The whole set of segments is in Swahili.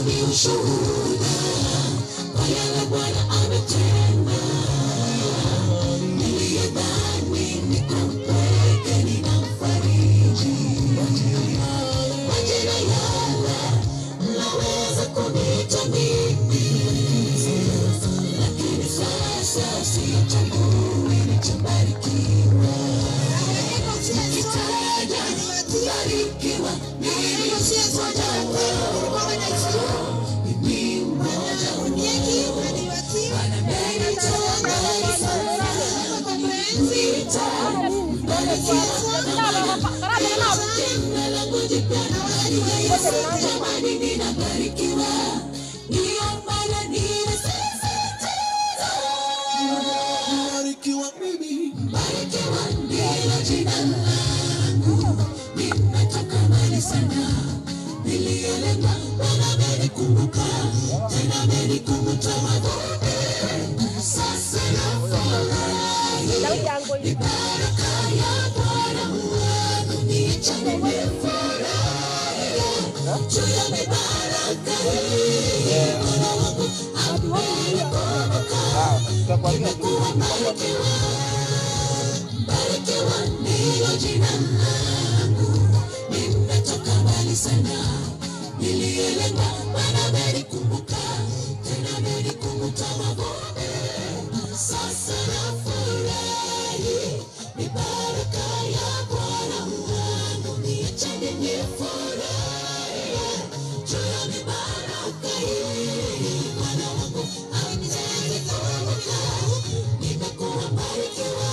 ni ushuhuda kwa yale Bwana ametenda. Niliyedhani niko mpweke ninamfariji. Majira yale mnaweza kuniita mimi, lakini sasa sitambui nilichobarikiwa. Nikitaja kubarikiwa mbarikiwa ndilo jina langu. Nimetoka mbali sana, niliyelenga Bwana amenikumbuka, tena amenikumbuka mavumbi. Sasa nafurahi, ni baraka ya Bwana wangu, niacha nimefurahi juu ya mibaraka hii. Bwana wangu amenikumbuka, nimekuwa mbarikiwa. Mbarikiwa ndilo jina langu, nimetoka mbali sana, niliyelenga Bwana amenikumbuka, tena amenikumbuka mavumbi. Sasa nafurahi, ni baraka ya Bwana wangu, niacha nimefurahi juu ya mibaraka hii. Bwana wangu amenikumbuka, nimekuwa mbarikiwa.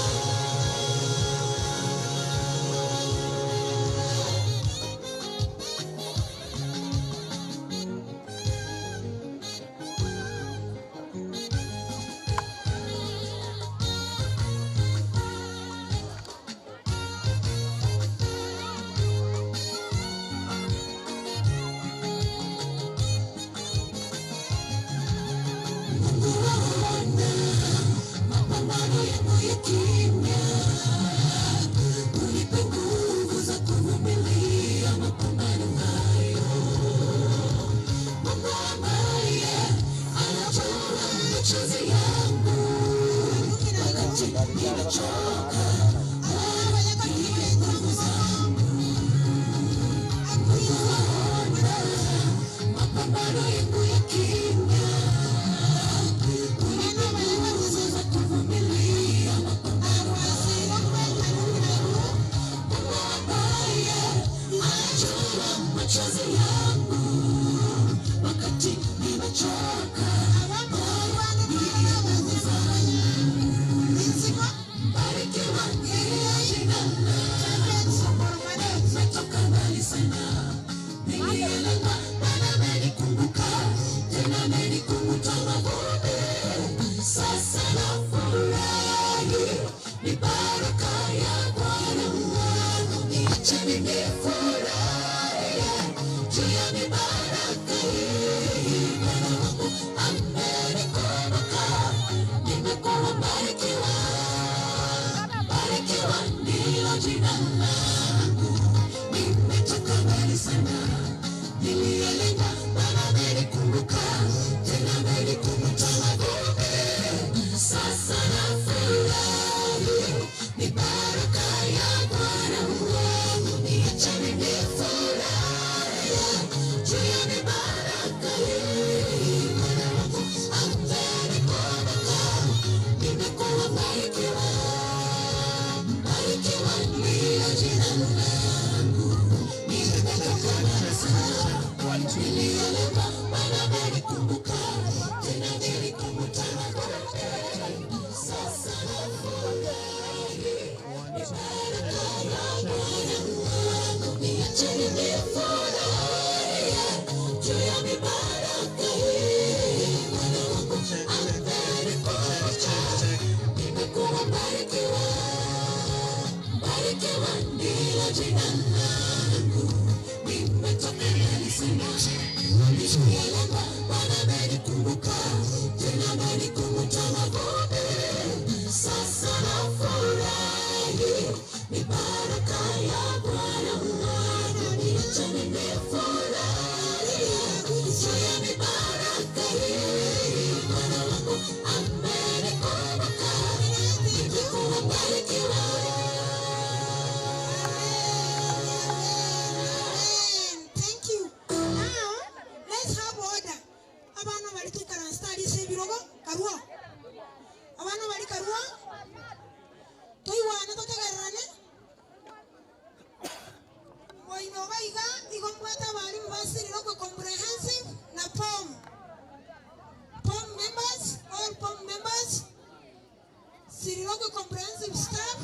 Mapambano yangu ya kimya, unipe nguvu za kuvumilia mapambano hayo. Mungu ambaye anajua machozi yangu wakati nimechoka, nipe nguvu zangu. Mungu aona mapambano yangu ya kimya, unipe nguvu za kuvumilia mapambano hayo. Mungu ambaye anajua machozi yangu wakati nimechoka, nipe nguvu zangu. Mbarikiwa ndilo jina langu, nimetoka mbali sana, niliyelenga Bwana amenikumbuka, tena amenikumbuka mavumbi. Sasa nafurahi, ni baraka ya Bwana wangu, niacha nimefurahi juu ya mibaraka hii. Bwana wangu amenikumbuka, nimekuwa mbarikiwa. Mbarikiwa ndilo jina langu, nimetoka mbali sana, niliyelenga Bwana amenikumbuka, tena amenikumbuka mavumbi. Sasa nafurahi, ni baraka ya Bwana wangu, niacha nimefurahi juu ya mibaraka hii. Bwana wangu amenikumbuka, nimekuwa mbarikiwa. Mbarikiwa ndilo jina langu, nimetoka mbali sana, niliyelenga Bwana amenikumbuka, tena amenikumbuka mavumbi. Sasa nafurahi, ni baraka ya Bwana wangu, niacha nimefurahi juu ya mibaraka hii. Bwana wangu amenikumbuka, nimekuwa mbarikiwa. Mbarikiwa ndilo jina langu, nimetoka mbali sana, niliyelenga Bwana amenikumbuka, tena amenikumbuka mavumbi. Sasa nafurahi, ni baraka ya Bwana wangu, niacha nimefurahi juu ya bali sebirogo karwo abana bali karwo toiwana totegererane moino baiga igomwata bali mbasiriro ko comprehensive na POM members, all POM members, Sirirogo comprehensive staff,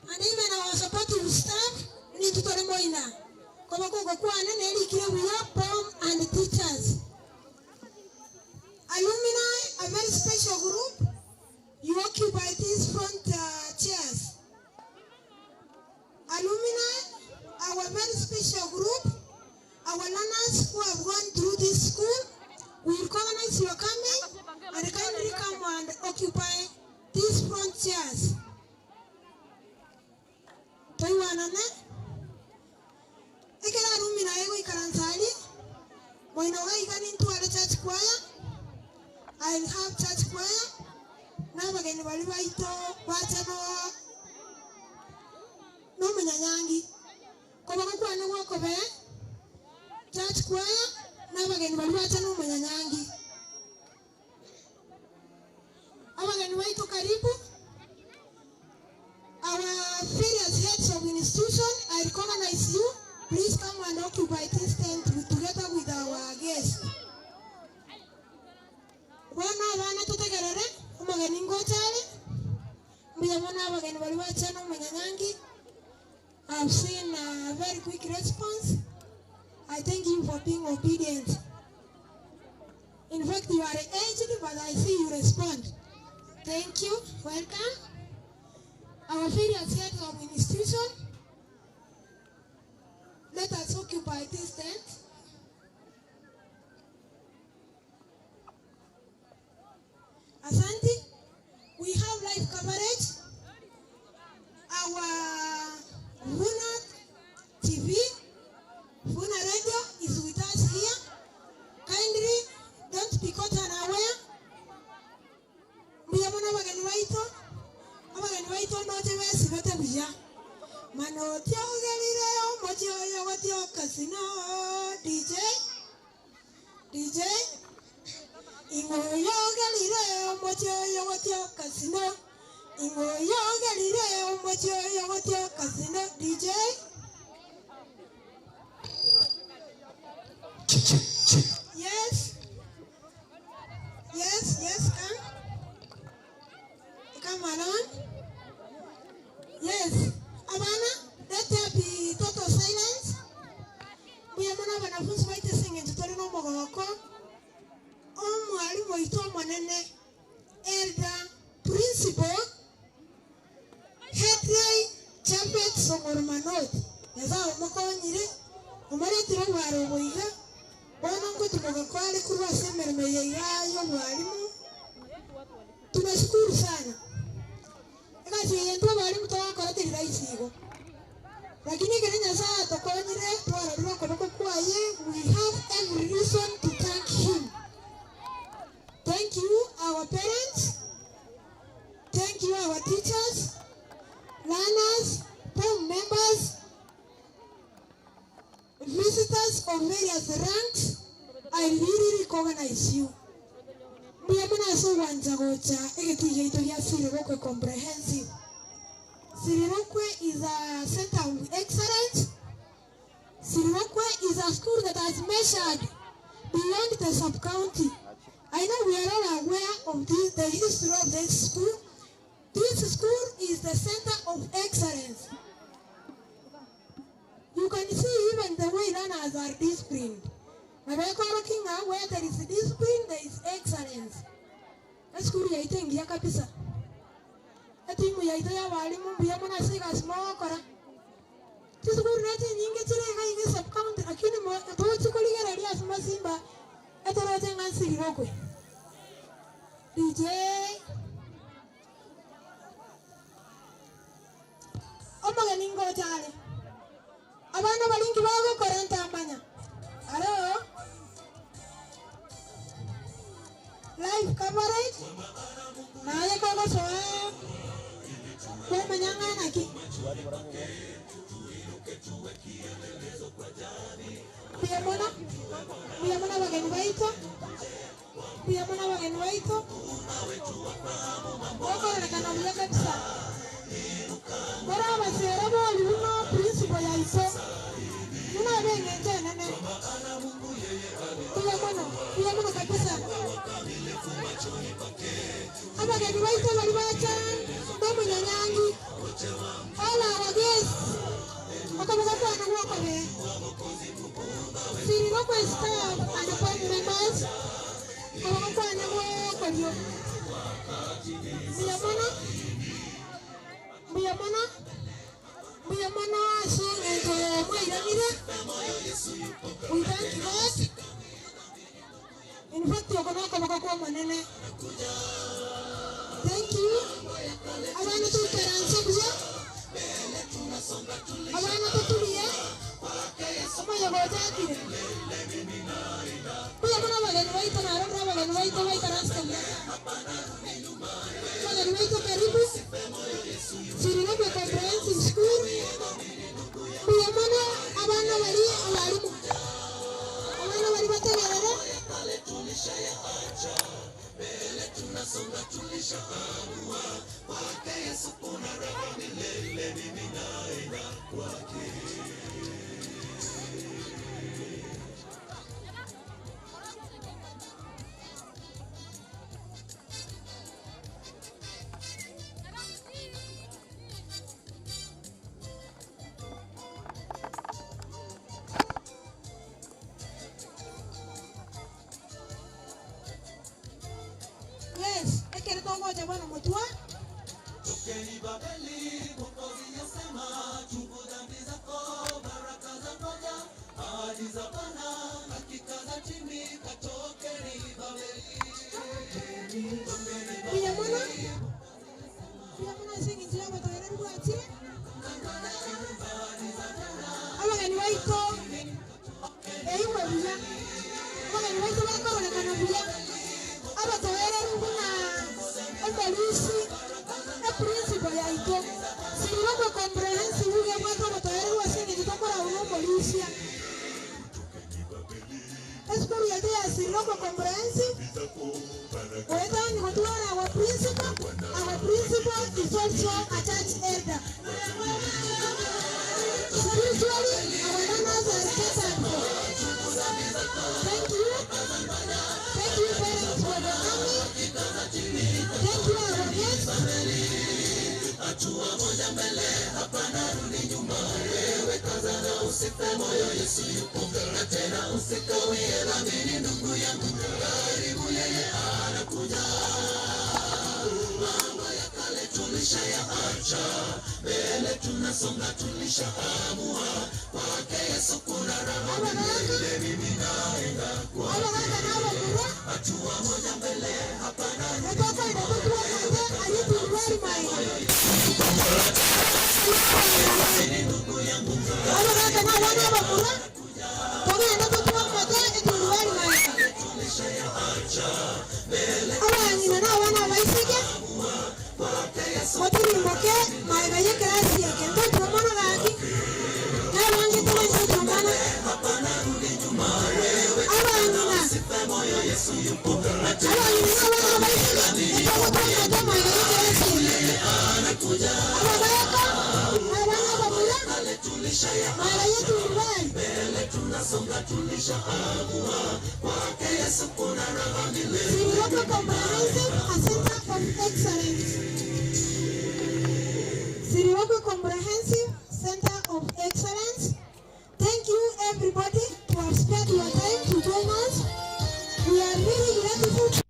and even our supportive staff need to tell Moina. We have POM and teachers. Alumni, a very special group. You occupy these front chairs. Alumni, our very special group. Our learners who have gone through this school. We recognize your coming and kindly come and occupy these front chairs. Toiwanane, ekela rumi na ego ikaranzali. Moinoga igani into a church choir. I'll have church choir. Now again, waliwaito wachano no menyanyangi. Koba kwa na wako be church choir. Abageni baliwacha no munyanyangi abageni baitu karibu our various heads of institution. I recognize you. Please come and occupy this tent together with our guests. Wana bana tutegerere umageni ngochale mbiyamona abageni baliwacha no munyanyangi. I've seen a very quick response. I thank you for being obedient. In fact, you are aged, but I see you respond. Thank you. Welcome. Our various heads of institution. Let us occupy this tent. Asante, we have live coverage. Our Vuna TV, Vuna Radio is with us here. Kindly don't be caught unaware. We have an waito no tewesi vete buja. Mano tio galileo mojo watio casino DJ Ingoyo galileo mojo watio casino Ingoyo galileo mojo watio casino DJ Yes, come along. Yes, Abana, let there be total silence. We are going to have a singing to Torino Mogoko. Mwalimu ito manene elder principal Hedley Chapet Songormanot. Yaza umokonyire umare tiro waro boiga. Bono ngo tumogakwale kurwa semeremeye yayo mwalimu. Tunashukuru sana. Kasi yendo mwalimu tawakora tiri isigo. Lakini Kenya saa tokonyire twara roko kwaye. We have every reason to thank him. Thank you, our parents. Thank you, our teachers, learners, POM members, visitors of various ranks. I really recognize you. Sirirokwe Comprehensive. Sirirokwe is a center of excellence. Sirirokwe is a school that has measured beyond the sub-county. I know we are all aware of the history of this school. This school is the center of excellence. You can see even the way learners are disciplined. Where there is discipline, there is excellence. The school is a kapisa. I think we are a small kora. This school is a sub-county. I can't DJ Omaningo Jale Abana Balinki Bago Corenta Manya. Hello? Live coverage? Naya Kogo Soa Manyanga Naki Piamona Bagan Waito pia mwana wageni wetu wakoonekana buya kabisa bora abasera boli buno principal yaito muna beng'enje nene pia muno kabisa abageni wetu bali bacha bamunyanyangi all our guests wakavuga kwana mwokole siri loko staff and family members kavuga kwana mwokolyo mbiyamana asing'enjo mwairanire we thank God in fact yokonokavuga kwa manene thank you abana tukaranse buya abana tutulie amayogotakire buya muna bageni baito narora bageni baito baitaransikabia bageni baito karibu Sirilope Comprehensive School buya muna abana bari abarimu abana bari bategerere tunasonga tulishaamua kwake Yesu kuna raha milele mimi naenda kwake. Bwana mtua tokeni Babeli Mwokozi yasema tubu dhambi zako baraka za ngoja ahadi za Bwana hakika za timika tokeni Babeli pia mwana singi njia batoera rwati abageni baito eyumwe buya abageni baito bakoronekana buya abatoera rubuna polisi e principal yaito Sirilope Comprehensive ya mwato batoera wasini jitakora uno polisi Escola ya Sirilope Comprehensive weta ni kutuara our principal is also a church elder spiritually our learners are catered for. Thank you parents for the army. Thank you our guests. Hatua moja mbele hapana rudi nyuma wewe kaza na usife moyo Yesu yupo na tena usikawie dhamini ndugu yangu karibu yeye anakuja mambo ya kale tulishayaacha mbele tunasonga tulishaamua kwake Yesu kuna raha milele mimi naenda kwake hatua moja mbele hapana rudi ndugu yangu tunasonga tulishaamua kwake Yesu kuna raha milele. Sirilope Comprehensive, a center of excellence. Sirilope Comprehensive Center of Excellence. Thank you everybody who have spent your time to join us. We are really grateful.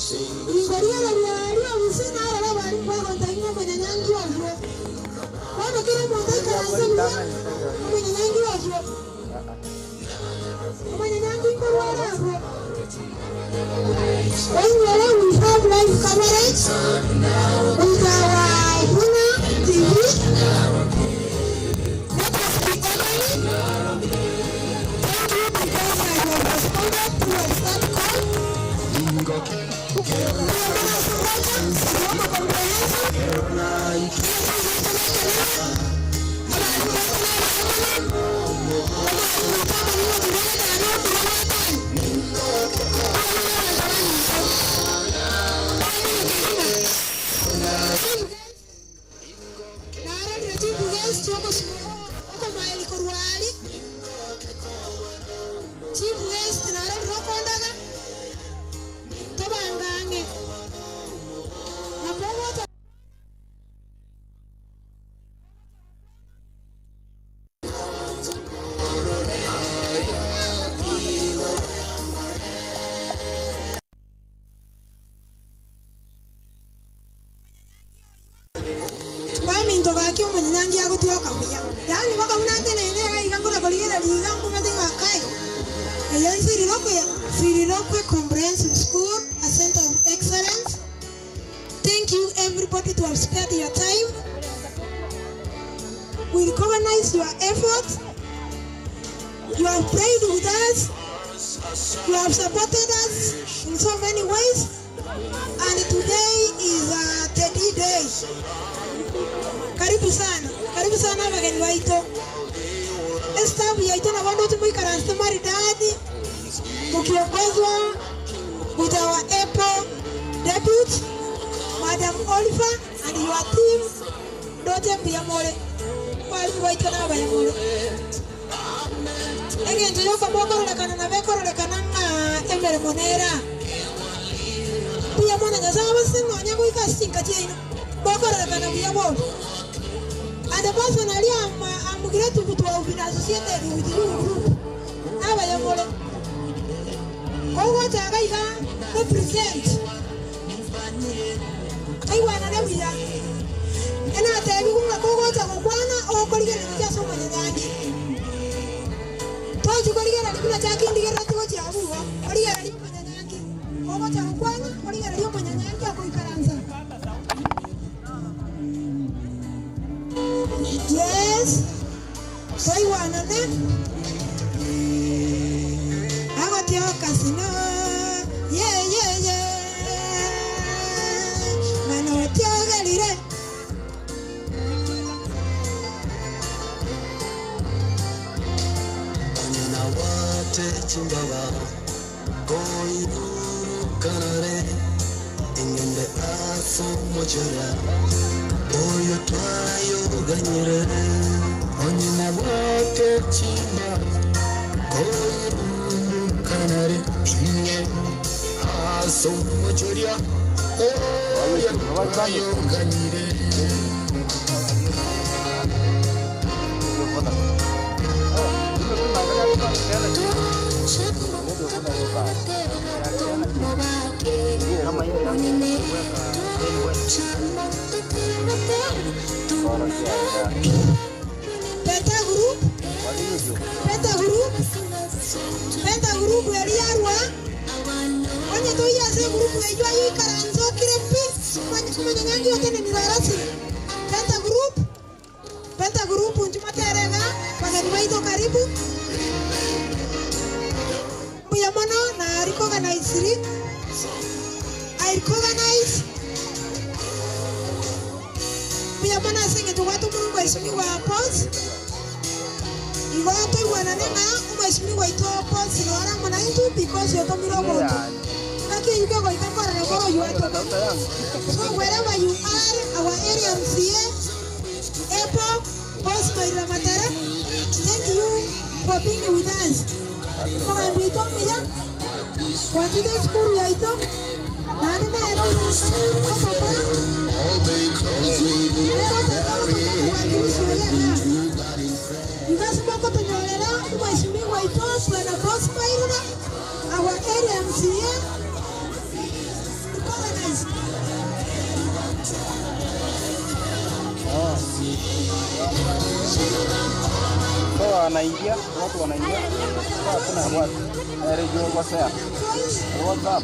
Ingoria la ya usina ala bali kwa kontaina manyanyangi wavyo. Wana kila mmoja kaanza manyanyangi wavyo. Manyanyangi kwa wavyo. When we have live coverage with our Huna TV. Sirirokwe Comprehensive School, a center of excellence. Thank you everybody to have spared your time. We recognize your efforts. You have prayed with us. You have supported us in so many ways. And today is a Teddy Day. Karibu sana wageni waito. Staff yaito na wando tumikaranste maridadi. Mukiongozwa with our April debut, Madam Oliver and your team. Dote Piamore. Wali waito na bayamore. Again, to yoka boko lekana na beko lekana na emere monera. Piamona nyazawa sino nyango ikasinka chino. Boko lekana Piamore. And personally, I'm grateful to have been associated with you group. Abayamore. Kowa taga iga represent. Aiwa na nabia. Ena tabi kunga kowa taga kwana o koligera njaso manyanyangi. Toji koligera nikuna chaki ndigera tuko chabu. Koligera ni manyanyangi. Kowa taga kwana koligera ni manyanyangi ako ikaranza. Yes. Aiwa na ne. Agotio casino. Yeah. Manotio galire. Anyana wate chimbawa. Koi kanare. Ingende aso mochora. Oyo twayo ganyere. Anyana wate chimbawa. Koi kanare inge aso mochoria oya kayo ganire Penta group eliarwa. Onye to yase group ejwa yikaranzo kirepi. Manyanyangi yote ni darasi. Penta group unjumaterega bagani waito karibu. Muyamono na recognize. I recognize. Muyamono singe to watu mungu esimi wa pause. Iwato iwananena umeshimiwa itopo sinora mwananchi because you told me about. Okay, you can go and you are talking. So wherever you are, our area MCA, April, Post by Ramatara, thank you for being with us. So I'm with you. What did the school light up? You guys spoke up in your letter, was me white post when a post by our area MCA. wanaingia, watu wanaingia. Kuna watu. Radio kwa sasa. WhatsApp.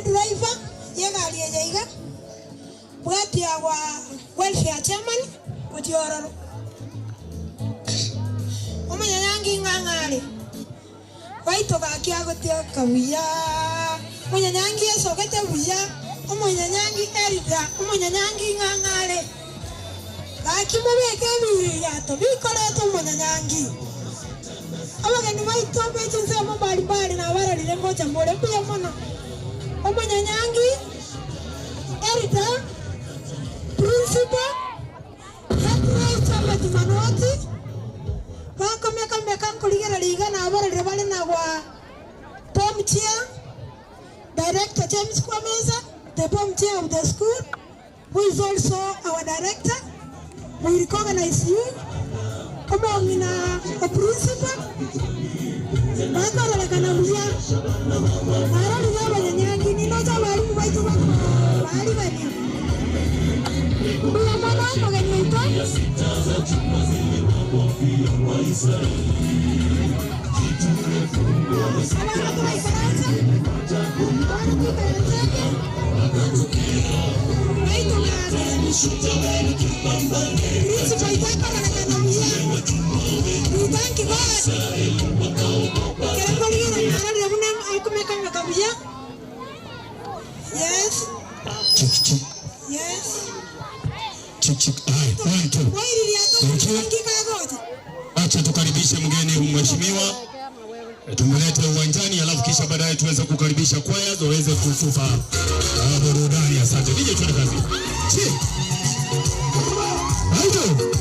Driver yegali yega bwati wa welfare chairman utiororo omanya yangi ngangale waito gakia gotia kawiya omanya yangi esogete wiya omanya yangi erida omanya yangi ngangale bakimubeke biya to bikoleto omanya yangi abageni waito betinze mo bali na baralire ngoja more kuya mono omanya yangi erida principal head chama timanoti bakomeka kuligera liga na abaralire bali na wa Tom Chair Director James Kwameza, the Tom Chair of the school, who is also our director. We recognize you. Come on, in a principal. Bakara kana mzia. Arali yaba nyanyangi ni noja wali waitu wali wali. Buya mama magani ito. Yes. Yes. Acha tukaribishe mgeni mheshimiwa. Tumlete uwanjani alafu kisha baadaye tuweze kukaribisha kwaya waweze kutupa burudani. Asante. Nije tuende kazi. Haito.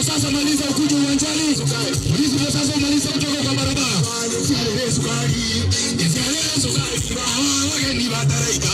Sasa maliza ukuja uwanjani. Polisi sasa maliza kutoka kwa barabara. Sare sukari. Sare sukari. Wageni wataraika.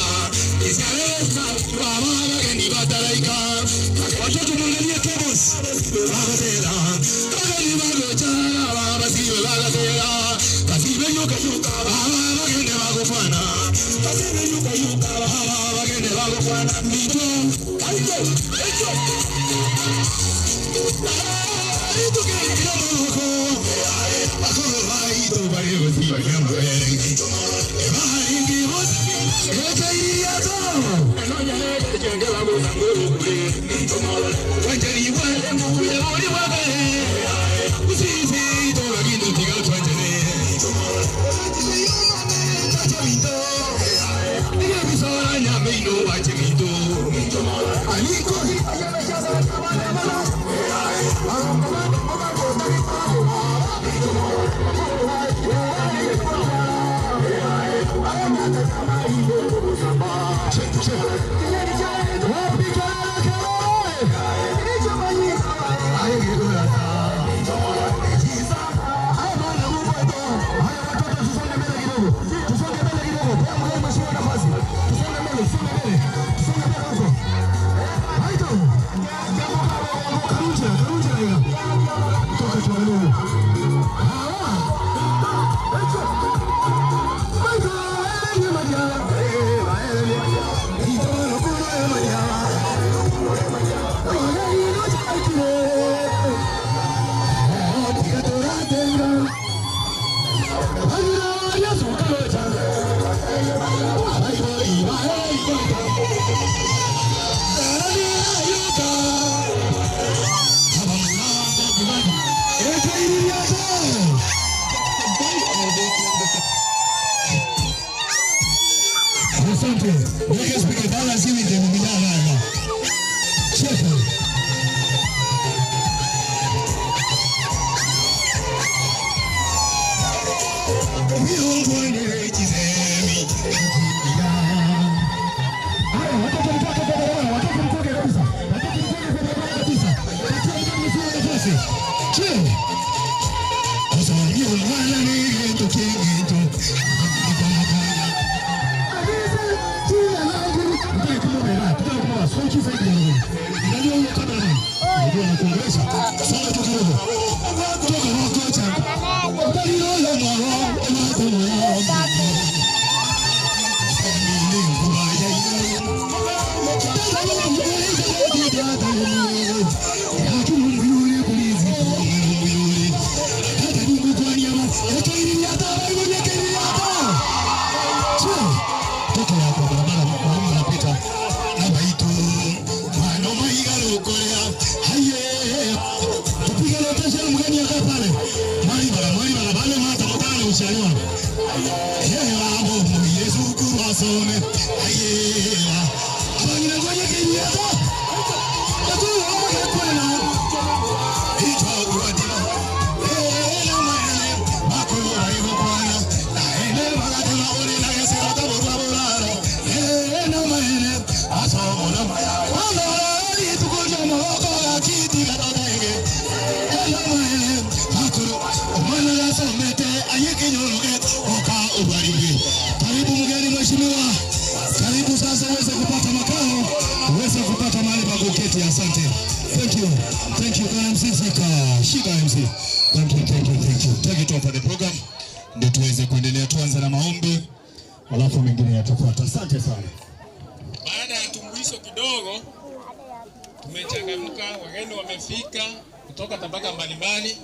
Kutoka tabaka mbalimbali,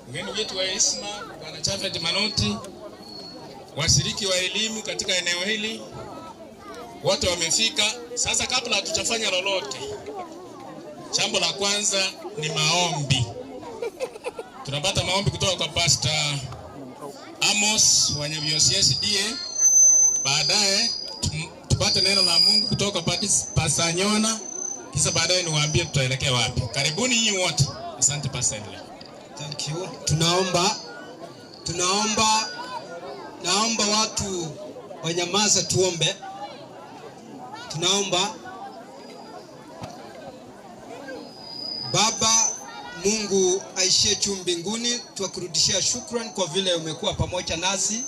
wageni wetu wa heshima, Bwana Chafet Manoti, washiriki wa elimu katika eneo hili, wote wamefika. Sasa kabla hatujafanya lolote, jambo la kwanza ni maombi. Tunapata maombi kutoka kwa Pastor Amos wa Nyabiosi SDA. Baadaye tupate neno la Mungu kutoka kwa Pastor Nyona. Kisha baadaye niwaambie tutaelekea wapi. Karibuni nyinyi wote. Asante Pastor. Thank you. Naomba watu wanyamaza tuombe. Tunaomba. Baba Mungu aishie juu mbinguni, tuwakurudishia shukrani kwa vile umekuwa pamoja nasi.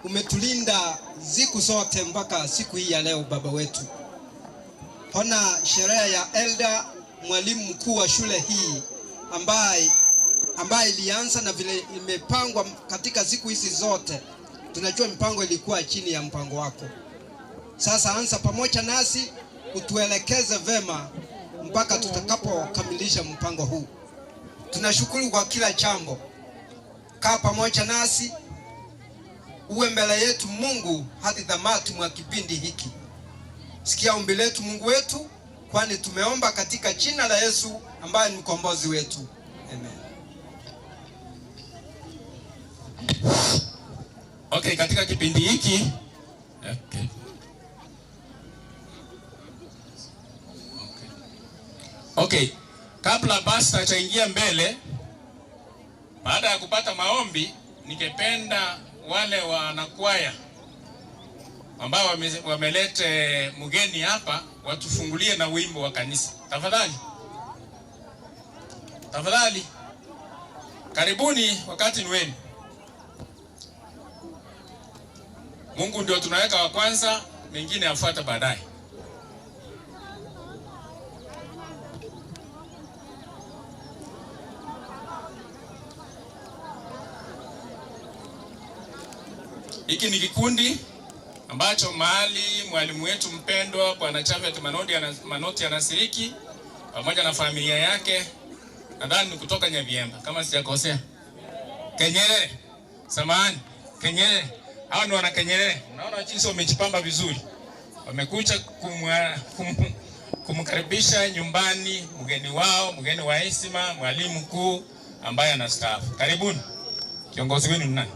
Umetulinda siku zote mpaka siku hii ya leo Baba wetu. Hona sherehe ya elder mwalimu mkuu wa shule hii ambaye ilianza na vile imepangwa katika siku hizi zote. Tunajua mpango ilikuwa chini ya mpango wako. Sasa anza pamoja nasi utuelekeze vema mpaka tutakapokamilisha mpango huu. Tunashukuru kwa kila jambo. Kaa pamoja nasi, uwe mbele yetu Mungu hadi tamati mwa kipindi hiki. Sikia ombi letu Mungu wetu, kwani tumeomba katika jina la Yesu ambaye ni mkombozi wetu. Amen. Okay, katika kipindi hiki Okay. Kabla basi ataingia mbele, baada ya kupata maombi, ningependa wale wanakwaya ambao wamelete mgeni hapa watufungulie na wimbo wa kanisa. Tafadhali. Tafadhali. Karibuni, wakati ni wenu. Mungu ndio tunaweka wa kwanza, mengine yafuata baadaye. Hiki ni kikundi ambacho mahali mwalimu wetu mpendwa Bwana Japhet Manoti anashiriki pamoja na familia yake. Nadhani ni kutoka Nyaviemba kama sijakosea. Kenyere. Samahani. Kenyere. Hao ni wana Kenyere. Unaona jinsi wamejipamba vizuri. Wamekuja kumkaribisha nyumbani mgeni wao, mgeni wa heshima, mwalimu mkuu ambaye anastaafu. Karibuni. Kiongozi wenu ni nani?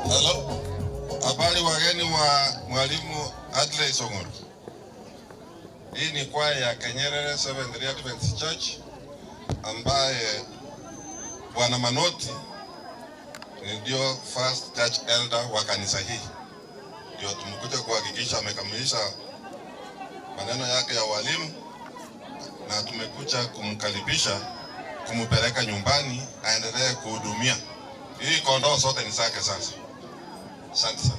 Hello. Habari wageni wa mwalimu Adley Songoro. Hii ni kwaya ya Kenyere Seventh-day Adventist Church ambaye Bwana Manoti ndio first church elder wa kanisa hii. Ndio tumekuja kuhakikisha amekamilisha maneno yake ya walimu na tumekuja kumkaribisha, kumpeleka nyumbani aendelee kuhudumia. Hii kondoo zote ni zake sasa. Asante sana.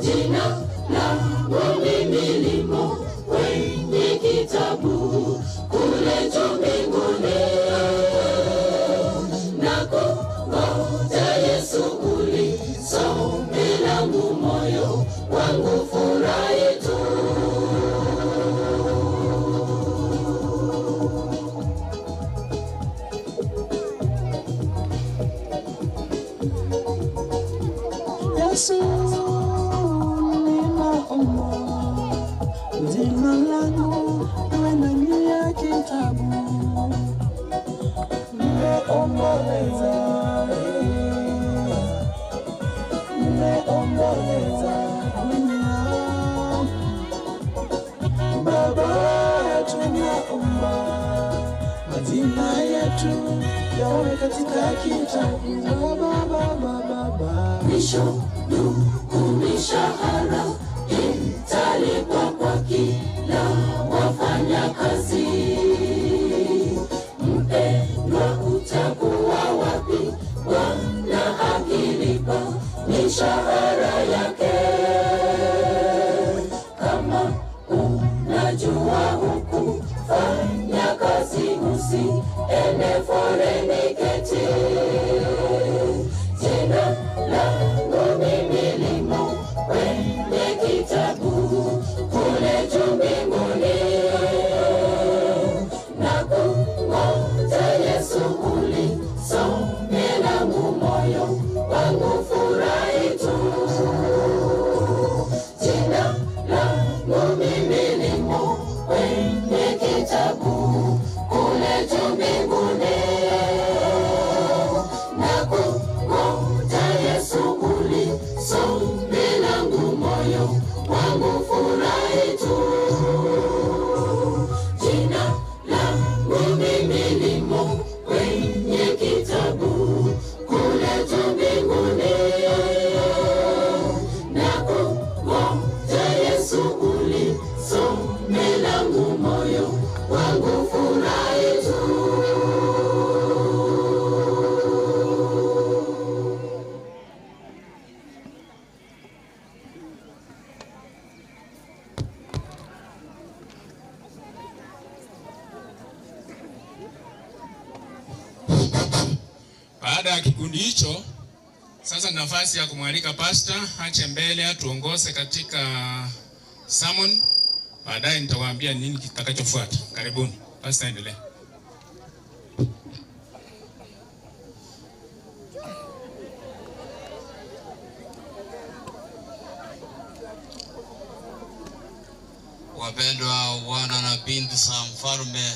jina langu mimi limo kwenye kitabu kule juu mbinguni, nako ngoja Yesu ulisome langu moyo wangu furahi tu. Yesu ninaomba jina langu liwe ndani ya kitabu, nimeomboleza dunia. Baba tunaomba majina yetu yawe katika kitabu. Baba mwisho ndugu mishahara italipwa kwa kila wafanya kazi. Mpendwa utakuwa wapi Bwana akilipa mishahara yake? Kama unajua huku fanya kazi, usiende foreni keti. Jina langu mimi limo kwenye kitabu kule juu mbinguni, nako ngoja Yesu ulisome langu moyo wangu furahi tu. Jina langu mimi limo kwenye kitabu kule juu mbinguni, nako ngoja Yesu ulisome langu moyo wangu furahi tu. Jina langu mimi limo kwenye kitabu kule juu mbinguni, nako ngoja Yesu ulisome langu moyo wangu furahi tu. Baada ya kikundi hicho, sasa nafasi ya kumwalika pastor ache mbele atuongoze katika sermon. Baadaye nitawaambia nini kitakachofuata. Karibuni. Pastor, endelea. Wapendwa wana na binti za mfalme,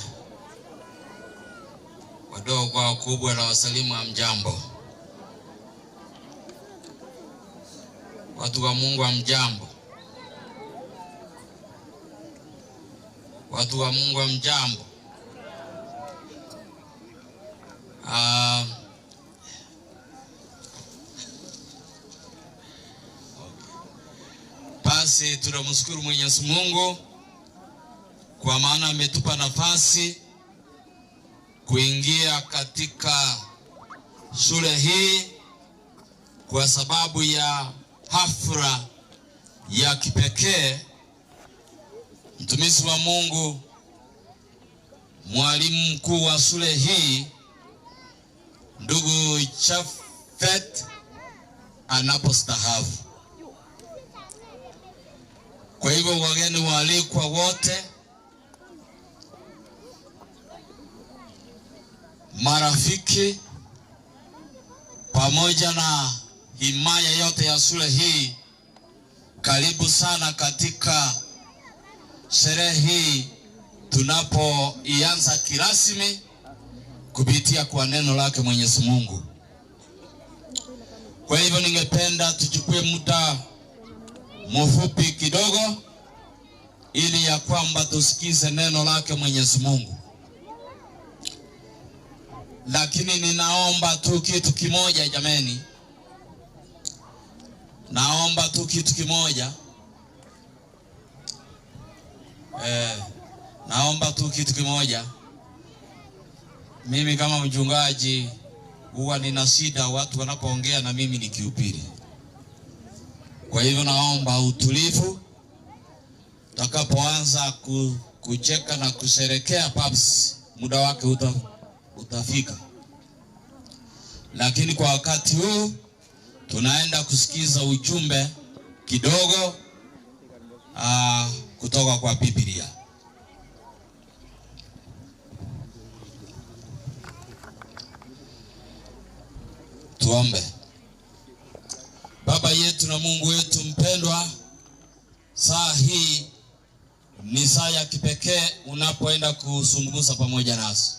wadogo wakubwa na wasalimu wa mjambo. Watu wa Mungu wa mjambo. Watu wa Mungu wa mjambo. Basi tunamshukuru Mwenyezi Mungu kwa maana ametupa nafasi kuingia katika shule hii kwa sababu ya hafla ya kipekee. Mtumishi wa Mungu, mwalimu mkuu wa shule hii, ndugu Chafet anapostaafu. Kwa hivyo wageni waalikwa wote, marafiki, pamoja na himaya yote ya shule hii, karibu sana katika sherehe hii tunapoianza kirasmi kupitia kwa neno lake Mwenyezi Mungu. Kwa hivyo ningependa tuchukue muda mfupi kidogo ili ya kwamba tusikize neno lake Mwenyezi Mungu. Lakini ninaomba tu kitu kimoja jameni. Naomba tu kitu kimoja. Naomba tu kitu kimoja. Mimi kama mchungaji huwa nina shida watu wanapoongea na mimi nikihubiri. Kwa hivyo naomba utulivu tutakapoanza kucheka na kusherekea paps, muda wake utafika. Lakini kwa wakati huu tunaenda kusikiza ujumbe kidogo kutoka kwa Biblia. Tuombe. Baba yetu na Mungu wetu mpendwa, saa hii ni saa ya kipekee unapoenda kuzungumza pamoja nasi.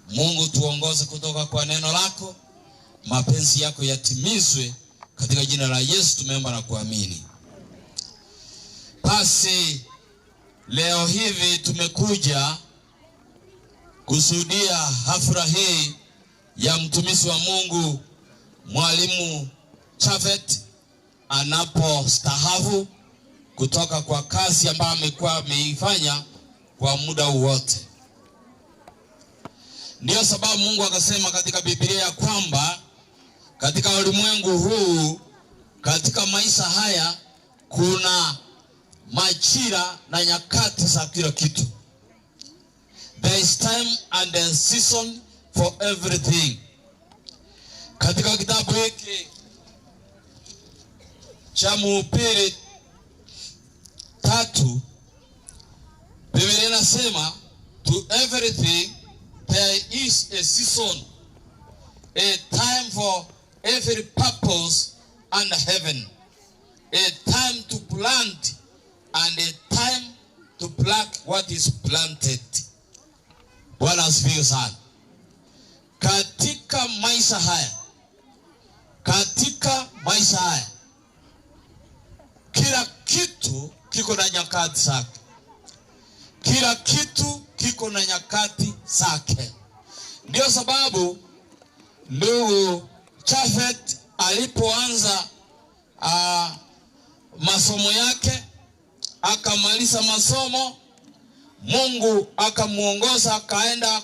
Mungu, tuongoze kutoka kwa neno lako, mapenzi yako yatimizwe, katika jina la Yesu tumeomba na kuamini. Basi leo hivi tumekuja kusudia hafla hii ya mtumishi wa Mungu Mwalimu Japhet anapostaafu kutoka kwa kazi ambayo amekuwa ameifanya kwa muda wote. Ndio sababu Mungu akasema katika Biblia ya kwamba katika ulimwengu huu, katika maisha haya, kuna majira na nyakati za kila kitu. There is time and a season for everything. Katika kitabu hiki cha Mhubiri 3, Biblia inasema to everything there is a season, a time for every purpose under heaven, a time to plant and a time to pluck what is planted. Bwana asifiwe sana. Katika maisha haya, kila kitu kiko na nyakati zake. Kila kitu kiko na nyakati zake. Ndio sababu ndugu Japhet alipoanza masomo yake, akamaliza masomo, Mungu akamuongoza akaenda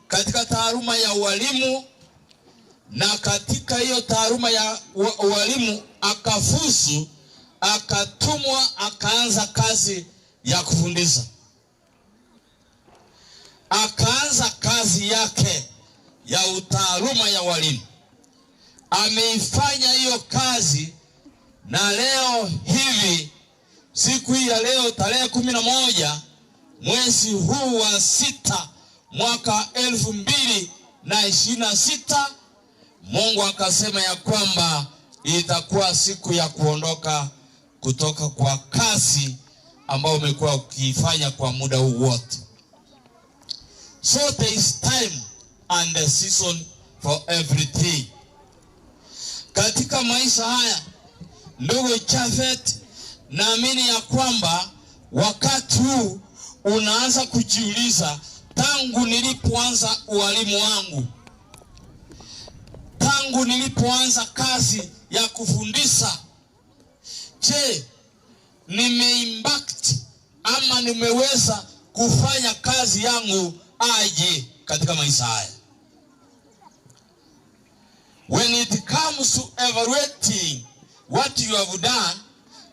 katika taaluma ya ualimu, na katika hiyo taaluma ya ualimu akafuzu, akatumwa, akaanza kazi ya kufundisha. Akaanza kazi yake ya utaaluma ya walimu. Ameifanya hiyo kazi, na leo hivi, siku hii ya leo tarehe 11 mwezi huu wa 6 mwaka 2026, Mungu akasema ya kwamba itakuwa siku ya kuondoka kutoka kwa kazi ambayo umekuwa ukifanya kwa muda huu wote. So there is time and a season for everything. Katika maisha haya, ndugu Japhet, naamini ya kwamba wakati huu unaanza kujiuliza, tangu nilipoanza ualimu wangu, tangu nilipoanza kazi ya kufundisha, je, nimeimpact ama nimeweza kufanya kazi yangu aje katika maisha haya? When it comes to evaluating what you have done,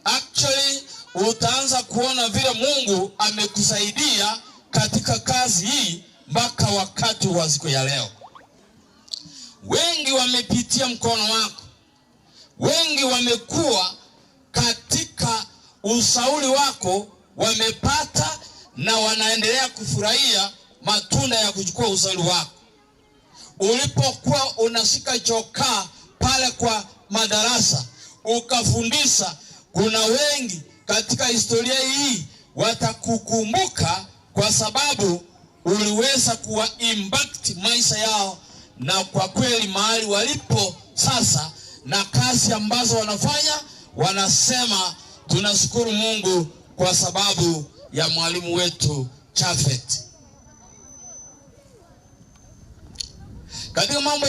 actually utaanza kuona vile Mungu amekusaidia katika kazi hii mpaka wakati wa siku ya leo. Wengi wamepitia mkono wako. Wengi wamekuwa katika usauli wako, wamepata na wanaendelea kufurahia matunda ya kuchukua usauli wako. Ulipokuwa unashika chokaa pale kwa madarasa ukafundisha, kuna wengi katika historia hii watakukumbuka kwa sababu uliweza kuwa impact maisha yao, na kwa kweli mahali walipo sasa na kazi ambazo wanafanya, wanasema tunashukuru Mungu kwa sababu ya mwalimu wetu Japhet. Katika mambo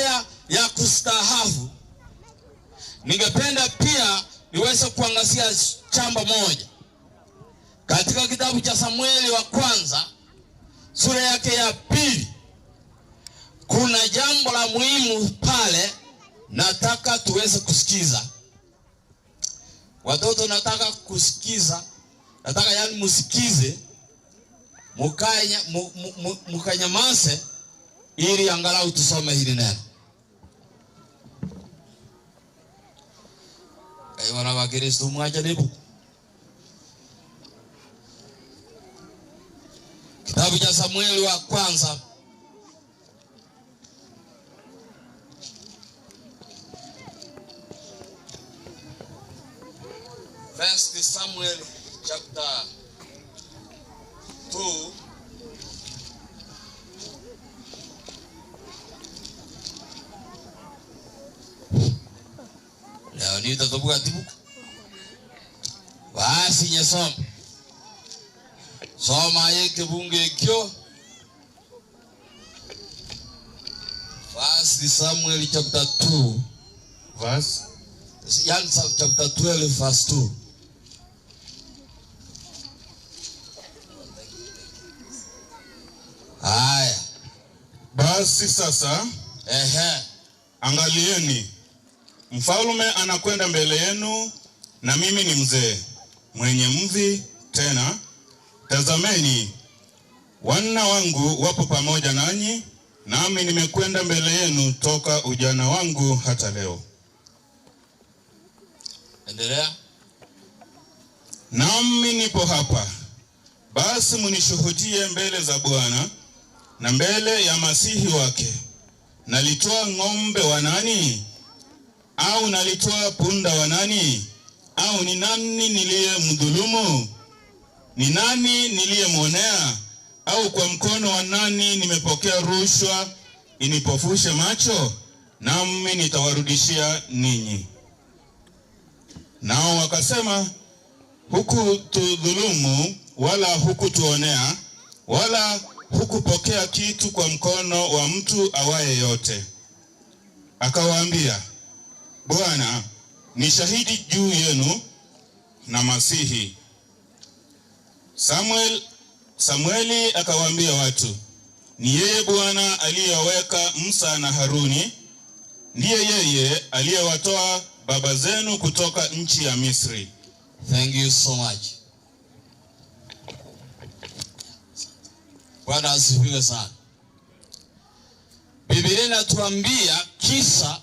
ya kustaafu, ningependa pia niweze kuangazia jambo moja. Katika kitabu cha Samueli wa kwanza sura yake ya 2, kuna jambo la muhimu pale nataka tuweze kusikiza. Watoto nataka kusikiza, nataka yani musikize, mukanyamase ili angalau tusome hili neno. Wana wa Kristo mwajaribu. Kitabu cha Samueli wa kwanza. First Samuel chapter 2. Leo ni tutabuka tibu. Basi nyesoma. Soma yeke bunge kyo. First Samuel chapter 2 verse chapter 12 verse 2. Haya. Basi sasa angalieni, mfalme anakwenda mbele yenu, na mimi ni mzee mwenye mvi. Tena tazameni, wana wangu wapo pamoja nanyi, nami nimekwenda mbele yenu toka ujana wangu hata leo. Endelea. Nami nipo hapa, basi munishuhudie mbele za Bwana na mbele ya masihi wake. Nalitoa ng'ombe wa nani? Au nalitoa punda wa nani? Au ni nani niliye mdhulumu? Ni nani niliyemwonea? Au kwa mkono wa nani nimepokea rushwa inipofushe macho? Nami nitawarudishia ninyi. Nao wakasema, hukutudhulumu wala hukutuonea, wala hukupokea kitu kwa mkono wa mtu awaye yote. Akawaambia, Bwana ni shahidi juu yenu na masihi. Samueli akawaambia watu, ni yeye Bwana aliyeweka Musa na Haruni, ndiye yeye aliyewatoa baba zenu kutoka nchi ya Misri. Thank you so much. Bwana asifiwe sana. Biblia inatuambia kisa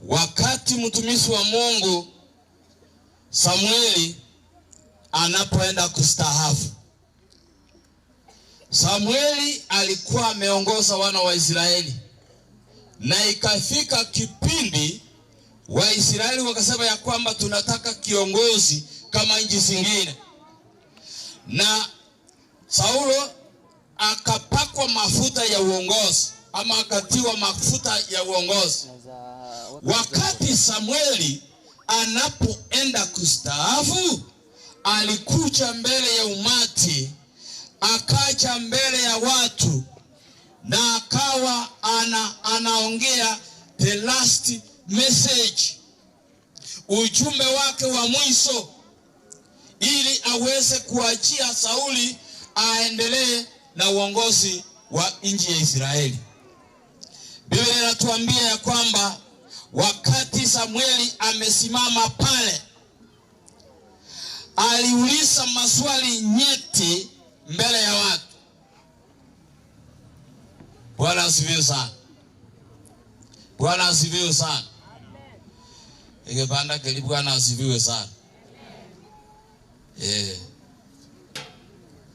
wakati mtumishi wa Mungu Samueli anapoenda kustaafu. Samueli alikuwa ameongoza wana wa Israeli, na ikafika kipindi Waisraeli wakasema ya kwamba tunataka kiongozi kama nchi zingine, na Saulo akapakwa mafuta ya uongozi, ama akatiwa mafuta ya uongozi. Wakati Samueli anapoenda kustaafu, alikuja mbele ya umati, akaja mbele ya watu, na akawa anaongea the last message, ujumbe wake wa mwisho, ili aweze kuachia Sauli aendelee na uongozi wa nchi ya Israeli. Biblia inatuambia ya kwamba wakati Samueli amesimama pale, aliuliza maswali nyeti mbele ya watu. Bwana asifiwe sana. Bwana asifiwe sana. Ingepanda karibu, Bwana asifiwe sana.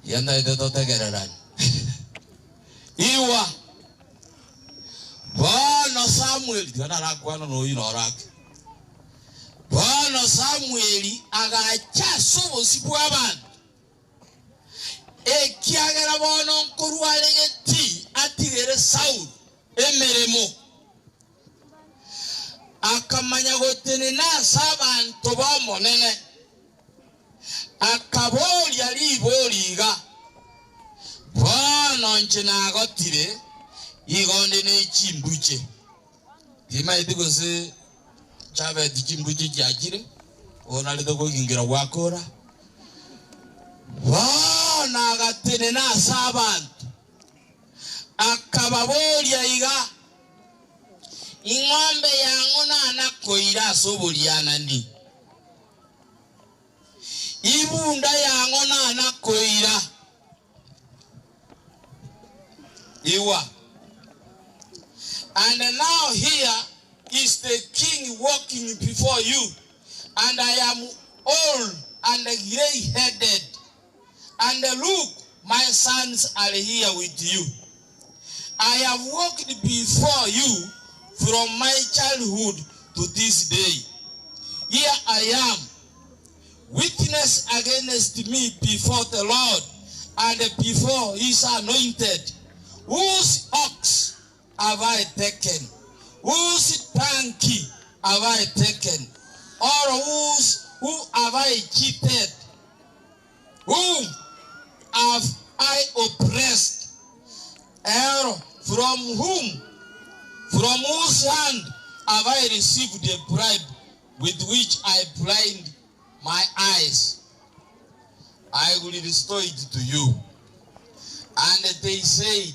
Yanda ito tegererani. Iwa Bwana Samueli kana rakwana no ino rake. Bwana Samueli agacha sobo sibu abantu. Ekiagera bono nkurwalegeti atigere Saul emeremo. Akamanya gotene na sabantu bamonene. Akaboli aliboliga. Bwana nchina agotire igonde ne chimbuche. Dima itiko se chabe di chimbuche jakire. Ona leto ko kingira wakora. Bwana agatene na sabantu. Akababoli aiga. Ing'ombe yangu na anakoira soboliana ni. ibunda yangona na koira iwa. And now here is the king walking before you, and I am old and gray-headed, and look, my sons are here with you. I have walked before you from my childhood to this day. Here I am, witness against me before the Lord and before his anointed. Whose ox have I taken? Whose donkey have I taken? Or who have I cheated? Whom have I oppressed? Or from whose hand have I received a bribe with which I blind my eyes? I will restore it to you. And they said,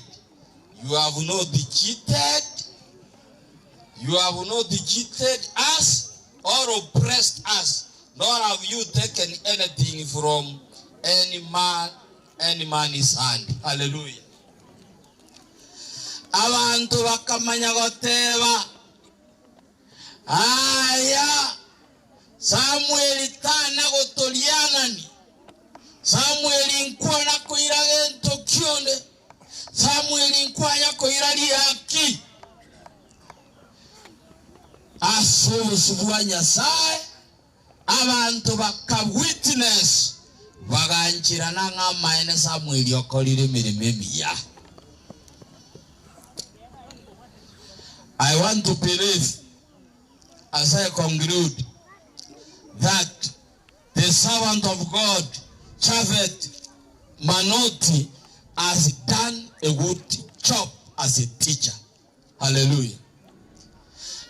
you have not cheated. You have not cheated us or oppressed us, nor have you taken anything from any man's hand. Hallelujah. Abantu bakamanya goteba. Aya. Samuel tana gotolianani. Samuel inkwana koiragento kionde. Samuel inkwanya koirali haki. Asubusubuwa Nyasaye. Abantu baka witness. Baganchira nanga maene Samuel yokolire mirememiya. I want to believe, as I conclude, that the servant of God, Japhet Manoti, has done a good job as a teacher. Hallelujah.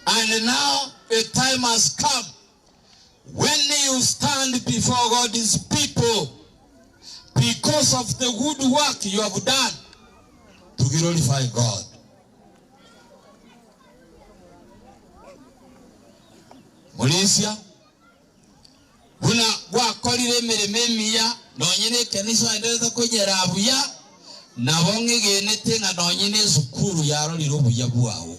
And now a time has come when you stand before God's people because of the good work you have done to glorify God. Malaysia, una wakolire mirememiya nonyene kanisa endeza kugera abuya nabonge genete nga nonyene sukuru yaro liro buya bwawo.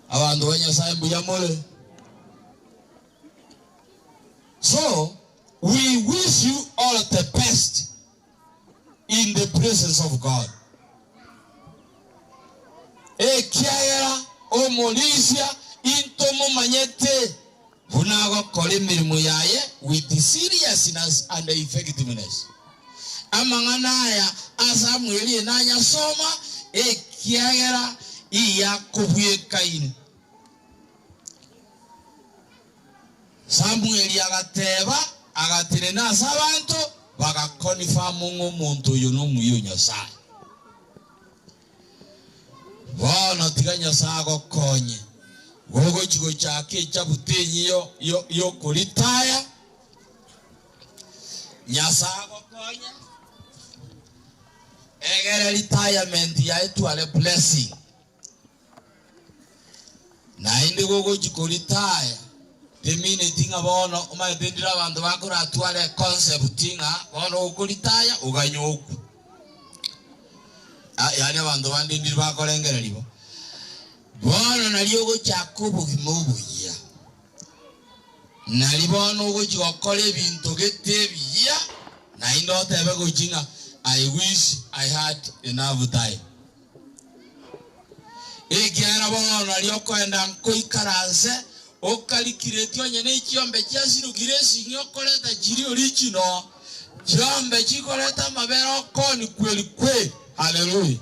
Abantu banyasaye buya mole. So we wish you all the best in the presence of God. Ekiaya o Malaysia intomo manyete bunago kole mirimo yaye with the seriousness and the effectiveness. Amangana ya Samuel nanya soma ekiagera iya kubuye kaini. Samuel agateba agatire nasa abantu bagakonifama umuntu yuno muyo Nyasaye. Bona tiganya sago konye. Wogo chigo chake chabutenyi yo kulitaya. Nyasago konye. Egere retirement ya etwale blessing. Na indi wogo chigo litaya. Temine tinga bono umayetendira abantu bakora atwale concept tinga bono ukulitaya uganyoku. Yani abantu bandindira bakolengera libo. Bono naliyogo chakubu kimubuya. Nalibono ugo chikokole bintu getebiya. Na indo tebe kuchinga. I wish I had enough time. Ekiara bono naliyoko enda nkoikaranse. Okalikireti nyene ikiombe kyasiru giresi nyokoleta jiri original. Kiombe chikoleta mabero koni kweli kweli. Hallelujah.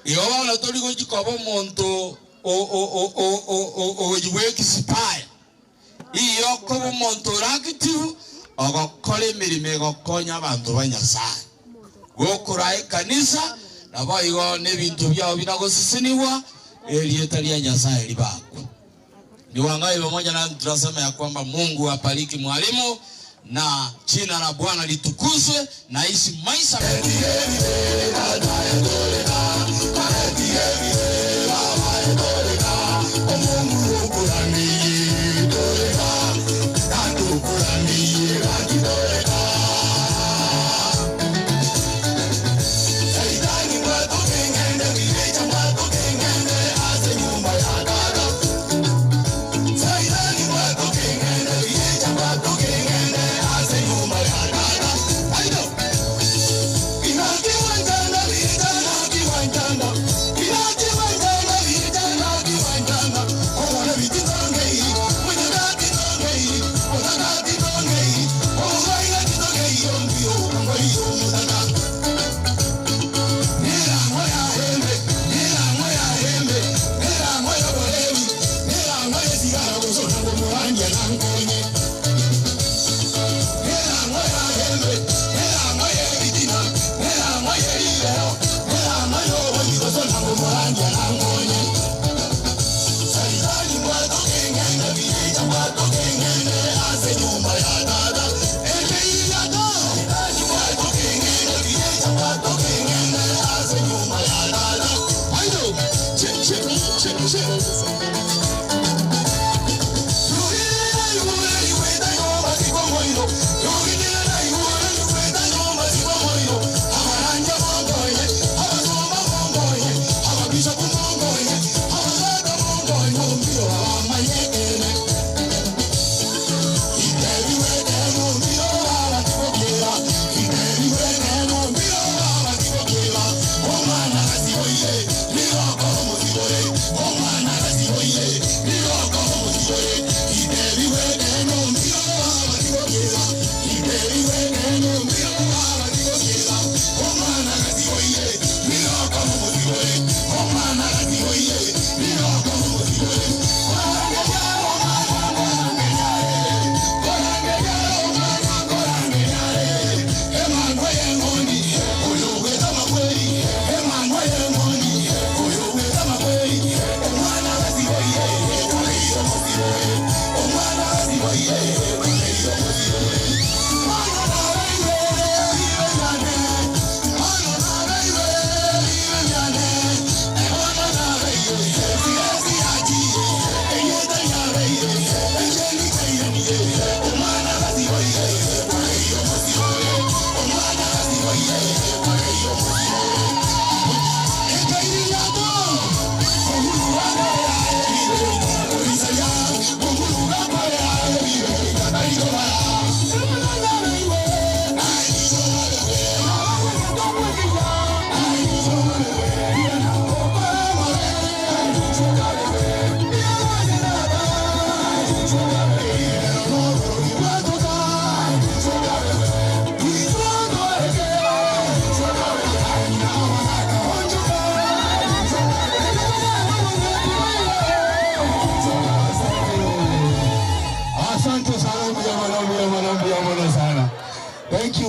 Iyo na toli go chikobo monto o yiweki spy. Iyo ko monto rakitu ogokole mirime gokonya abantu banyasaye. Gokora kanisa nabayigo nebintu byabo binagosisiniwa elieta lya Nyasaye libako. Ni wangai pamoja na tunasema ya kwamba Mungu apariki mwalimu na jina la Bwana litukuzwe na ishi maisha Mungu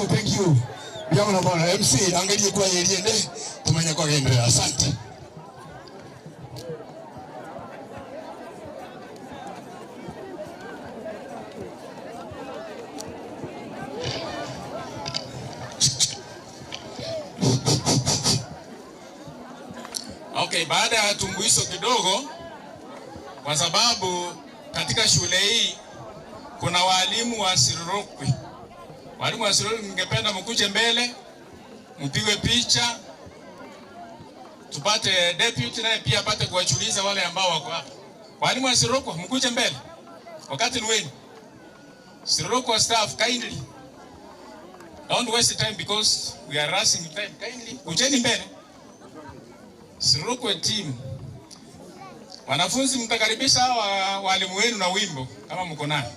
Thank you. Biamo bwana MC angalie kwa yeliende tumenya kwa gendera. Asante. Okay, baada ya tumbuiso kidogo, kwa sababu katika shule hii kuna walimu wa Sirorokwe. Walimu wa Sirorokwe, ningependa mkuje mbele, mpigwe picha, tupate deputy naye pia apate kuwachuliza wale ambao wako hapa. Walimu wa Sirorokwe, mkuje mbele. Wakati ni wenu. Sirorokwe staff, kindly. Don't waste time because we are rushing time. Kindly, kujeni mbele. Sirorokwe team. Wanafunzi mtakaribisha walimu wenu na wimbo kama mko nayo.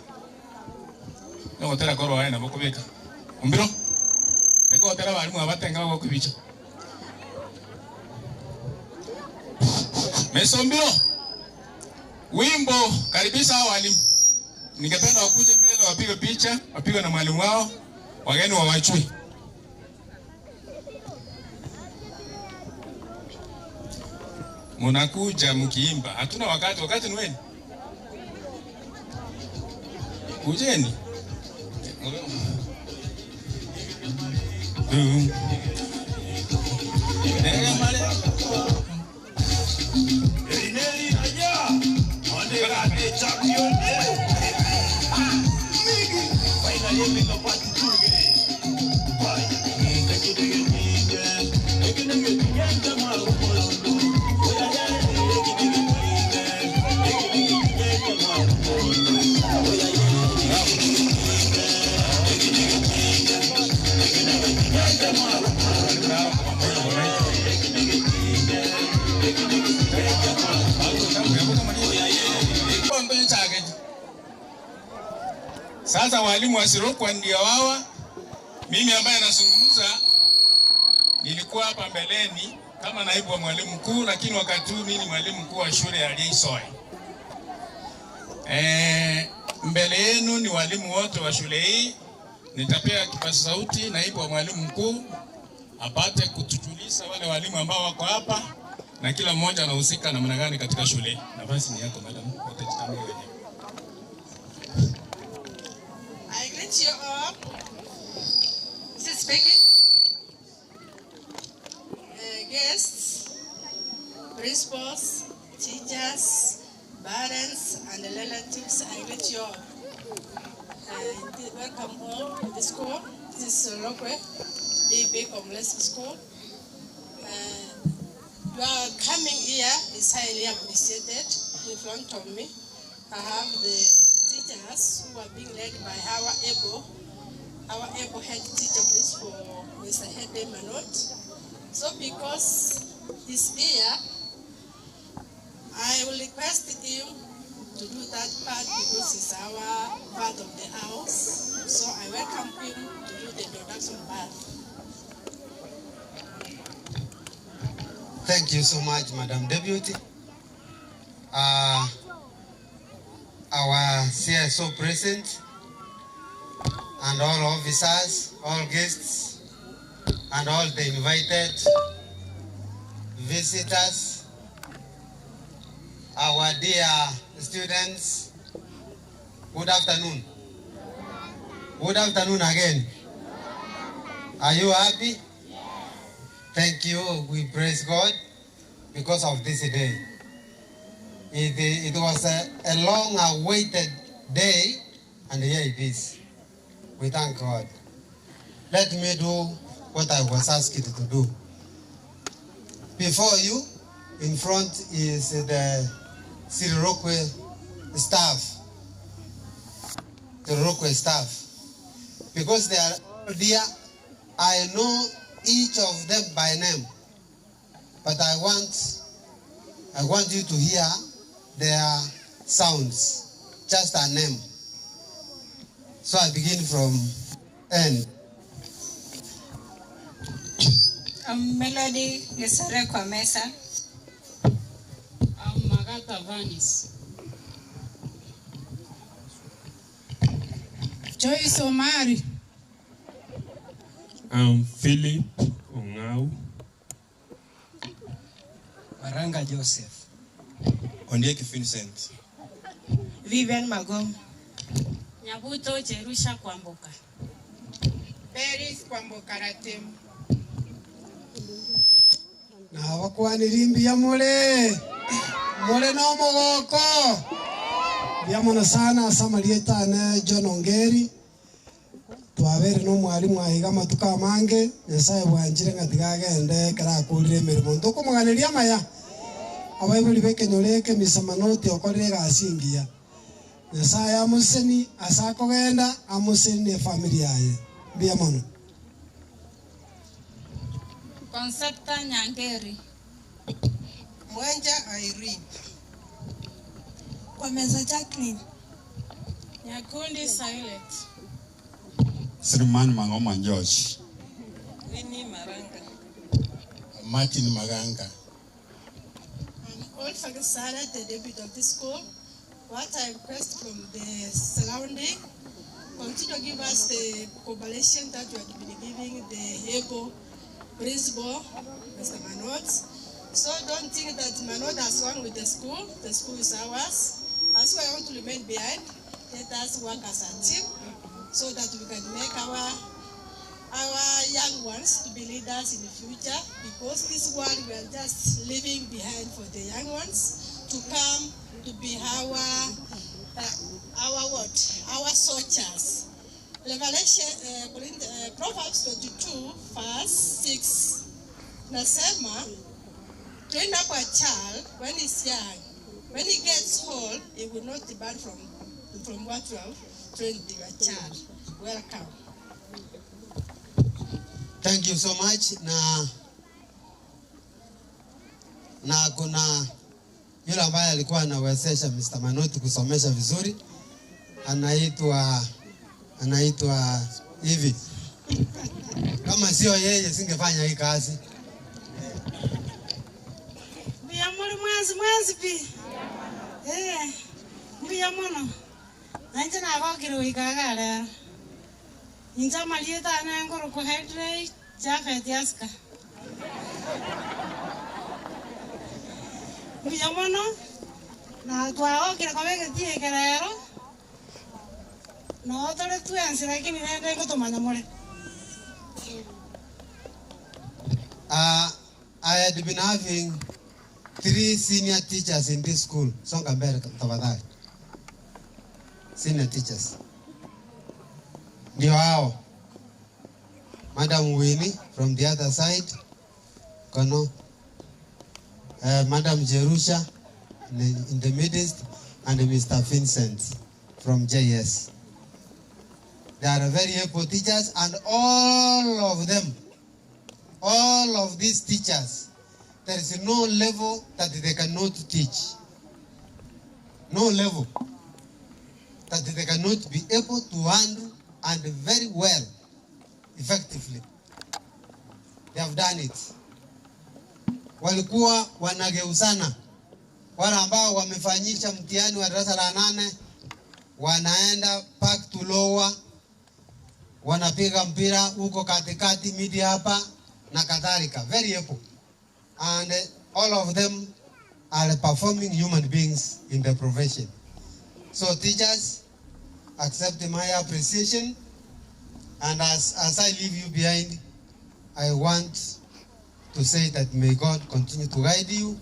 Ndio tena koro waenda mukubika. Umbiro. Niko tena walimu abatenga wako kubicha. Mesombiro. Wimbo karibisha walimu. Ningependa wakuje mbele wapige picha, wapige na mwalimu wao, wageni wawachui. Munakuja mkiimba. Hatuna wakati ni wenu. Kujeni. Sasa walimu wa Sirorokwe ndio wawa. Mimi ambaye nazungumza nilikuwa hapa mbeleni kama naibu wa mwalimu mkuu, lakini wakati huu mimi ni mwalimu mkuu wa shule ya Liesoi. Mbele yenu ni walimu wote wa shule hii. Nitapea kipaza sauti naibu wa mwalimu mkuu apate kutujulisha wale walimu ambao wako hapa na kila mmoja anahusika namna gani katika shule. Nafasi ni yako madam. Utajitambulisha wenyewe. I greet you all. Is it speaking? Guests, principals, teachers, parents, and relatives, I greet you all. Welcome all to the school. This is Sirorokwe DB Community School. Your coming here is highly appreciated. In front of me, I have the teachers who are being led by our able head teacher principal, Mr. Hede Manot. So because he's here, I will request him to do that part because he's our part of the house. So I welcome him to do the introduction part. Thank you so much, Madam Deputy. Our CSO present, and all officers, all guests, and all the invited visitors, our dear students, good afternoon. Good afternoon again. Are you happy? Thank you. We praise God because of this day. It was a long-awaited day, and here it is. We thank God. Let me do what I was asked to do. Before you, in front is the Sirorokwe staff. Sirorokwe staff. Because they are all there, I know each of them by name. But I want you to hear their sounds. just a name. So I begin from end. Melody Gesare kwa mesa. Magata Vanis. Joyce Omari. Philip Ongau. Maranga Joseph. Ondieki Vincent. Vivian Magom. Nyabuto Jerusha Kwamboka. Paris Kwamboka Ratem. Na wakwanirimbia ya mole no mogoko biamono sana samarieta ne John Ongeri twabere no mwalimu ahiga matuka mange Nyasaye bwanjire ngatigagende kara kurire mirimo ntukumuganiria maya abaibuli bekenyoreke misamanoti okorire gasingia Nyasaye amuseni asakogenda amuseni family yaye biamono Concepta Nyangeri. Mwenja Irene. Kwa meza Jacqueline. Nyakundi Silent. Sriman Mangoma George. Winnie Maranga. Martin Maganga. All Fagasara, the deputy of the school. What I request from the surrounding, continue to give us the cooperation that you have been giving the able principal, Mr. Manot. So don't think that Manot has won with the school is ours. As we want to remain behind, let us work as a team so that we can make our young ones to be leaders in the future, because this world we are just leaving behind for the young ones to come to be our soldiers. Revelation, Proverbs 22, verse 6. Nasema, train up a child when he's young. When he gets old, he will not depart from what you have trained your child. Welcome. Thank you so much. Na kuna yule ambaye alikuwa anawezesha Mr. Manoti kusomesha vizuri, anaitwa hivi. Kama sio yeye singefanya hii kazi. Biyamuri mwezi pi. Biyamono. Nanje na ko kiro ikagara. Inja malieta na ngoro ko hydrate jafe tiaska. Biyamono na twao kira ko veke tie kerero. No tole tu ansi lakini nende ko tomanya mole. I had been having 3 senior teachers in this school. Songa mbele tafadhali. Senior teachers. Ndio hao. Madam Winnie from the other side. Kono. Madam Jerusha in the midst, and Mr. Vincent from JS. They are very able teachers, and all of these teachers, there is no level that they cannot teach. No level that they cannot be able to handle and very well, effectively. They have done it. Walikuwa wanageuzana. Wale ambao wamefanyisha mtihani wa darasa la 8 wanaenda back to lower, wanapiga mpira huko katikati, midi hapa na kadhalika. Very able. And all of them are performing human beings in the profession. So teachers, accept my appreciation, and as I leave you behind, I want to say that may God continue to guide you,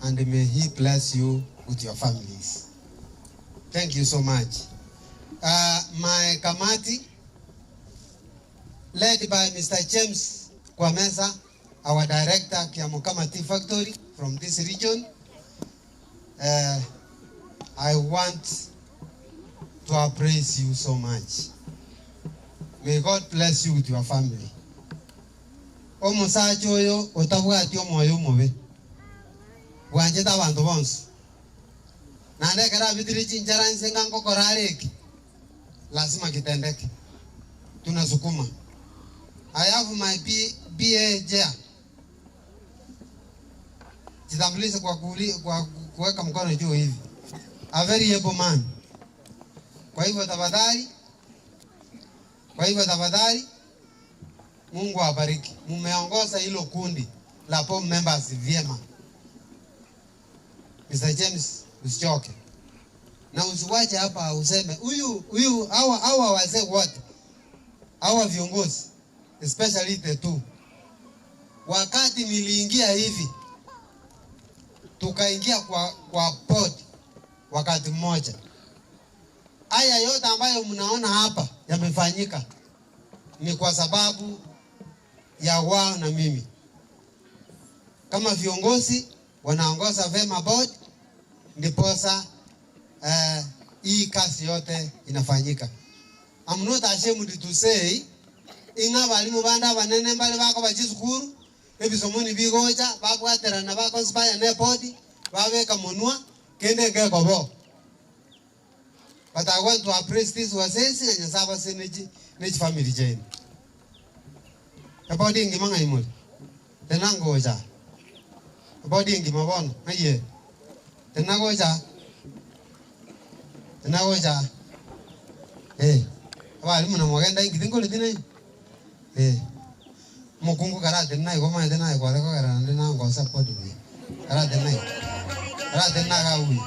and may He bless you with your families. Thank you so much. My kamati, led by Mr. James Kwamesa, our director, Kiamukama Tea Factory from this region. I want to appraise you so much. May God bless you with your family. Omusacho oyo otabwati omwoyo omubi. Bwanjeta abantu bonse. Na ndekera vitiri chinjara nsenga ngokorareki. Lazima kitendeke. Tunasukuma. I have my BA JA. Jitambulishe kwa kuweka mkono juu hivi. A very able man. Kwa hivyo tafadhali Mungu awabariki. Mumeongoza hilo kundi la POM members vyema. Mr. James usichoke. Na usiwache hapa useme huyu hawa wazee wote. Hawa viongozi especially the two. Wakati niliingia hivi tukaingia kwa pod wakati mmoja. Haya yote ambayo mnaona hapa yamefanyika ni kwa sababu ya wao na mimi. Kama viongozi wanaongoza vema board ndiposa hii kazi yote inafanyika. I'm not ashamed to say inga balimu banda banene mbali bako bachisukuru ebisomoni bigocha babwaterana bakonspire ne body babeka monua kende gekobo. But I want to appraise this wasesi na nyasaba seneji neji family chain. Body ngi manga imul. Tenangoja. Body ngi mabono aye. Tenangoja. Abali muna mwagenda ingi tingole tinai. Mukungu karate nai goma tenai kwa ko karande na ngosa podi. Karate nai. Karate na ga ui.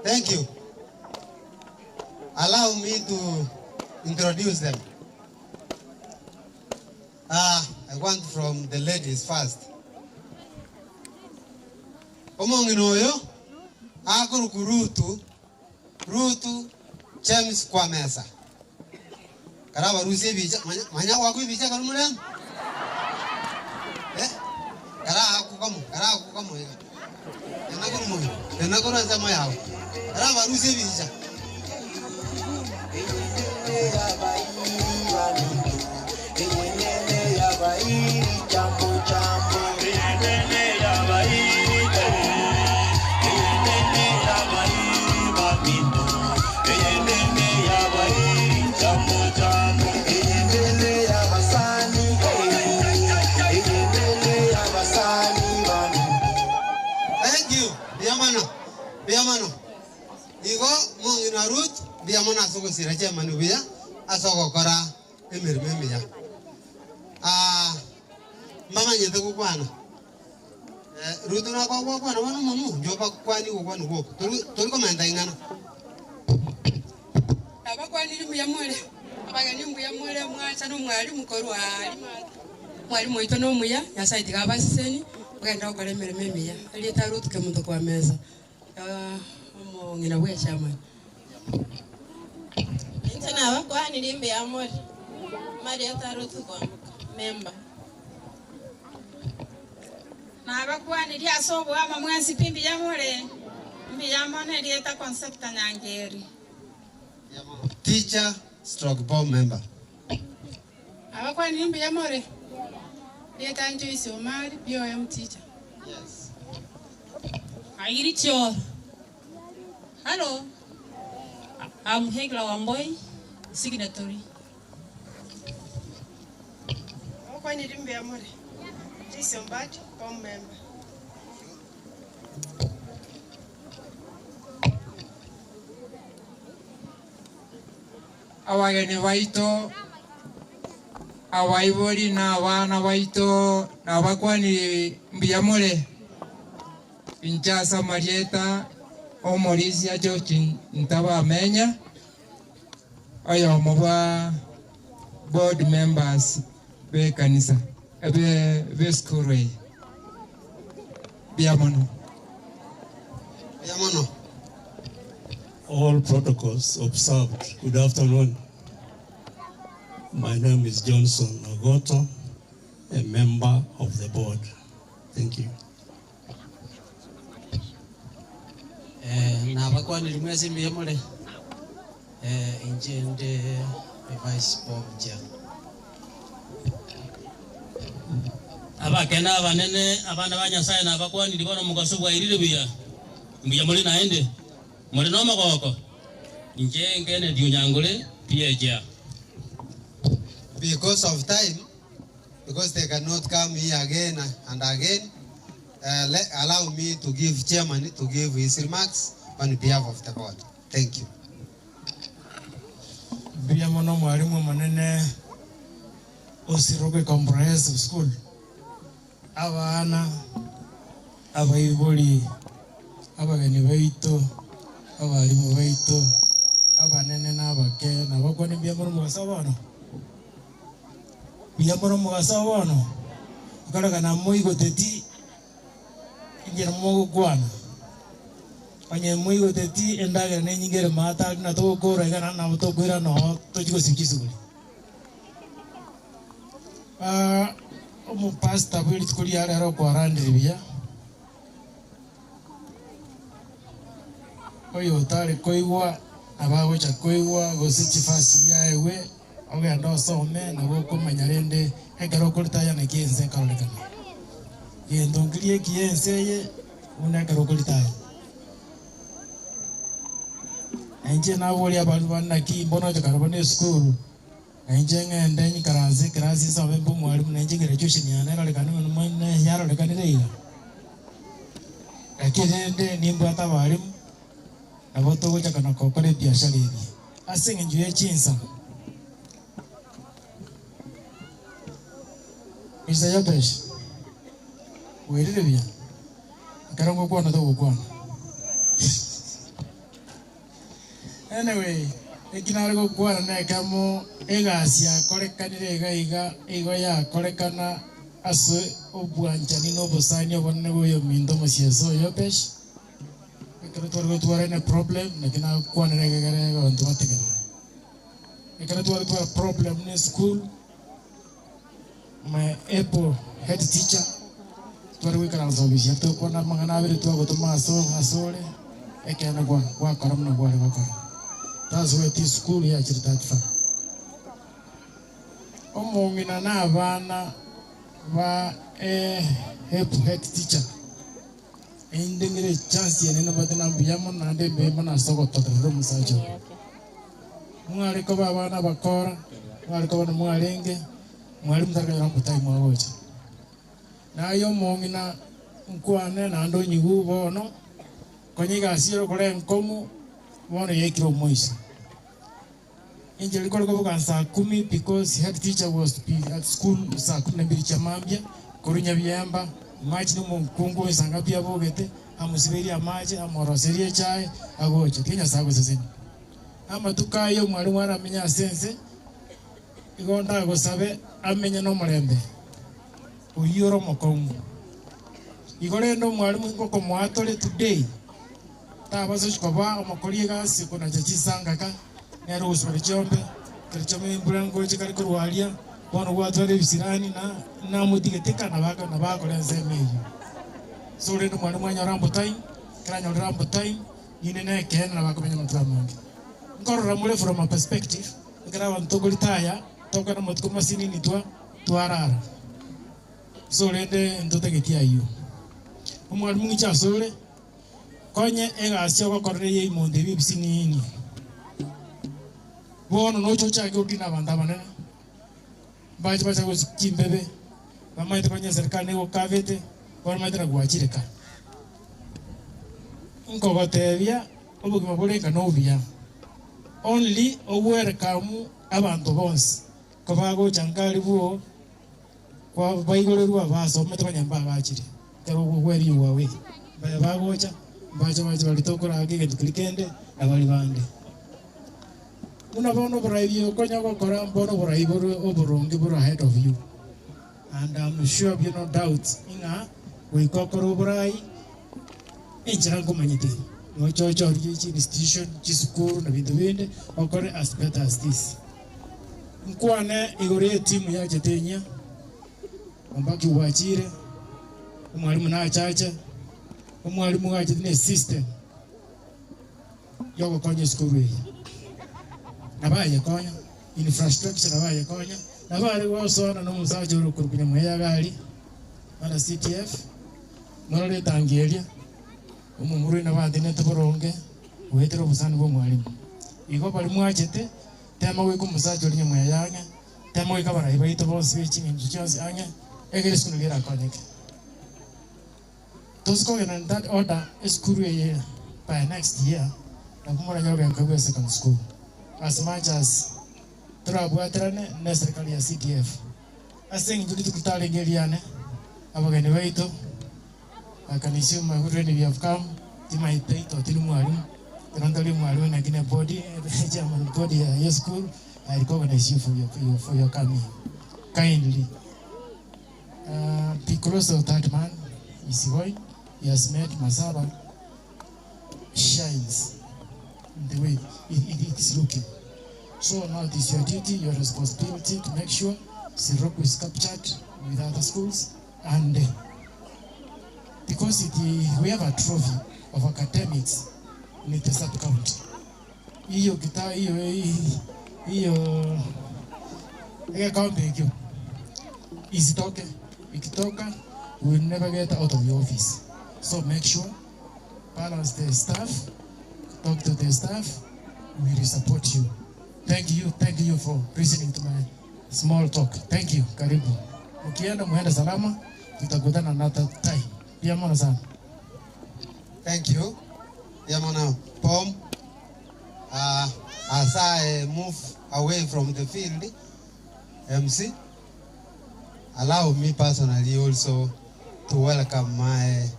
Thank you. Allow me to introduce them. I want from the ladies first. Omonginoyo, Rutu James Kwamesa. Karaba Rusi Vija, Manya Waku Vija Kamuran? Kara Kukamu. The Nagora Zamayao. Karaba Rusi Vija. Biamano. Igo mongina Ruth biamana soko siraje manubia asoko kora emirmemia. Mama nyete kukwana. Ruth na kwa kwana wana mamu joba kwani kukwana kuko. Tuliko menda ingana. Aba kwani limu ya mwele. abageni mbuya mwere mwacha no mwalimu korwa mwalimu oito no muya ya site ga basiseni bagenda okore emirimo emiya ali tarutuke muntu kwa meza omo ngina bwe chama Intana abakwani limbe ya mori mari atarutuko member na abakwani lia sobo ama mwezi pimbi ya mure mbi ya mone lieta concept nyangeri Teacher stroke board member. abakwani limbe ya mure lieta Joyce Omari BOM teacher. Yes. Airi Chor. Hello. I'm Hegla Wamboy, signatory. abakwani limbe ya mure Joyce Omari BOM member. Abageni baito abaibori na abana baito na bakwani mbiyamure Inchasa Marieta Omorisia George Ntabamenya ayo moba board members be kanisa be school way biamono All protocols observed. Good afternoon. My name is Johnson Ogoto, a member of the board. Thank you. Na abakwani limwezi mbiyamule injende vice chair. Abakena abanene abana banyasaye na abakwani libono mugaso bwa irire biya mbiyamule naende muri no magoko nje ngene ndio nyangule pieja. Because of time, because they cannot come here again and again, allow me to give chairman to give his remarks on behalf of the board. Thank you. biamono mwalimu manene Osiroge Comprehensive School abana abaiboli abageni baito abalimu baito abanene n'abake nabakwani biamono mugasabono ukaragana muigo teti injira mugukwana onye muigo teti endagera nenyingere mata na tokora igana na tokwira no tochiko sikisuguli omu pastor bwiri tukuri yari aro kwa randiribia oyo tari koigwa abagocha koigwa gosichifasi yaewe ogenda osome na gokomanya rende ekero okoritaya na kiense karonekana gendo ngirie kiense ye unekero okoritaya enje nabori abantu banaki mbono chokarabone school enje ngende nyikaranze kirasi sabe mbu mwalimu nenje graduation yana karekana mwana yaro lekanire ira akirende nimbo atabalimu nabo togocha kana kokore biashara ibi asinge njuye chinsa Isaiah Besh. Where did we? Karango kwa na to kwa. Anyway, ekinarego kwa na kamo egasia korekanire iga ya korekana aso obwanjani no bosani obonne boyo mindo mosieso yo Besh. Ekero torgo tuare na problem na kina kwa na gere go ntumategera. Ekero tuare tuare problem in school. My Apple head teacher twari wikara zobisha to kona mangana bere to go to maso asore ekena kwa karamna kwa bakara. That's why this school here is that far. Omongina na abana ba head teacher indengere chance yene no batana biyamo na de beba na sogo to the room sajo. Mwari ko bana bakora mwari ko na mwarenge mwalimu takayira kutai mwagocha nayo mongina nkwane na ndo nyigu bono konyiga asiro kore nkomu bono yekiro moisi injili kore ko kansa 10 because head teacher was to be at school saa 12 chamambia korunya byamba machi no munkungu isanga pia bogete amusibiri amaje amoroserie chai agocha tinya sago seseni ama tukayo mwalimu aramenya sense igonda gosabe amenye no murembe uyoro mokongo igorendo mwalimu ngoko mwatole today tabazo chikoba omokorie gasi kuna chachisanga ka nero usore chombe kirchome mbrango chikari kurwalia bono gwatware bisirani na mutigetika na bako lenze meyo so rendo mwalimu anyorambo time kranyo rambo time ine na ken na bako menya mutwamonge ngorora mule from a perspective ngara wantogoli taya toka na mutko masini ni twarara so rende ndotegetia iyo umwalimu ngicha sore konye egasio gokorere ye imonde bibisini ni bono no chocha gudina banda banene baje baje go kimbebe bamaite konye serikali go kavete por maitra gwachireka ngo gotebia obugima boreka no bia only welcome abantu bonse kobago chankali buo kwa baigorerwa baso metra mba bachire kero gweri wawe bagocha baje balitokora agege klikende abali bande una bono braibio konya gokora bono braiboro oboronge boro ahead of you and I'm sure you no doubt inga we kokoro brai enjira ngomanyite no chocho institution chisukuru na bintu binde okore as better as this nkwane igore timu ya jetenya ombaki wachire umwalimu na achacha umwalimu waje ne system yogo konye skuru hii nabaye konya infrastructure nabaye konya nabare wasona no musaje urukurunya mweya gali ana CTF morale tangelia umumuri nabandi netoboronge wetero busani bwo mwalimu igo bali mwachete tema we kumusaje urinye mweya yanga tema we kabara ibaito bonse bichi nginju cyose anya egere skulu gira konyeke those going in that order is Korea by next year. Na kumora nyoga kwa second school. As much as trabuatrane na serikali ya CTF. Asing juli tukutale ngeliane. Abagani weito. Akanisema when we have come tima itaito tilu mwalimu. Tunandali mwalimu na kine body chairman body ya school. I recognize you for your coming kindly. Because of that man is going. He has made Masaba shines in the way it is looking. So now it is your duty, your responsibility to make sure Siroku is captured with other schools, and because we have a trophy of academics in the sub-county. Iyo kaunti isitoke, ikitoka, we will never get out of the office. So make sure, balance the staff, talk to the staff, we will support you. Thank you for listening to my small talk. Thank you, karibu. Ukienda muende salama, tutakutana another time. Pia mwana sana. Thank you. Yamana Pom. As I move away from the field, MC, allow me personally also to welcome my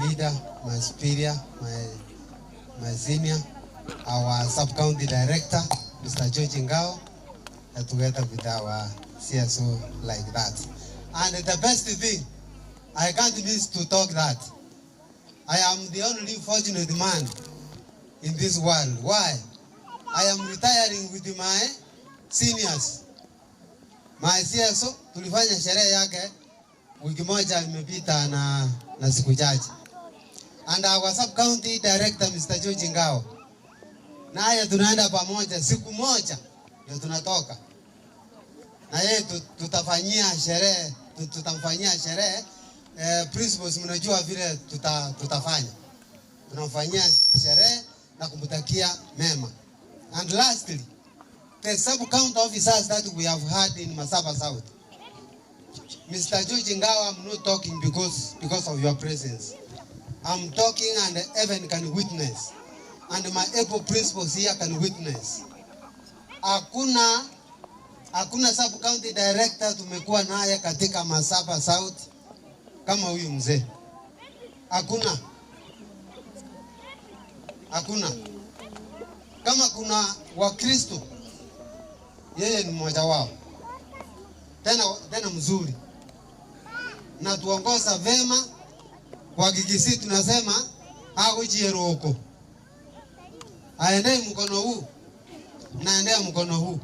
leader, my superior, my senior, our sub-county director, Mr. George Ngao, together with our CSO like that. And the best thing, I can't miss to talk that I am the only fortunate man in this world. Why? I am retiring with my seniors. My CSO, tulifanya sherehe yake wiki moja imepita na siku chache. And our sub-county director, Mr. George Ngao, naye tunaenda pamoja, siku moja ndio tunatoka. Na yeye tutamfanyia sherehe. Principals mnajua vile tutafanya. Tunamfanyia sherehe na kumtakia mema. And lastly, the sub-county officers that we have had in Masaba South. Mr. George Ngao, I'm not talking because of your presence. I'm talking and Evan can witness. And my able principals here can witness. Hakuna sub-county director tumekuwa naye katika Masaba South kama huyu mzee. Hakuna. Kama kuna Wakristo yeye ni mmoja wao, tena mzuri, na tuongoza vema. Kwa Gigisi tunasema hakujiero huko, aendee mkono huu na aendea mkono huu,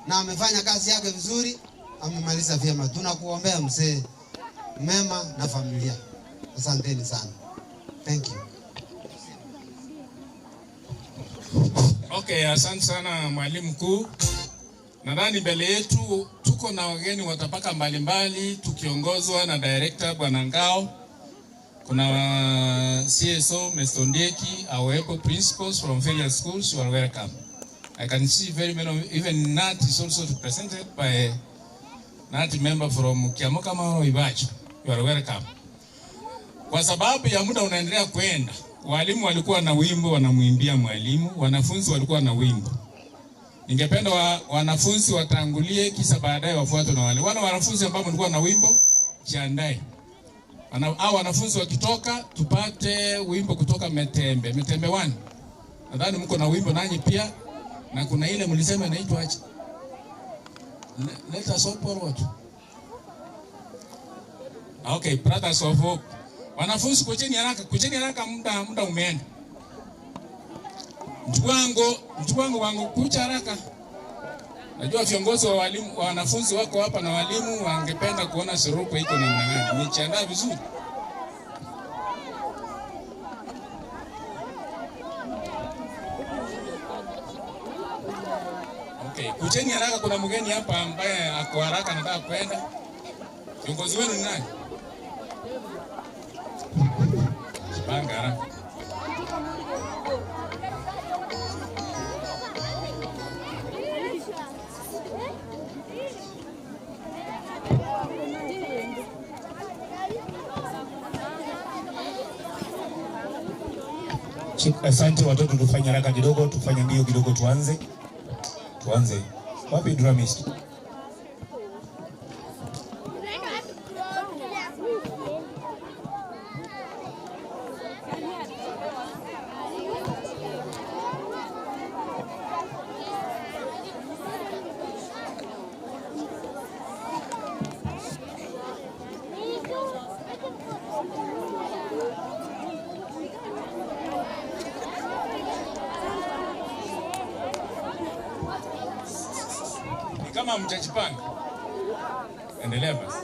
na amefanya kazi yake vizuri, amemaliza vyema. Tunakuombea mzee mema na familia. Asanteni sana. Thank you. Okay, asante sana mwalimu mkuu. Nadhani mbele yetu tuko na wageni watapaka mbalimbali tukiongozwa na director Bwana Ngao. Kuna CSO Mr. Ndieki, our EPO principals from various schools. You are welcome. I can see very many, even Nat is also represented by Nat member from Kiamokama Ibacho. You are welcome. Kwa sababu ya muda unaendelea kwenda, walimu walikuwa na wimbo wanamuimbia mwalimu, wanafunzi walikuwa na wimbo. Ningependa wanafunzi watangulie, kisha baadaye wafuatwe na wale. Wanafunzi ambao walikuwa na wimbo, jiandae. Au wanafunzi wakitoka, tupate wimbo kutoka Metembe 1. Nadhani mko na wimbo nanyi pia, na kuna ile mlisema inaitwa aje? Let us hope what? Okay, Brothers of Hope. Wanafunzi kujeni haraka, muda umeenda. Mtuwangu wangu kucha haraka. Najua viongozi wa walimu, wa wanafunzi wako hapa na walimu wangependa kuona sirupu iko namna gani. Nijiandaa vizuri. Okay, kujeni haraka, kuna mgeni hapa ambaye ako haraka anataka kwenda. Viongozi wenu ni nani? Panga haraka. Asante watoto, tufanye haraka kidogo, tufanye mbio kidogo, tuanze. Wapi dramist? Kama mjajipanga, endelea basi.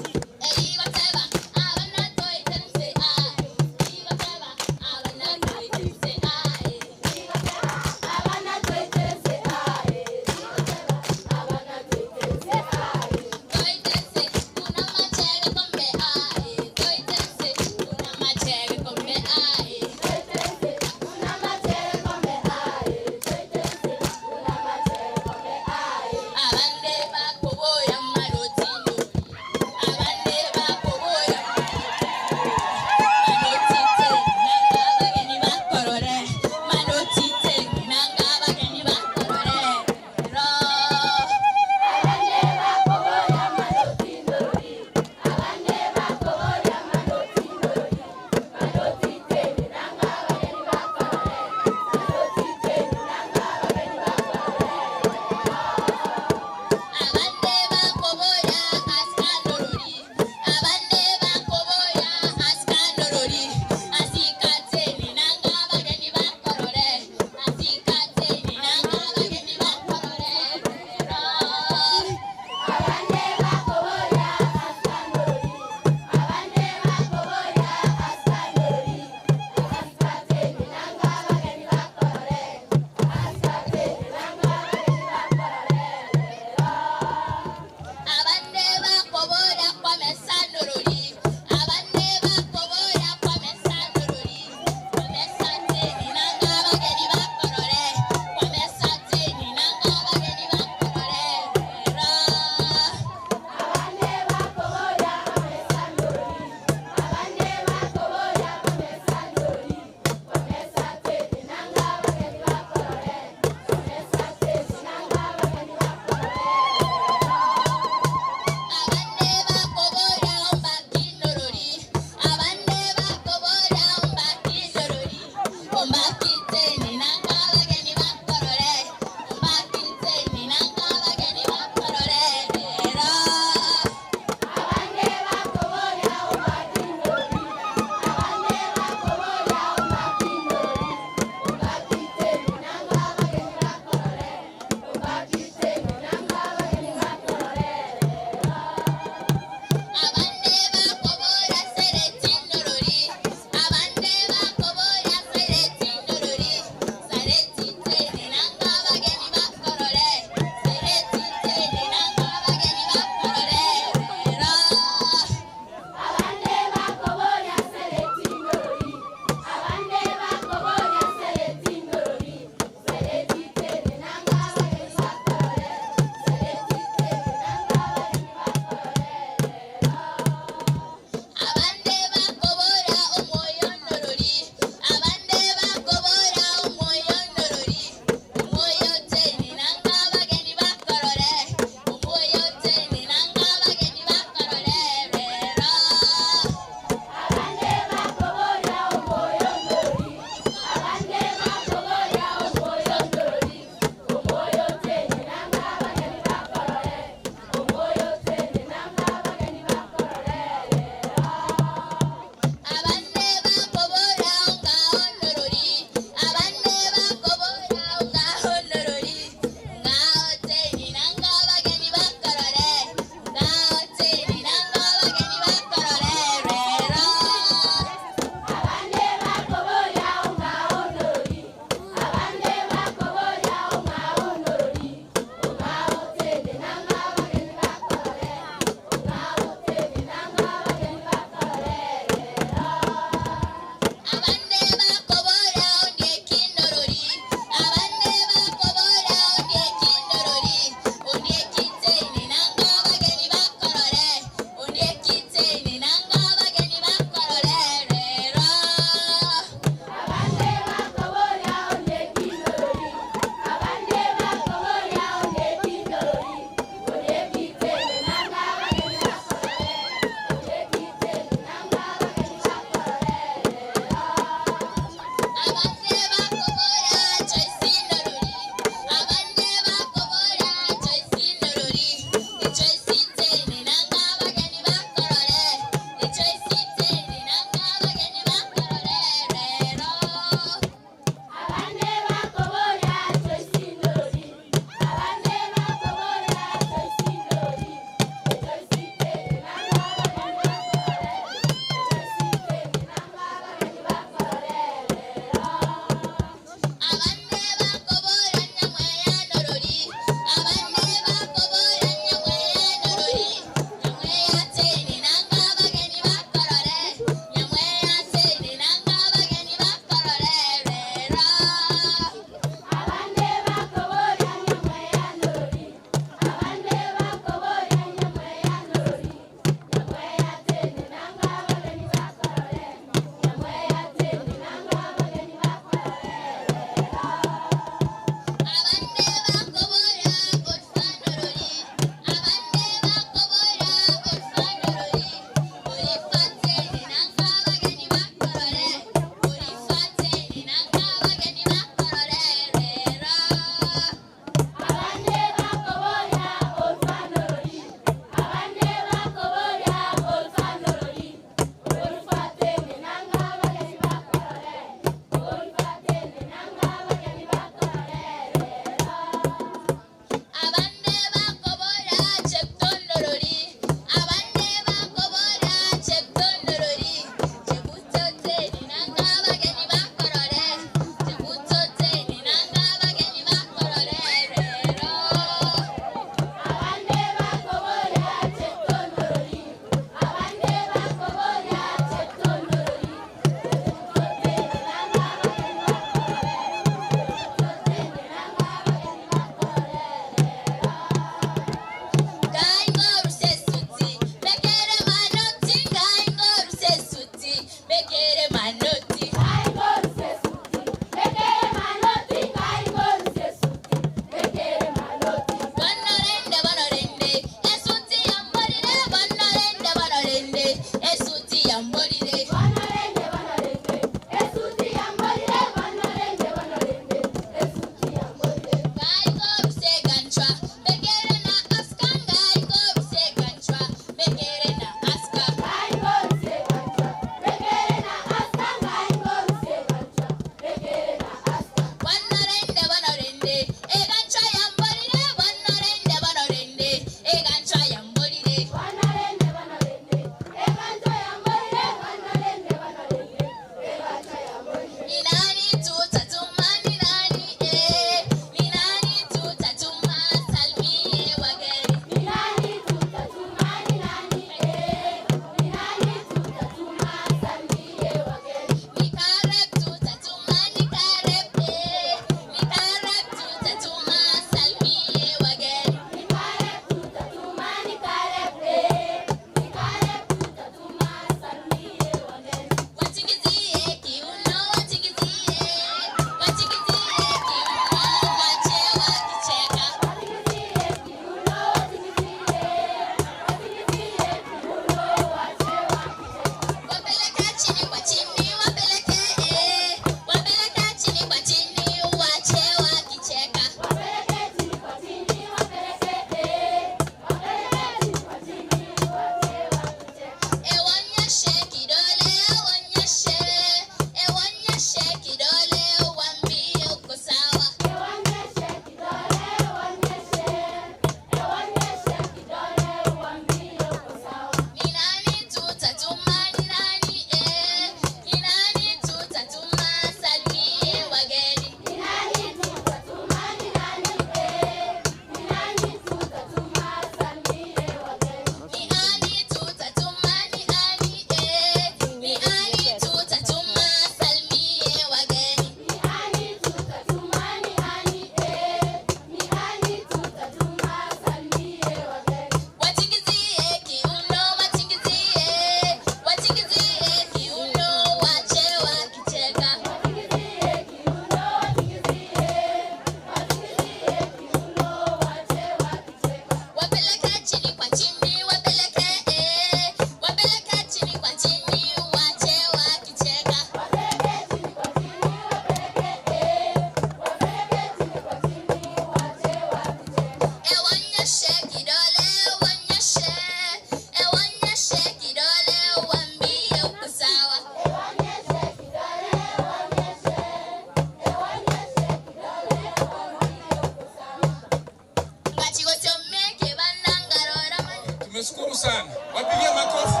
sana. Wapigie makofi.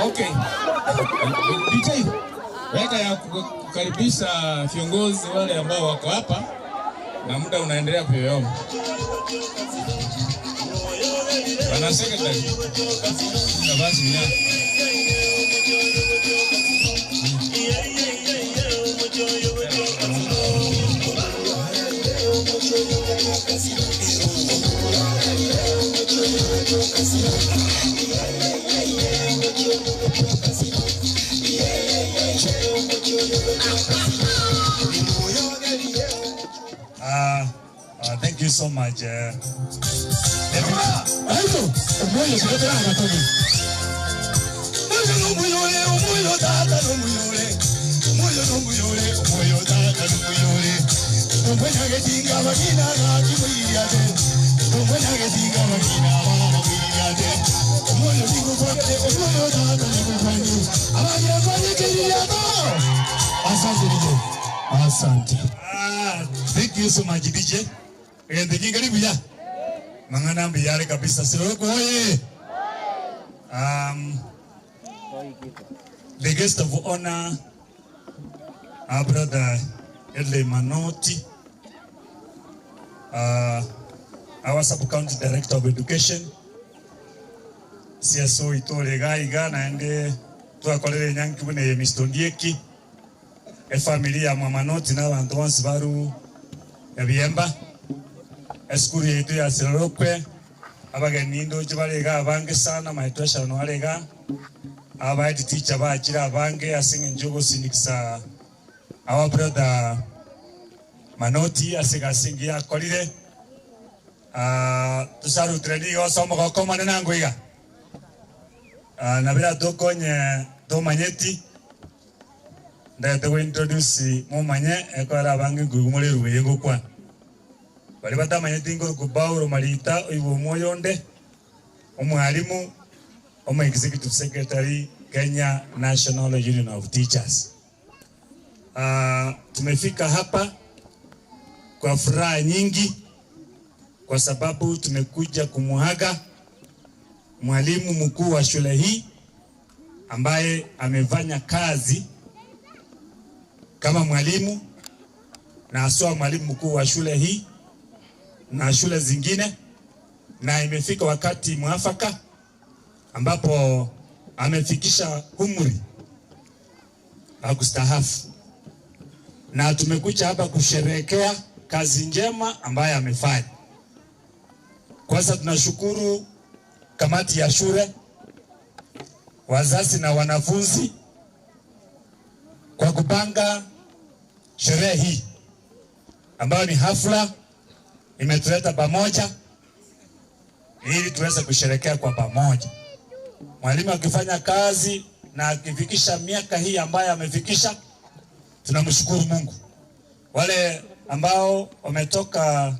Okay. DJ, baada ya kukaribisha viongozi wale ambao wako hapa na muda unaendelea kuyoyoma. Bwana Secretary. Na basi mimi. Thank you so much. Asante. Thank you so much, DJ. And the karibu ya. Mangana mbiyale kabisa. Siroko oye. The guest of honor, our brother Edley Manoti, our sub-county director of education, CSO Itore Gaiga, and tuakolele nyanki bune Mistondieki, a family ya Mamanoti na wantu wansi baru ya Biemba, eskuri yetu ya Sirokwe, abageni ndo jibalega abange sana, maitosha noalega, abaidi teacher bachira abange asinge njogo sinikisa our brother Manoti asiga singi ya kolire tusaru treni osomo ko komane nango iga na bila tokonye to manyeti ndete we introduce mu manye ekora abange gugumule ruyengo kwa bali bata manyeti ngo kubauro malita ibo moyonde omwalimu Oma Executive Secretary Kenya National Union of Teachers. Tumefika hapa kwa furaha nyingi kwa sababu tumekuja kumuaga mwalimu mkuu wa shule hii ambaye amefanya kazi kama mwalimu na aswa mwalimu mkuu wa shule hii na shule zingine, na imefika wakati mwafaka ambapo amefikisha umri wa kustaafu, na tumekuja hapa kusherehekea kazi njema ambayo amefanya. Kwanza tunashukuru kamati ya shule, wazazi na wanafunzi kwa kupanga sherehe hii ambayo ni hafla imetuleta pamoja ili tuweze kusherehekea kwa pamoja. Mwalimu akifanya kazi na akifikisha miaka hii ambayo amefikisha, tunamshukuru Mungu. Wale ambao wametoka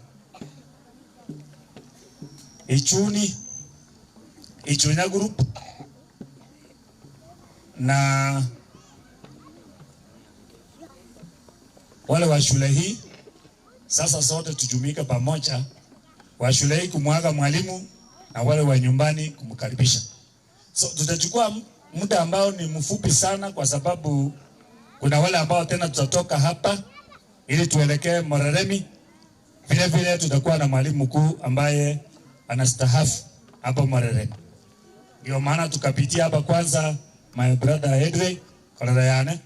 Ichunya group na wale wa shule hii, sasa sote tujumuike pamoja wa shule hii kumwaga mwalimu na wale wa nyumbani kumkaribisha. So tutachukua muda ambao ni mfupi sana kwa sababu kuna wale ambao tena tutatoka hapa ili tuelekee Moreremi. Vile vile tutakuwa na mwalimu mkuu ambaye anastaafu hapa Moreremi. Ndio maana tukapitia hapa kwanza my brother Edway Kolarayane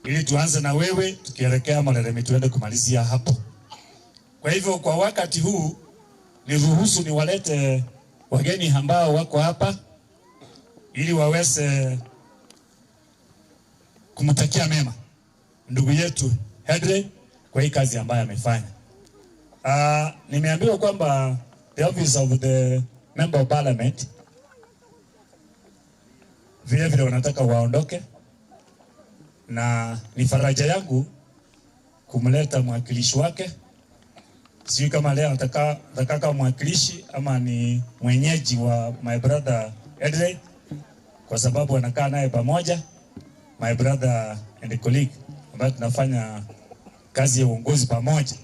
ili tuanze na wewe tukielekea Moreremi tuende kumalizia hapo. Kwa hivyo kwa wakati huu niruhusu niwalete wageni ambao wako hapa ili waweze kumtakia mema ndugu yetu Edley kwa hii kazi ambayo amefanya. Nimeambiwa kwamba the office of the member of parliament vile vile wanataka waondoke, na ni faraja yangu kumleta mwakilishi wake. Sijui kama leo nataka mwakilishi ama ni mwenyeji wa my brother Edley, kwa sababu anakaa naye pamoja, my brother and colleague ambaye tunafanya kazi ya uongozi pamoja,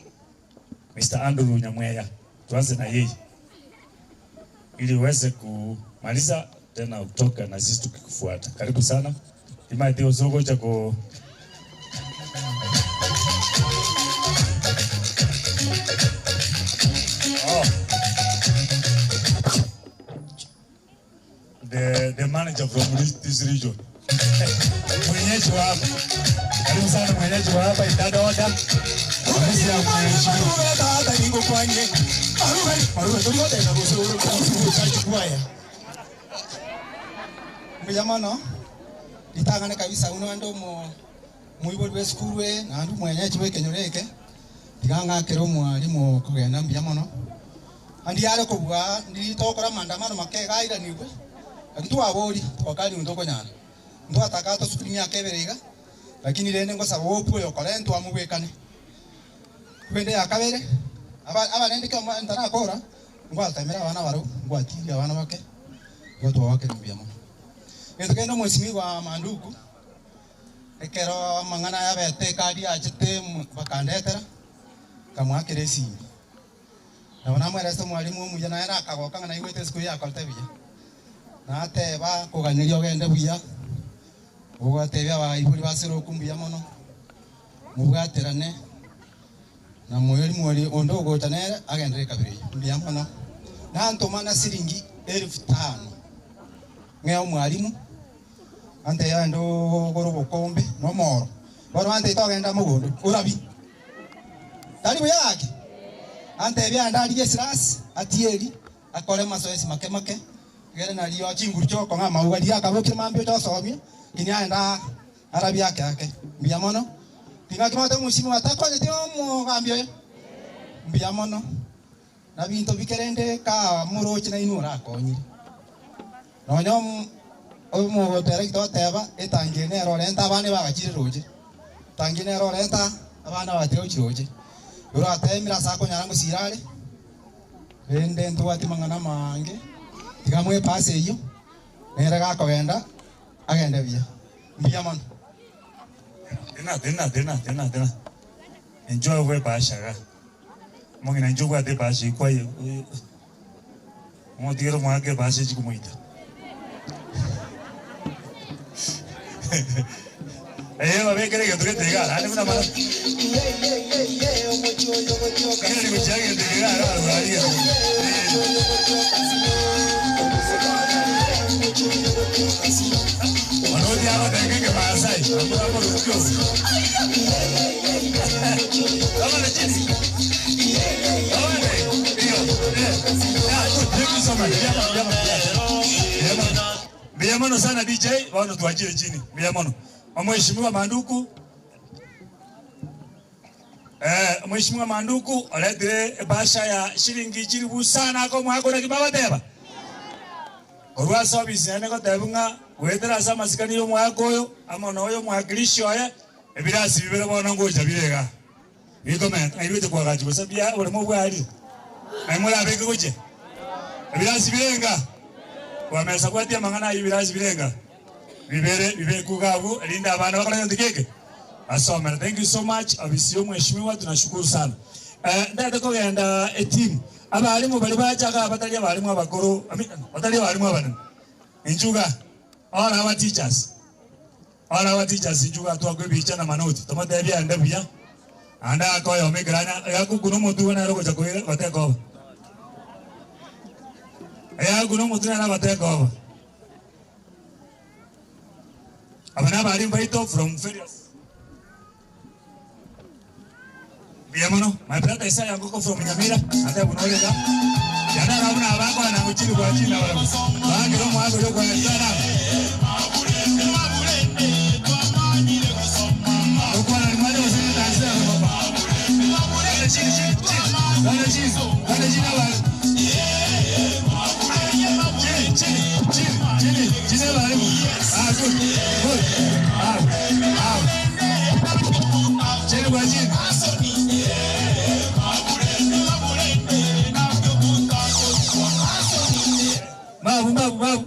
Mr. Andrew Nyamweya. Tuanze na yeye. ili uweze kumaliza tena utoka na sisi tukikufuata. Karibu sana. Imati usogo chako. The manager from this region. Mwenyeji wa hapa. Karibu sana mwenyeji wa hapa idada oda. Ofisi ya mheshimiwa hata niko kwanye. Maruga tuliote na kusuru kuchukua. Mbiyamano litangane kabisa uno ando muibodi we school we na andu mwenyeji we kenyoreke tiganga kero mwalimu kugenda mbiyamano andi yale kubwa nditokora mandamano makega ira nigwe akitu abori okali ndoko nyana ndo atakato sukuri ya keberega lakini rende ngo sabo opu yo kolento amubekane kwende yakabere aba rende kama ndana kora ngo atamira abana baro ngo atiri abana bake ngo to wake mbiyamano Kendo mwesimi wa manduku ekero mangana ya bete kadi achete bakandetera kamwakire simi na wana mwerese mwalimu mujana era akagoka ngana igwete siku ya koltebia na ateba kuganirio gende buya ugatebia ba ibuli basiro kumbuya mono mugaterane na mweli ondo gotanera agendere kabiri mbiya mono na ntomana siringi 1500 ngeo mwalimu ante ya ndo gorobo kombe no moro baro ante togenda mugondo urabi tari buyake ante bya ndali yesiras atieri akore masoesi make gere na liyo chinguru choko ngama ugadi akaboke mambio to somia kini aenda arabi yake mbia mono tinga kimote musimu atakonye tio mu gambio mbia mono na binto bikerende ka murochi na inura konyi nonyom omo director teba etangene rolenta abane bagachire roje tangene rolenta abana bateo chiroje yoro atemira sako nyarango sirale ende ntwati mangana mange tigamwe pase iyo nere gakogenda agende bia mbia man dena enjoy we bashaga mongina njugwa de bashi kwa yo mo tiro mwake bashi chikumuita babe kere que tú que te digas, dale una mano. Quiero que te hagan de llegar a la vida. Bueno, ya no tengo que pasar. Vamos a por un club. Vámonos, Chini. Miyamano sana DJ, wana tuachie chini. Miyamano. Mheshimiwa Manduku Mheshimiwa Manduku aletire basha ya shilingi chiribu sana ko mwako na kibaba teba. Orwa service ene ko tebunga wetera sama sikani yo mwako yo ama no yo mwakilishi oya ebirasi bibere bona ngoja birega. Bikoment ayibite kwa gaji basabia ole mo bwali. Ayimula beke kuje. Ebirasi birenga. Kwa mesa kwa tia mangana ibirasi birenga. Bibere kugabu linda abana bakala ndikeke asoma. Thank you so much abisiyo mheshimiwa, tunashukuru sana. Ndate ko genda team abalimu bali bachaga batali abalimu abakoro batali abalimu abana injuga all our teachers injuga twakwe bicha na manoti tomate bya ndabya anda akoyo megrana yakukuno mutu na roko chakoira bateko yakuno mutu na bateko abana bari mbaito from various Biamono my brother is saying go from Nyamira ata bunolega yana rauna abako na nguchiri kwa china wala bangi romo hapo yo kwa sana kwa na mwana wasini tanzia baba chini wala chini wala chini kwa chini Babu.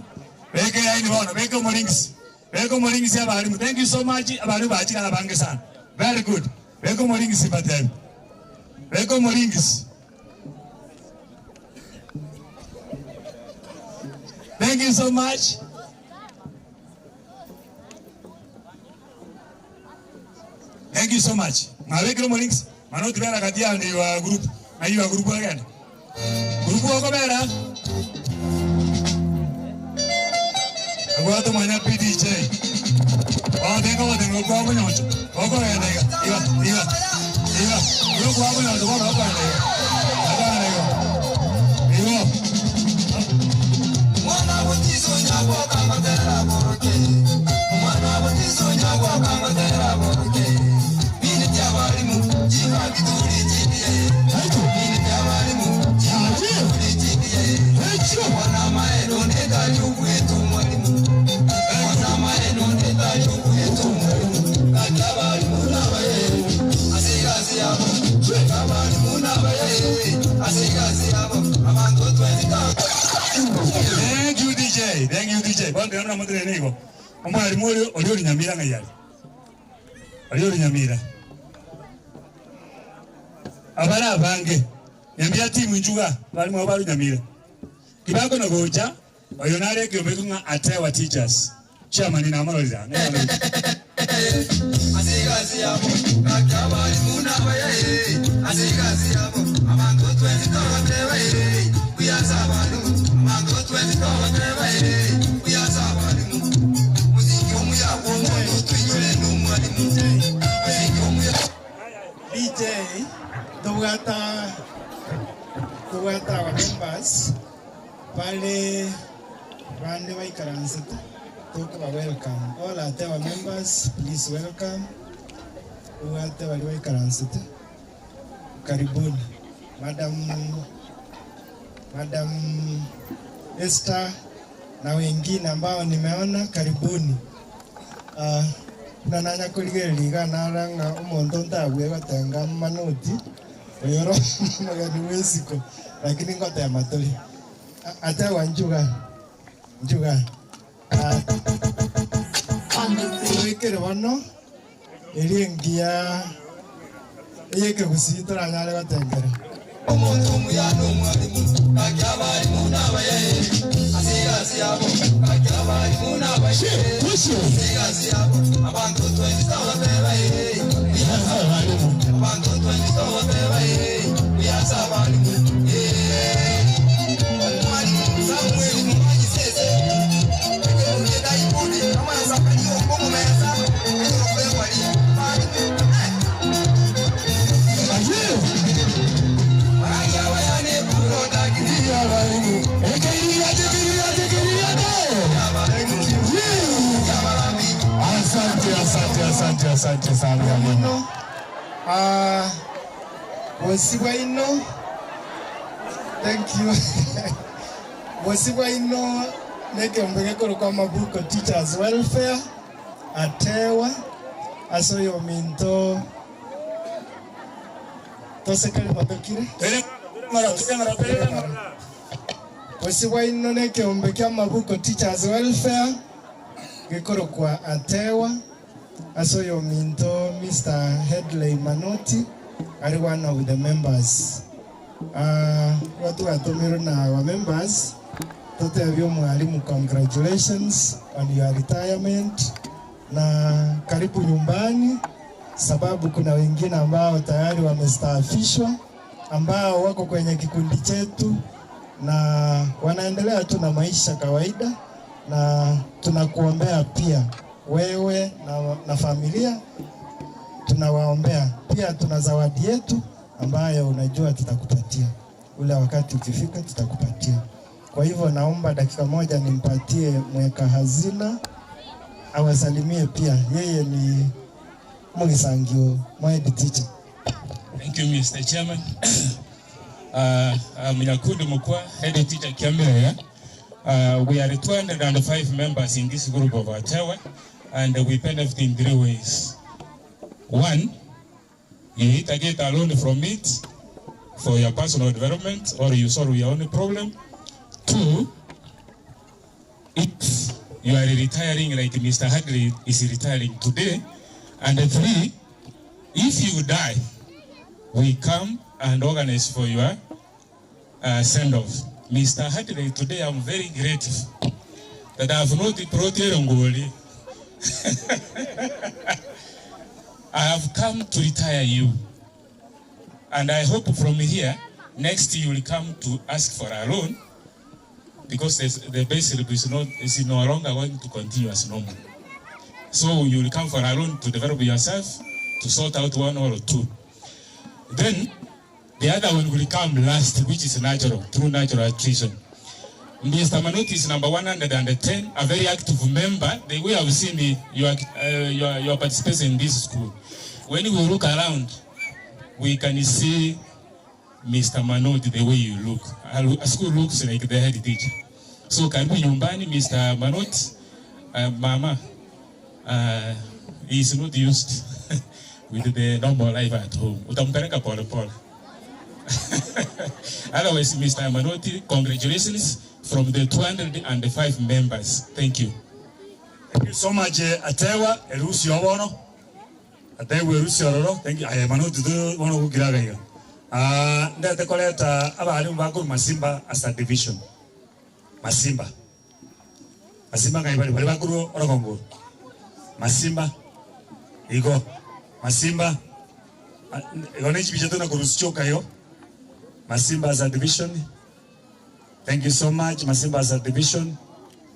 Beke yaini bona, beke morings ya balimu. Thank you so much. Abalimu bachira nabange sana. Very good. Beke morings batem. Beke morings. Thank you so much. Thank you so much. Mawekero mornings. Manoti bera katia ni wa group. Na hiyo group again. Group wako bera. Agora mwana PDJ. Tengo kwa mwanzo. Wako yana iwa. Yo kwa mwanzo wako yana. Agora iwa. Mwana wotizo nyabo kama tera boroke. Mwana wotizo nyabo kama tera boroke. Bini tiabarimu jiwa biduri jibiye. Bini tiabarimu jiwa biduri jibiye. Mwana maeno neda yubu etu mwalimu. Mwana maeno neda yubu etu mwalimu. Katiabarimu nabaye. Asigazi yabo. Katiabarimu nabaye. Asigazi yabo. Amango tuwezika. Thank you DJ. Thank you DJ. Bando yana mudre nigo. Omwali muri oli nyamira ngayali. Oli nyamira. Abara bange. Nyamira timu njuga bali mu balu nyamira. Kibako na goja oyo nare kyobekunga Atewa teachers. Chairman na amaloliza. Asigazi yabo. Kakabali muna baye. Asigazi yabo. Amango twenzika batewe. Kuyasabalu. Amango twenzika batewe. Kuyasabalu. Muziki omuyago mwoyo twinyole n'umwalimu. Muziki omuyago. DJ tuwata wa members pale bande baikaranza tuka welcome all Atewa members, please welcome. Uwate wali baikaranza karibuni Madam Esther na wengine ambao nimeona, karibuni. Nananya kuligeliga naranga umuntu ntabwe batenga manoti oyoro magani wesiko lakini ngote ya matoli Atewa njuga wekere wano eliengia yeke kusitora nyale batengere umuntu muyano mwalimu kakabali munabaye asigazi yabo kakabali munabaye asigazi yabo abantu twenzitawa bebaye abantu twenzitawa bebaye biyasa balimu mwalimu Samuel mwaji sese eke dai budi kama sakani okomo meza eke kwali Asante sana mama. Wasiwa ino. Thank you. Wasiwa ino neke mbegeko kwa mabuko teachers welfare Atewa asoyo minto tosekali matokire. Wasiwa ino neke mbekea mabuko teachers welfare gekoro kwa Atewa asoyo minto Mr. Headley Manoti are one of the members. Watu watomero na wa members tote avyo mwalimu, congratulations on your retirement na karibu nyumbani, sababu kuna wengine ambao tayari wamestaafishwa ambao wako kwenye kikundi chetu na wanaendelea tu na maisha kawaida, na tunakuombea pia wewe na familia, tunawaombea pia. Tuna zawadi yetu ambayo unajua tutakupatia ule wakati ukifika, tutakupatia. Kwa hivyo naomba dakika moja nimpatie mweka hazina awasalimie pia, yeye ni Mugisangio head teacher. Thank you Mr. Chairman. Mnyakundi Mukwa, head teacher Kiamira. We are 205 members in this group of Atewa, and we benefit in 3 ways. 1, you either get a loan from it for your personal development, or you solve your own problem. 2, if you are retiring like Mr. Hadley is retiring today. And 3, if you die, we come and organize for your send-off. Mr. Hadley, today I'm very grateful that I have not brought here Ngoli. I have come to retire you. And I hope from here, next you will come to ask for a loan, because the base slip is no longer going to continue as normal. So you will come for a loan to develop yourself, to sort out one or two. Then the other one will come last, which is natural, through natural attrition. Mr. Manoti is number 110, a very active member. The way I've seen your participation in this school. When we look around, we can see Mr. Manoti the way you look. A school looks like the head teacher. So can we nyumbani Mr. Manoti, Mama, is not used with the normal life at home. Utampeleka pole pole. Otherwise, Mr. Manoti, congratulations from the 205 members. Thank you. Thank you so much, Atewa, Erusi Obono. Atewa, Erusi Ororo. Thank you. I am Manoti, do one who gira here. The collector, Abalim Baku, Masimba as a division. Masimba. Masimba, Bakuru, Orogongo. Masimba, Igo, Masimba, Gonich Bijatuna Kuruschokayo. Masimba as a division. Thank you so much, Masimba as a division.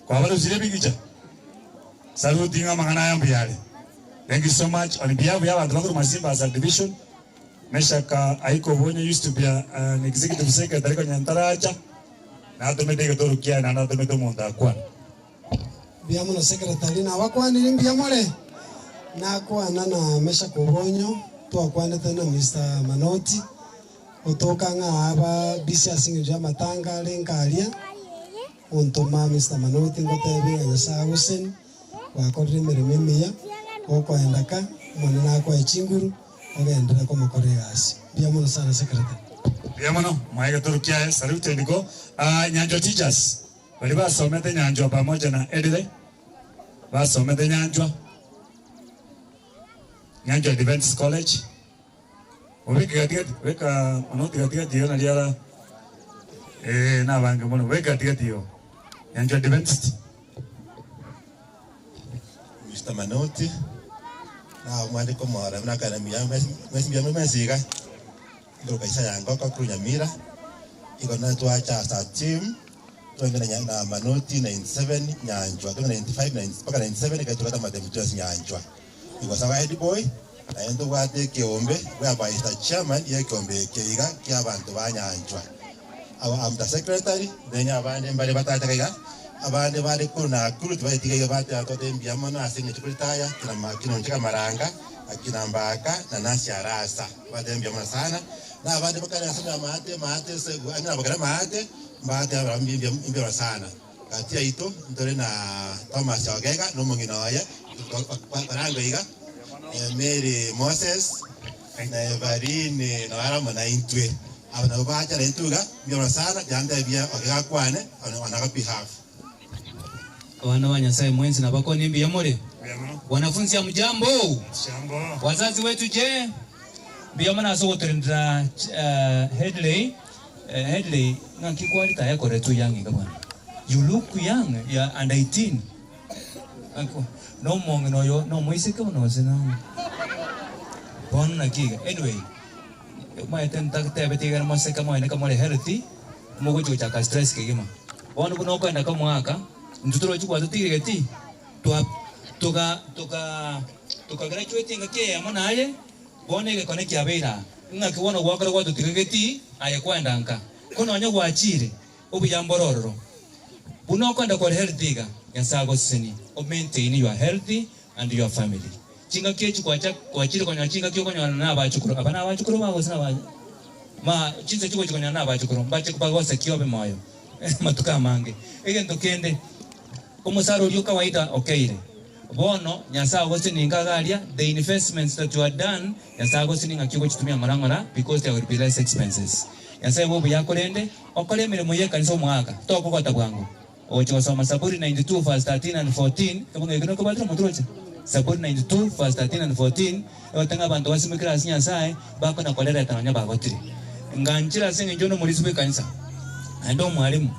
Kwa wale usirebigija. Saluti nga mangana yambiale. Thank you so much. On behalf of Masimba as a division, Meshaka Aiko Bonya used to be an executive secretary kwa Nyantaraja. Na atomete kutoro kia na atomete monda kwa. Biamu na secretary na wakwa nilimbi mole. Na kwa nana Meshaka Bonyo, tuwa kwa tena Mr. Manoti. Otoka nga aba bisi asinga matanga lenkalia. Ontoma Mr. Manoti ngote bi ngasa Hussein wa kodre merememia oko endaka mwana kwa chinguru ogendera ko makoregasi. Biamu sana secretary. Biamu maiga turukia salute ndiko. Nyanjo teachers. Wali basomete Nyanjo pamoja na Edile. Basomete Nyanjo. Nyanjo Adventist College. Weka Manoti katika dio na liara na banga mono weka katika dio Nyanjo Adventist. Mr. Manoti na mwande ko mora na kana miya mesiga ndo kaisa yango ko kunyamira iko na tuacha sa team tuende na Manoti 97 Nyanjwa 95 mpaka 97 kaitoka madam Joyce Nyanjwa iko sawa head boy aendo wate kiombe whereby is the chairman ye kiombe keiga kia bantu banyanjwa I'm the secretary then abande mbale batata kaiga abande bale kuna kuru bale tiga bate atote mbiamana asinge chikuritaya kina makino nchika maranga akina mbaka na nasi arasa bade mbiamana sana na abande bakana asema mate segu angina bakana mate mbiamana sana katia ito ndole na Thomas Ogega no mungina oya barango iga Mary Moses na Evarine na arama na intwe abana bacha na intuga mbiona sana janda bia okega kwane ona behalf wana wanyasai mwenzi na bako nimbi yamore wanafunzi ya mjambo wazazi wetu je biyamana aso trendra headley nganki kwalita yako retu yangi kabana you look young ya under 18 anko no mong no yo no moise ko no sina bon na kiga anyway mai tenta tebe tiga mo se kamo ene kamo healthy mo go chucha ka stress ke gima bon ko no ko enda kamo aka ntuturo chukwa tiga geti toka graduating ke amona aye bone ke kone kia beira nga ke wono gwakara gwa tiga geti aye kwenda nka kono onyo gwa chire obuyambororo buno kwenda ko healthy ga yasago sini o maintain your healthy and your family chinga kechu kwa chile kwa chinga kyo kwa na ba chukuru abana ba chukuru ba sina ba ma chinze chuko kwa na ba chukuru mbache kupago sekio be moyo matuka mange ege ndokende umusaro ulio kawaida okay bono nyasago sini ngagalia the investments that you are done yasago sini ngakyo chitumia marangara because there will be less expenses yasago buyakolende okole mirimo ye kanisa mwaka toko kwa tabwangu ocho soma Saburi 92 verse 13 and 14 kama ngekeno ko batro mutroche Saburi 92 verse 13 and 14 otanga bantu wasimikira asinya sai bako na kolera tananya bagotiri nganjira singe njono muri sube kanisa ando mwalimu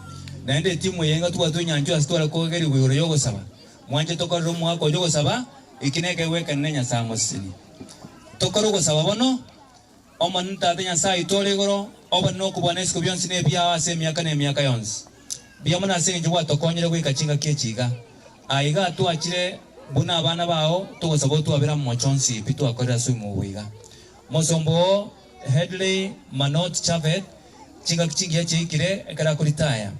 naende timu yenga tuwa tu nyanjo asitwala ko geri wiro yogo saba mwanje tokoro mwako yogo saba ikineke weka nenya sango sini tokoro go saba bono oman tate nyansa itole goro oba no kubona esiko byonsi ne bya ase miaka yonsi bya mona ase njwa tokonyere kwikachinga kechiga aiga tu achire buna abana bao to sabo tu abira mochonsi pitu akorera su muwiga mosombo Headley Manot Chavet chinga kichingia chikire ekara kuritaya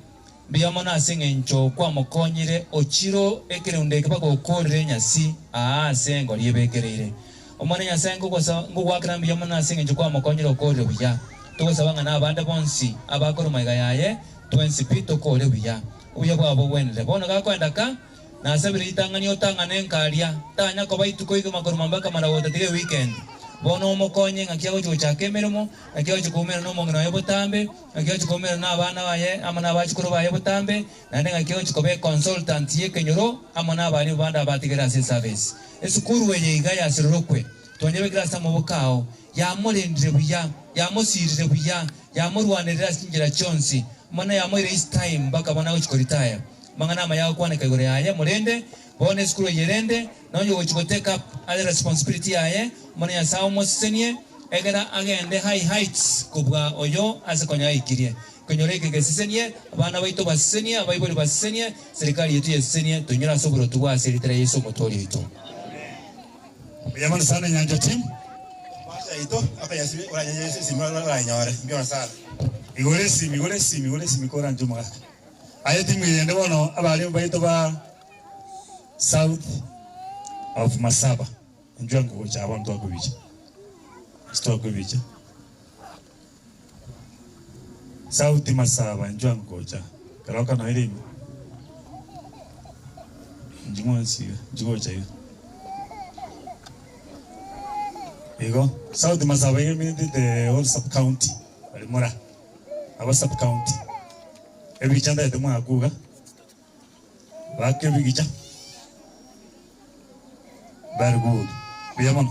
bya mona ase ncho kwa mokonyire ochiro ekerunde kebako korre nyasi sengo liebekereire omwana nyasengo ngwa krambi yamana asinge kwa mokonyero kore buya to sabanga na abanda bonsi abakoro maiga yaye twensi pito kore buya uya bwabo wenle bona gakwenda ka na sabiri itangani otangane nkaria tanya ko baitu ko iga makoro mambaka marawoda tige weekend bono mokonye ngakiago chucha kemeremo ngakiago chukomera no mongana yobotambe ngakiago chukomera na abana baye amana abachikoro baye botambe na ngakiago chukobe consultant ye kenyoro amana abali banda batigera service esukuru weye igaya sirokwe tonyebe grasa mubukao yamurendire buya yamusirire buya yamurwanirira singira chonsi mana yamure is time baka bana uchikoritaaya mangana amayago kwane kagore yaye murende bone esukuru yerende nonyo uchikoteka ale responsibility yaye mana ya sawo mosenie egera agende high heights kubwa oyo asekonya ikirie konyoreke gesenie abana baito basenie abayiboli basenie serikali yetu yesenie tonyora soboro tuwa seritera Yesu motori yetu. Yamana sana nyanja team. Basta ito apa ya simi ora nyanya simi ora nyore mbiona sana. Igore simi kora njuma. Ayo timu yende bono abali baito ba South of Masaba. Njua ngocha abantu akubicha. Stoko bicha. South Masaba njua ngocha. Karoka na elimu. Njuma siga, ngocha hiyo. Ego, South Masaba means the whole sub-county. Mora, our sub-county. Every chanda ito mga kuga. Bakit bigicha? Very good. Biyaman.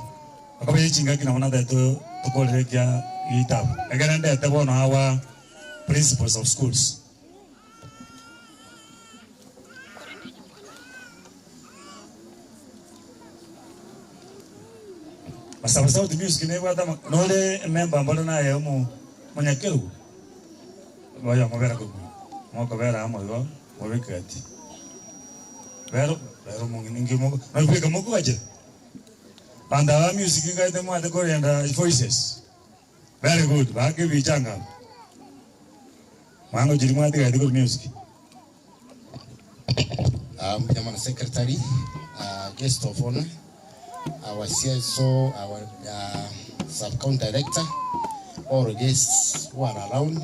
Ako ba yung chinga kinamana dito tukol kya itab. Again, dito po na our principals of schools. Masaba the music ne wada nole member mbona na ye mo monyakelu boya mobera ko mo ko vera mo go mo wekati vero mo ngingi mo na kweka mo ko aje banda wa music ga ite mo ade ko yenda voices very good ba ke bichanga mango jiri mo ade ga ite ko music Mjamana secretary guest of honor our CSO, our sub-county director, all guests who are around.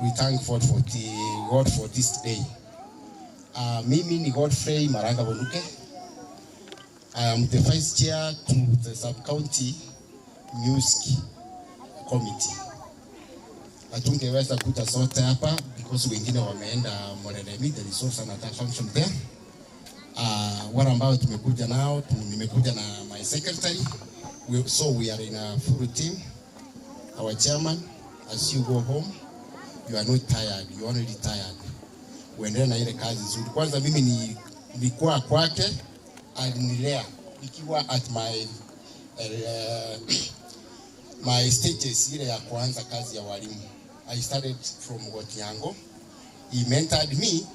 We thank God for this day. Mimi ni Godfrey Maranga Bonuke. I am the vice chair to the sub-county music committee. Hatungeweza kuja sote hapa because wengine wameenda Morelemi, there is also another function there. Wale ambao tumekuja nao, nimekuja na my secretary. So we are in a full team. Our chairman, as you go home, you are not tired, you are already tired. Uendelee na ile kazi nzuri. Kwanza mimi nilikuwa kwake, alinilea nikiwa at my stages ile ya kuanza kazi ya walimu. I started from Gotiango. He mentored me.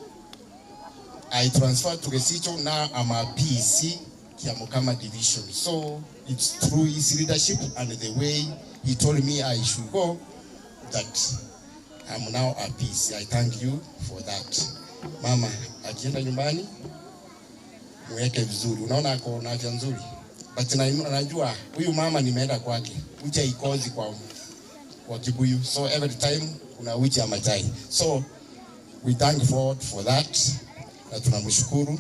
I transferred to Gesicho. Now I'm a PEC, Kiamokama division. So it's through his leadership and the way he told me I should go that I'm now a PEC. I thank you for that. Mama, akienda nyumbani, mweke vizuri. Unaona ako na afya nzuri. But najua huyu mama nimeenda kwake. Uche ikozi kwa Kibuyu. So every time kuna uchi ya machai. So we thank God for that. Na tunamshukuru,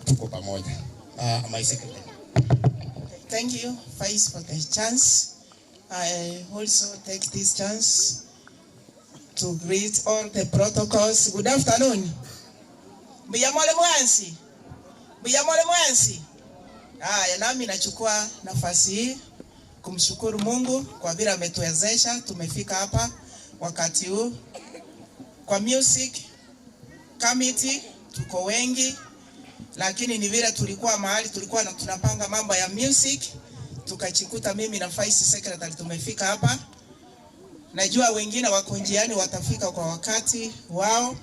tuko pamoja. My secretary. Thank you, Vice, for the chance. I also take this chance to greet all the protocols. Good afternoon. Biyamole mwansi. Biyamole mwansi. Nami nachukua nafasi hii kumshukuru Mungu kwa vile ametuwezesha tumefika hapa wakati huu. Kwa music committee tuko wengi, lakini ni vile tulikuwa mahali tulikuwa tunapanga mambo ya music, tukachikuta mimi na vice secretary tumefika hapa. Najua wengine wako njiani watafika kwa wakati wao.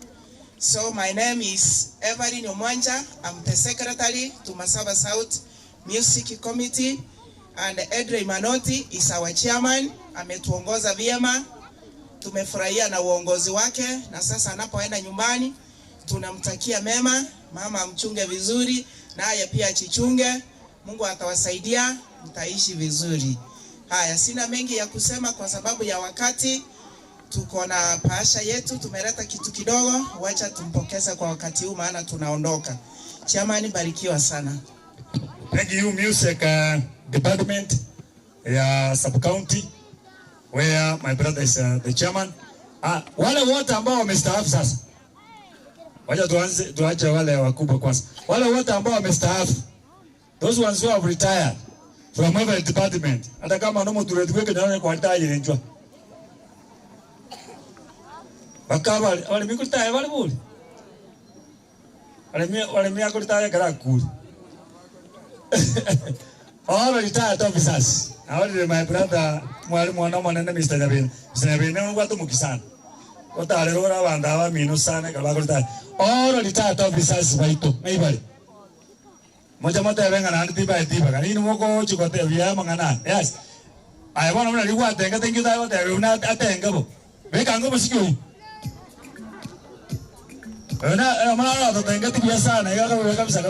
So my name is Evelyn Omwanja. I'm the secretary to Masaba South Music Committee, and Edrey Manoti is our chairman. Ametuongoza vyema. Tumefurahia na uongozi wake, na sasa anapoenda nyumbani tunamtakia mema, mama amchunge vizuri, naye pia achichunge. Mungu atawasaidia, mtaishi vizuri. Haya, sina mengi ya kusema kwa sababu ya wakati. Tuko na paasha yetu, tumeleta kitu kidogo, wacha tumpokeze kwa wakati huu maana tunaondoka. Chairman, barikiwa sana. Thank you music department ya sub county where my brother is the chairman. Wale wote ambao wamestaafu sasa. Wacha tuache wale wakubwa kwanza. Wale wote ambao wamestaafu. Those ones who have retired from every department. Hata kama nomo tuletweke ndio kwa taji njoo. Bakaba wale mikuta wale buli. Wale mia kulita kara kuli. All retired officers. Awali my brother mwalimu wanao manene Mr. Nyabene. Mr. Nyabene watu mukisana. Kota alirora wandawa mino sana kaba kulita. All retired officers baito. Maibali. Moja mata venga na tiba kanini moko chikote vya mangana. Yes. I want to know tenga thank you that there una atenga bo. Veka ngo msikio. Ana mara tenga tibia sana ya kama kabisa.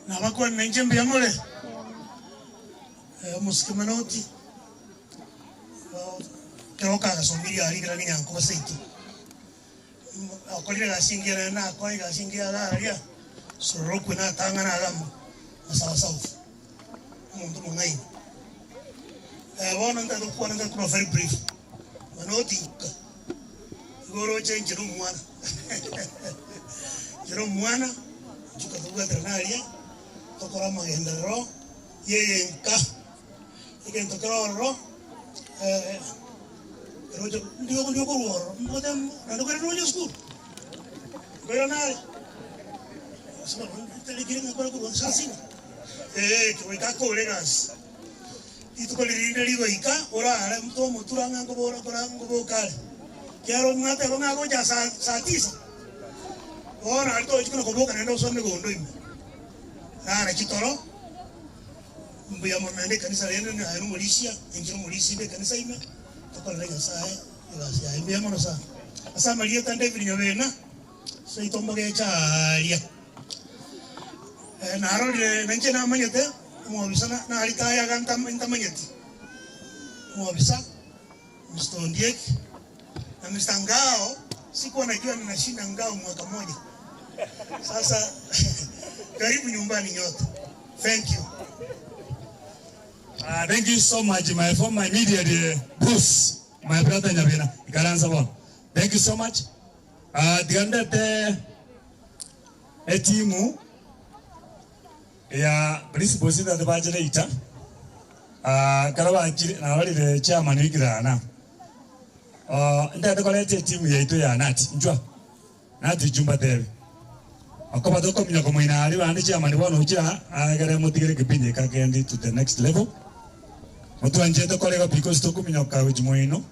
Na wako na njembe ya mole Manoti keroka gasombiria aligira nginya ko seiti akolira gasingira na ko gasingira aria soro kuna tangana agamu sawa sawa mundu mungai bona ndo ko na ko very brief Manoti goro change mwana jero mwana tukatuga tranaria tokora magenda ro yeye nka igen tokora ro rojo ndio ko ro modem na ndo rojo school pero nada sino telegiri ngakora ko sasini tuweka kolegas ituko lirinde ligo ika ora ale mto muturanga ngobora korango bokale Kiaro ngate ko ngago ja sa tisa. Ora alto ikuna ko boka nendo so megondo ime. Ara kitoro. Mbuya monande kanisa lene na haru mulisia, enjiro mulisi be kanisa ime. Toko lega sae, ila sia mbuya mono sa. Asa malia tande vinyobena. So itombo ge chalia. Na aro le nanche na manyete, mo bisana na alitaya ganta manyete. Mo bisa. Mr. Ndiek na Mr. Ngao, sikuwa najua ninashinda Ngao mwaka moja. Sasa karibu nyumbani nyote. Thank you. Thank you so much, my former media boss, my brother Nyabena, Karanza Bon. Thank you so much. Diandete etimu ya principal sita de bajele ita. Karawa achiri na wali de chairman wikira na. Nda kolete timu ya ito ya nati njua nati jumba tebe akoba doko minya ko moina ali bandi chairman bono ucha agere motigere kipindi kakendi to the next level mutu anje to kolega because to kuminya ka wijmoino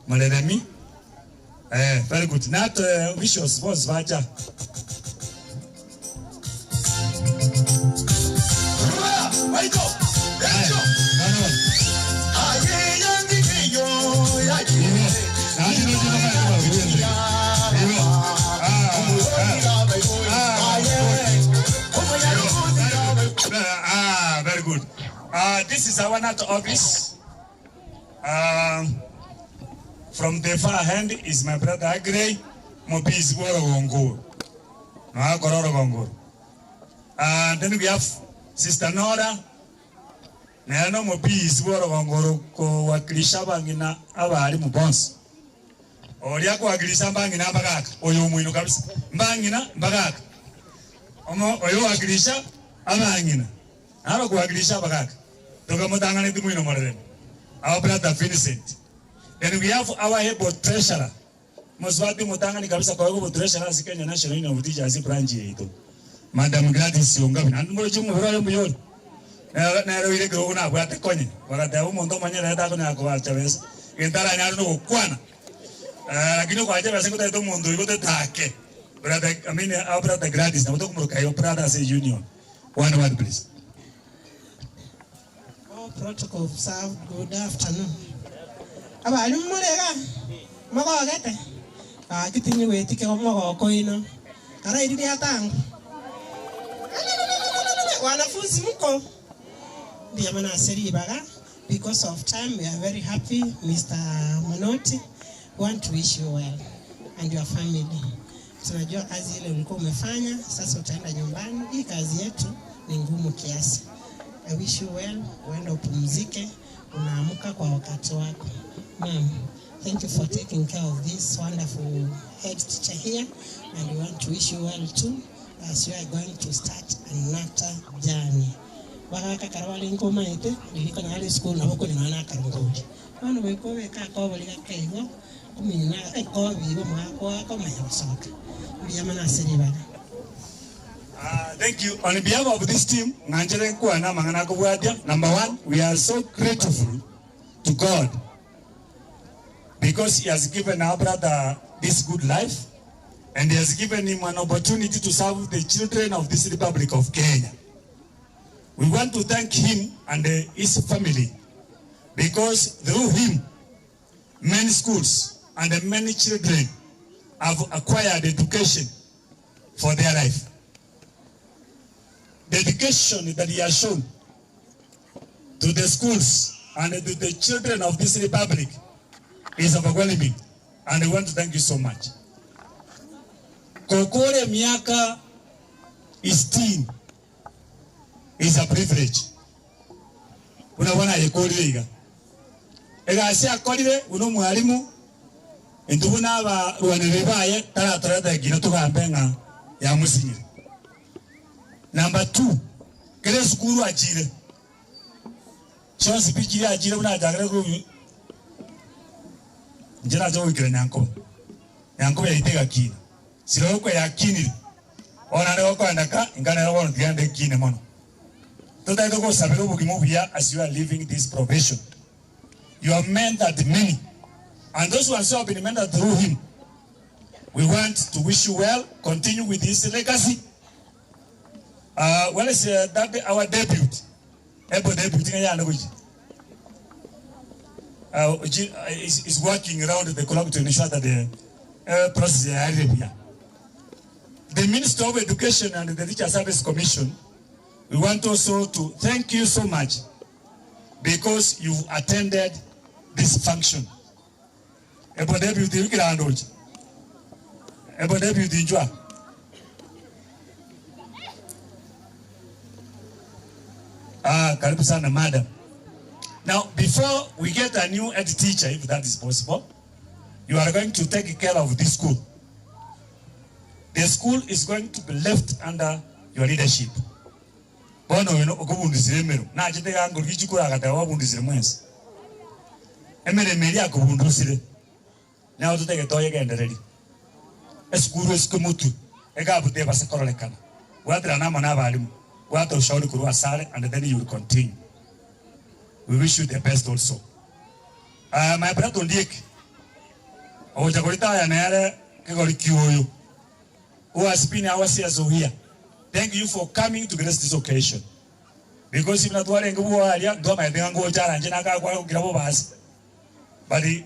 malelemi very good not vicious was vacha wait go very good. This is our NATO office. From the far hand is my brother Agrey Mopis Wongo. Then we have Sister Nora na no mo peace boro ngoro ko wakilisha bangina abali mu bonse olia ko wakilisha bangina bagaka oyo mwino kabisa bangina bagaka omo oyo wakilisha abangina aro ko wakilisha bagaka toka mutangane timwino morere our brother Vincent. Then we have our able treasurer Moswati mutangani kabisa kwa able treasurer Kenya National Union of Teachers branch yetu Madam Gladys Yonga na ndimo chimu horo muyoni na ro ile gro na bwate konye wakati hapo ndo manyera hata kuna kwa chavesa intara nyaro no kwana lakini kwa chavesa kuta ndo mundo iko take brother I mean our brother Gladys na utakumbuka kayo brothers union one word please. Protocol observed. Good afternoon. Abali murega magogete kitinyi wetike magoko ino ara iridi atangu wanafunzi mko ndio maana seribaga because of time we are very happy Mr. Manoti want to wish you well and your family. Tunajua kazi ile ulikuwa umefanya, sasa utaenda nyumbani. Hii kazi yetu ni ngumu kiasi. I wish you well, uende upumzike, unaamka kwa wakati wako. Ma'am, thank you for taking care of this wonderful head teacher here, and we want to wish you well too, as you are going to start another journey. Wakaka karwali ngoma ite, nilika na hali school na wako ninaona karungoli. Wano wekowe kako wali kakego, kuminyuna eko vivo mwako wako mayosoka. Biyamana seribana. Thank you. On behalf of this team, number one, we are so grateful to God because He has given our brother this good life and He has given him an opportunity to serve the children of this Republic of Kenya. We want to thank him and his family because through him, many schools and many children have acquired education for their life. The education that he has shown to the schools and to the children of this republic is overwhelming, and I want to thank you so much. Kokore miaka 16 is a privilege. Unawana yekori iga. Ega asia korire uno mwalimu ndubuna aba rwanerebaye taratarata gina tugambenga ya musinyire. Number 2, kile sukuru ajire. Chonsi pikiri ajire una jagre ko njira jo wikire nyanko. Nyanko ya itega kina. Siro ko ya kini. Ona ne ko andaka ingana ro ngande kine mono. Tota ito ko sabelo bukimu bia as you are living this profession. You have meant that many. And those who have been mentored through him. We want to wish you well, continue with his legacy. Well, it's that our debut. Ebo debut is working around the clock to ensure that the process is here. The Minister of Education and the Teacher Service Commission, we want also to thank you so much because you've attended this function. Ebo debut Ebo debut karibu sana madam. Now, before we get a new head teacher, if that is possible, you are going to take care of this school. The school is going to be left under your leadership. Bono weno okubundisire mero. Na chite yango kichukura kata wabundisire mwensi. Emere meri akubundisire. Na ututeke toye gendereri. Eskuru eskumutu. Ega abute basa korolekana. Wadra nama na balimu. Watu ushauri kuruwa sare, and then you will continue. We wish you the best also. My brother Ondiek, ojakorita ya nere kegori kiwoyo. Who has been our CSO here. Thank you for coming to grace this occasion. Because if not worrying, but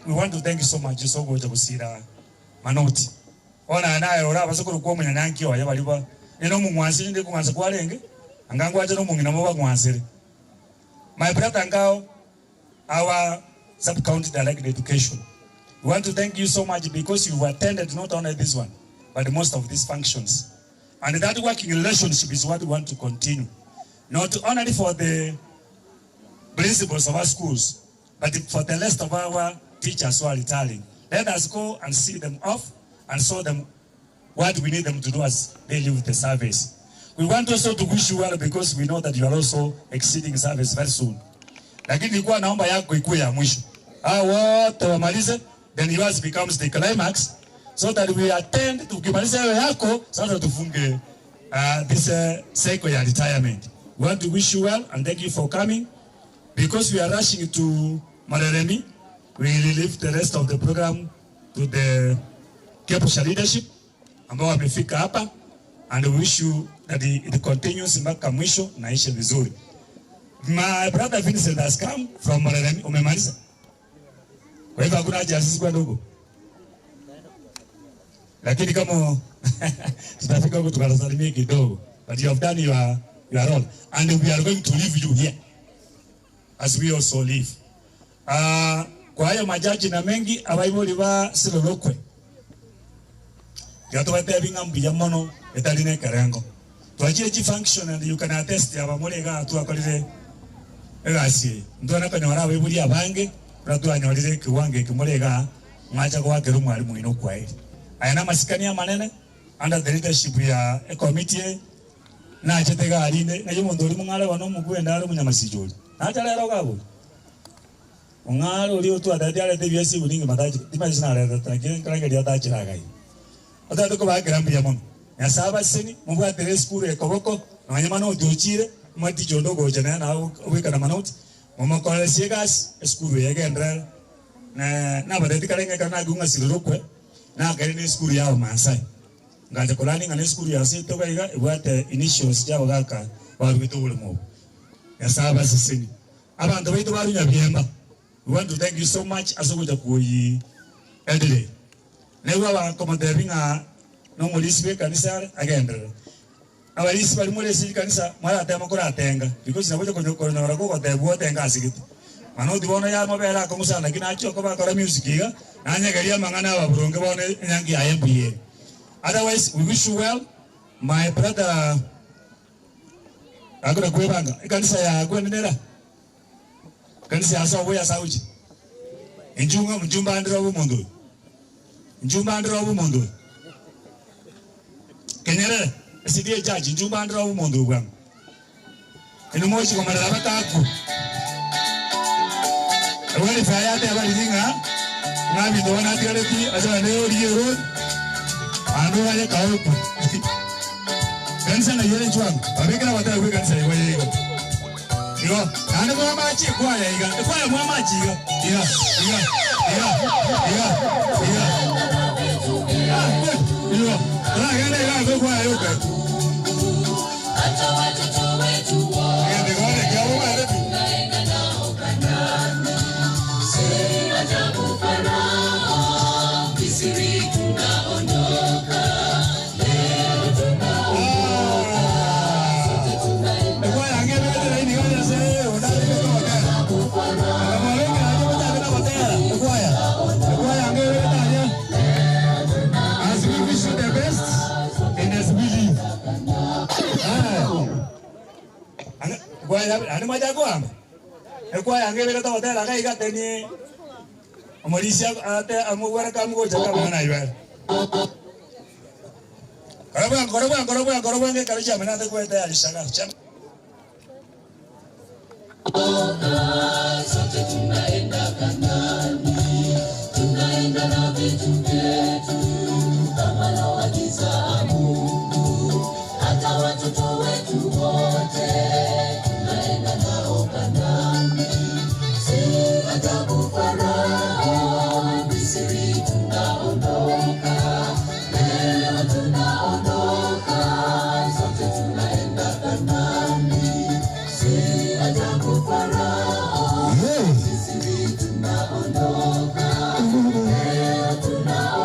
we want to thank you so much. So good to see that Manoti. Ona na ora basukuru kwa mwenye nanki wa yabali ba. Eno mumwansi ndi kuanza kwa lenge. Angangwa aje no mungina mo bagwansere. My brother Angao, our sub-county direct education. We want to thank you so much because you attended not only this one, but most of these functions. And that working relationship is what we want to continue. Not only for the principals of our schools, but for the rest of our teachers who are retiring, let us go and see them off and show them what we need them to do as they leave the service. We want also to wish you well because we know that you are also exceeding service very soon. Lakini nilikuwa naomba yako ikuwe ya mwisho. Wote wamalize, then yours becomes the climax, so that we attend tukimaliza yako, sasa tufunge this cycle ya retirement. We want to wish you well and thank you for coming. Because we are rushing to Mareremi, we will leave the rest of the program to the Kepusha leadership ambao wamefika hapa, and we wish you that it continues mpaka mwisho na ishe vizuri. My brother Vincent has come from Mareremi. Umemaliza? Kwa hivyo hakuna haja sisi kwenda huko. Lakini kama tutafika huko tukasalimia kidogo, but you have done your role and we are going to leave you here as we also live. Kwa hayo majaji na mengi abaiboli ba silolokwe. Gato bate binga mbiya mono etaline karengo. Twachire chi function and you can attest ya bamole ga tu akolire egasi. Ndona kanya wara abaiboli abange ratu anyorire kiwange kimole ga mwacha kwa keru mwalimu ino kwa hili. Ayana masikania manene under the leadership ya a committee na chetega alinde na yomo ndori mungale wano mugwenda ari munyamasijoli. Nacha lero gabo. Ungalo uli otu adadi ale de biesi buningi mataji. Imagine ale tangi krange dia tachi ragai. Oda to ko ba grambi yamon. Ya saba seni mubwa tere school e koboko na nyamano jochire mati jondo go jana na wika na manot. Momo ko le siegas school ye gendra na badati krange kana gunga silokwe na gari school ya Maasai. Ngaje kolani ngane school ya se to gaiga ibwate initials ya bagaka ba bitu ulemo. Ya saba seni. Abantu baitu barunya byemba. We want to thank you so much asokuja kuyi edile. Newa wa komanderinga no mulisibe kanisa agendere. Abalisi bali mulesi kanisa mara atema kora atenga because naboje konyo na rako ko tebu atenga asigiti. Mano dibona ya mabera ko musana kina acho ko ba kora music ga nanya garia mangana ba buronge bone nyangi ayembiye. Otherwise we wish you well my brother agora kwebanga kanisa ya kwenera. Kanisa asa weya sauji. Njumba andira bumondo. Njumba andira bumondo. Kenyere sidie judge njumba andira bumondo bwa. Eno mochi kwa mara batako. Awali fayate abali dinga. Ngami dona tireti aja leo riero. Ando wale kaupo. Kanisa na yele chwangu. Abekera wataka kwa kanisa yewe. Yo, ane mwa machi kwa ya iga. Kwa ya mwa machi iga. Iga. Yo, la gane iga kwa ya yoke. Acha watoto wetu wa. Ngende gane kwa wetu. Naenda nao kanani. Si ajabu farao. Misri tunaondoka. Leo tunaondoka. Sote tunaenda. Kwa ya ngebe wetu ni gane se. As we wish you the best and as we live. Ane maja kuamba. Kwa yange vile to hotel aga igate ni Maurisia ate amugwara kamugo jaka bana iwa. Korobo nge kalisha menate kwa ta alishaga. Sote tunaenda Kanaani, tunaenda na vitu vyetu kama anawagiza Mungu, hata watoto wetu wote tunaenda nao Kanaani. Si ajabu Farao, Misri tunaondoka, leo tunaondoka, sote tunaenda Kanaani. Si ajabu Farao, Misri tunaondoka, leo tunaondoka.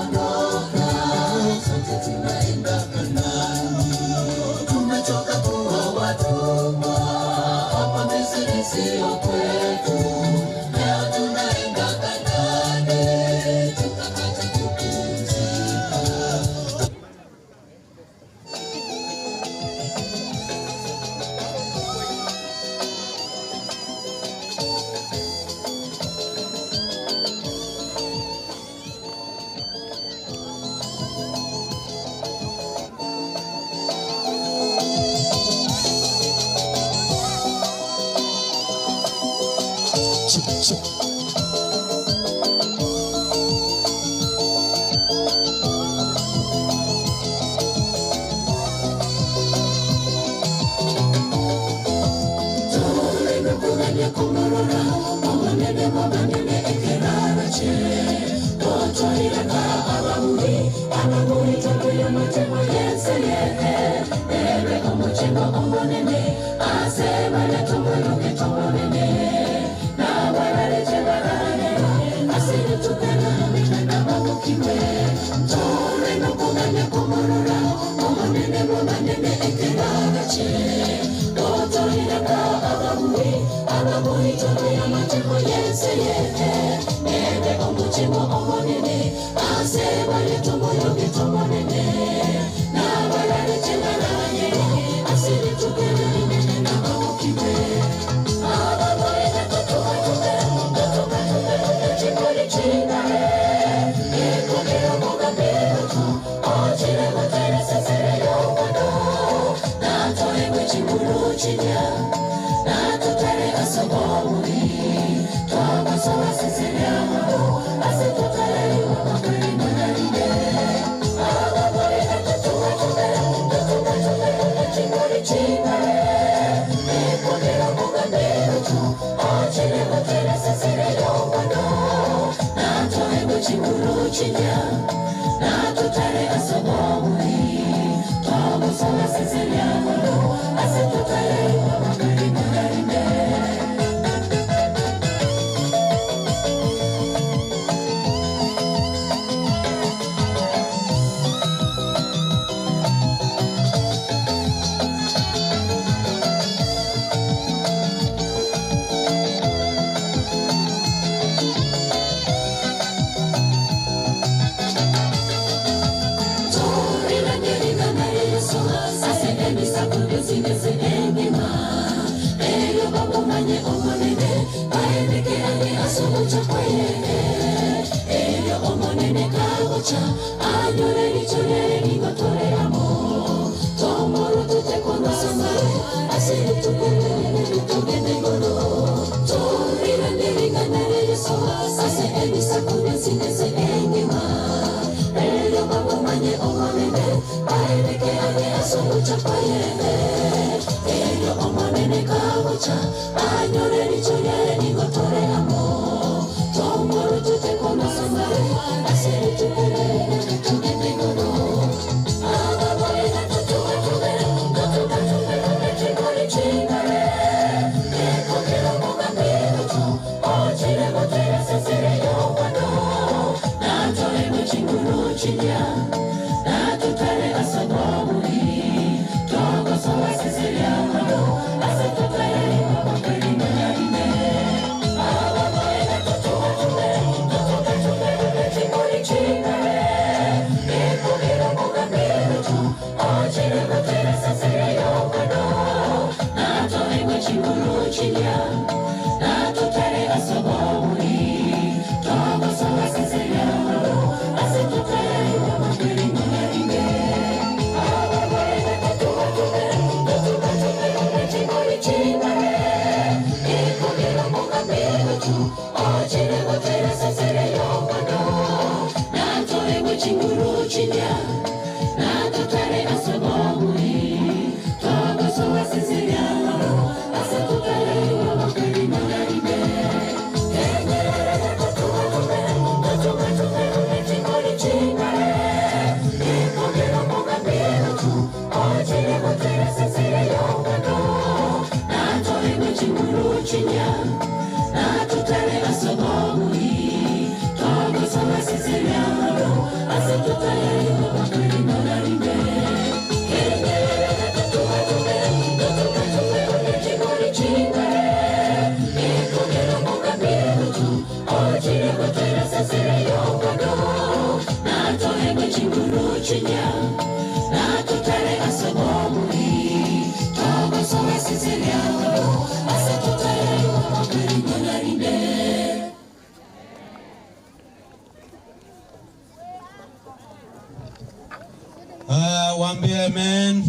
Waambie amen.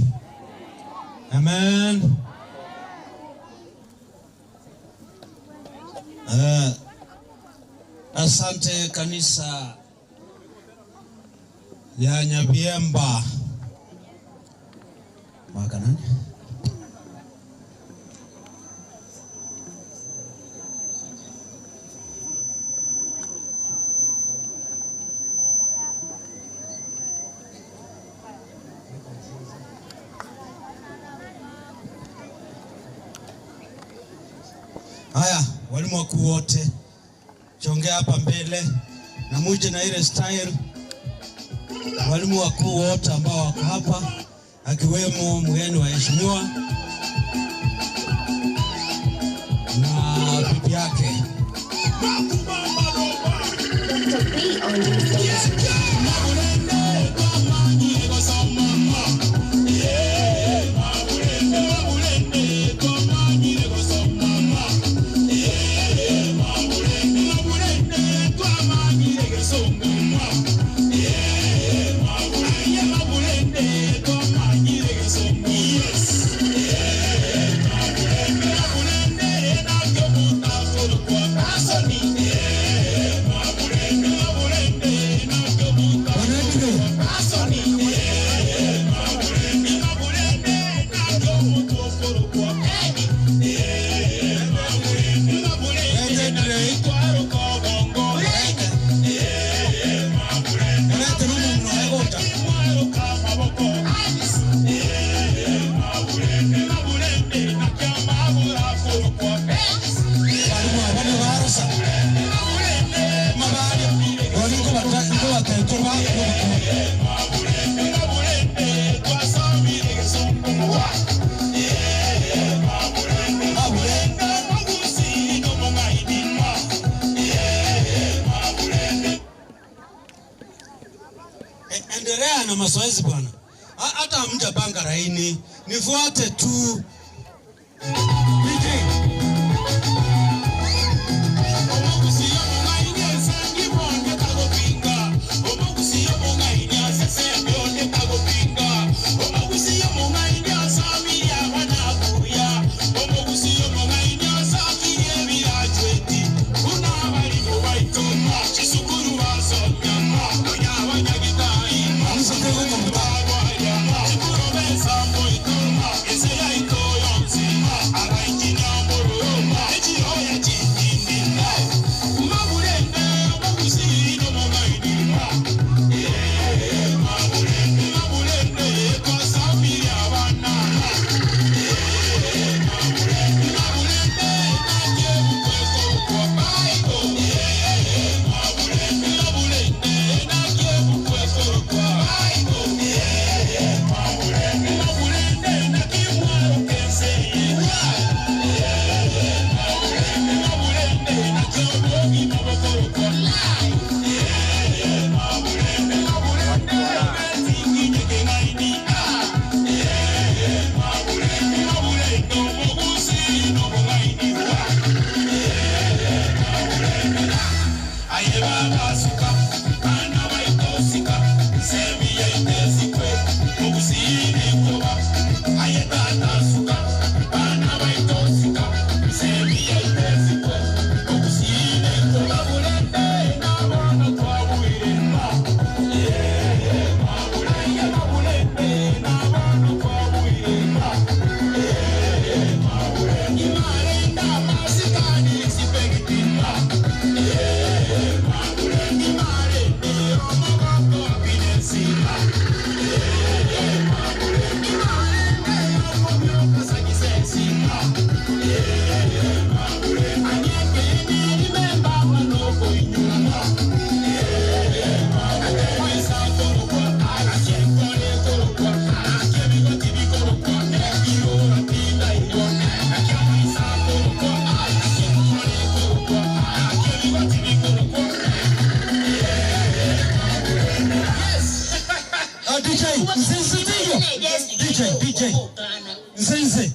Amen. wote kanisa ya Nyabiemba. Mwaka nani? Haya, walimu wakuu wote chongea hapa mbele na muje na ile style. Walimu wakuu wote ambao wako hapa akiwemo mgeni wa heshimiwa na bibi yake. Endelea na mazoezi bwana. Hata hamjapanga laini. Nifuate tu. DJ Nzenze.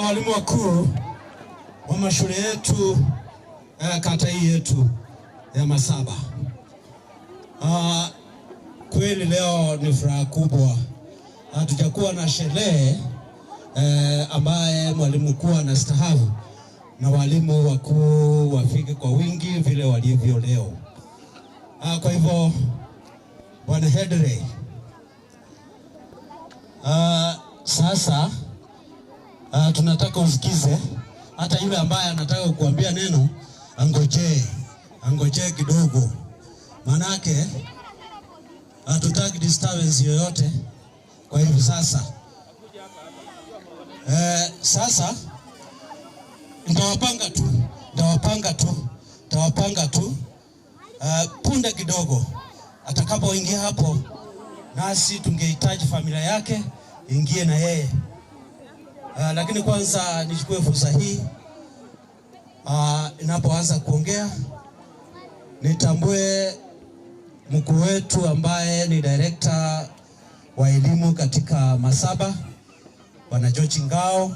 Walimu wakuu wa mashule yetu kata hii yetu ya Masaba. Kweli leo ni furaha kubwa. Hatujakuwa na sherehe ambaye mwalimu mkuu anastaafu na walimu wakuu wafike kwa wingi vile walivyo leo. Kwa hivyo Bwana Hedley, sasa tunataka usikize, hata yule ambaye anataka kukuambia neno angojee kidogo, manake hatutaki disturbance yoyote. Kwa hivyo sasa ndawapanga tu punde kidogo atakapoingia hapo, nasi tungehitaji familia yake ingie na yeye. Lakini kwanza nichukue fursa hii inapoanza kuongea nitambue mkuu wetu ambaye ni director wa elimu katika Masaba, Bwana George Ngao,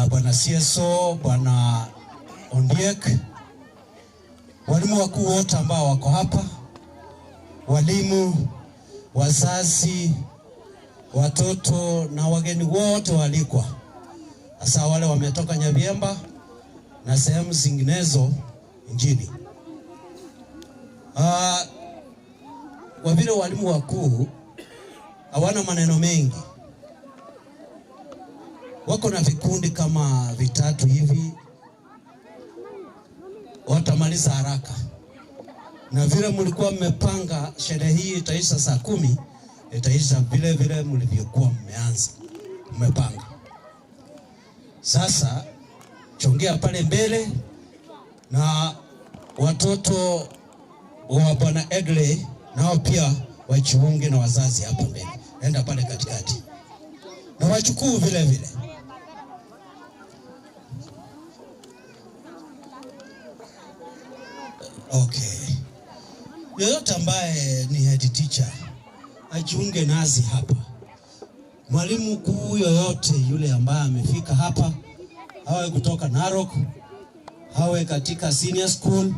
Bwana CSO, Bwana Ondiek, walimu wakuu wote ambao wako hapa, walimu, wazazi, watoto na wageni wote walikwa, hasa wale wametoka Nyabiemba na sehemu zinginezo nchini. Kwa vile walimu wakuu hawana maneno mengi, wako na vikundi kama vitatu hivi, watamaliza haraka. Na vile mlikuwa mmepanga sherehe hii itaisha saa 10, itaisha vile mlivyokuwa mmepanga. Sasa chongea pale mbele na watoto wa Bwana Hedley nao pia wajiunge na wazazi hapa mbele. Enda pale katikati. Na wachukuu vile. Okay. Yoyote ambaye ni head teacher ajiunge nazi hapa. Mwalimu mkuu yoyote yule ambaye amefika hapa, hawe kutoka Narok, hawe katika senior school,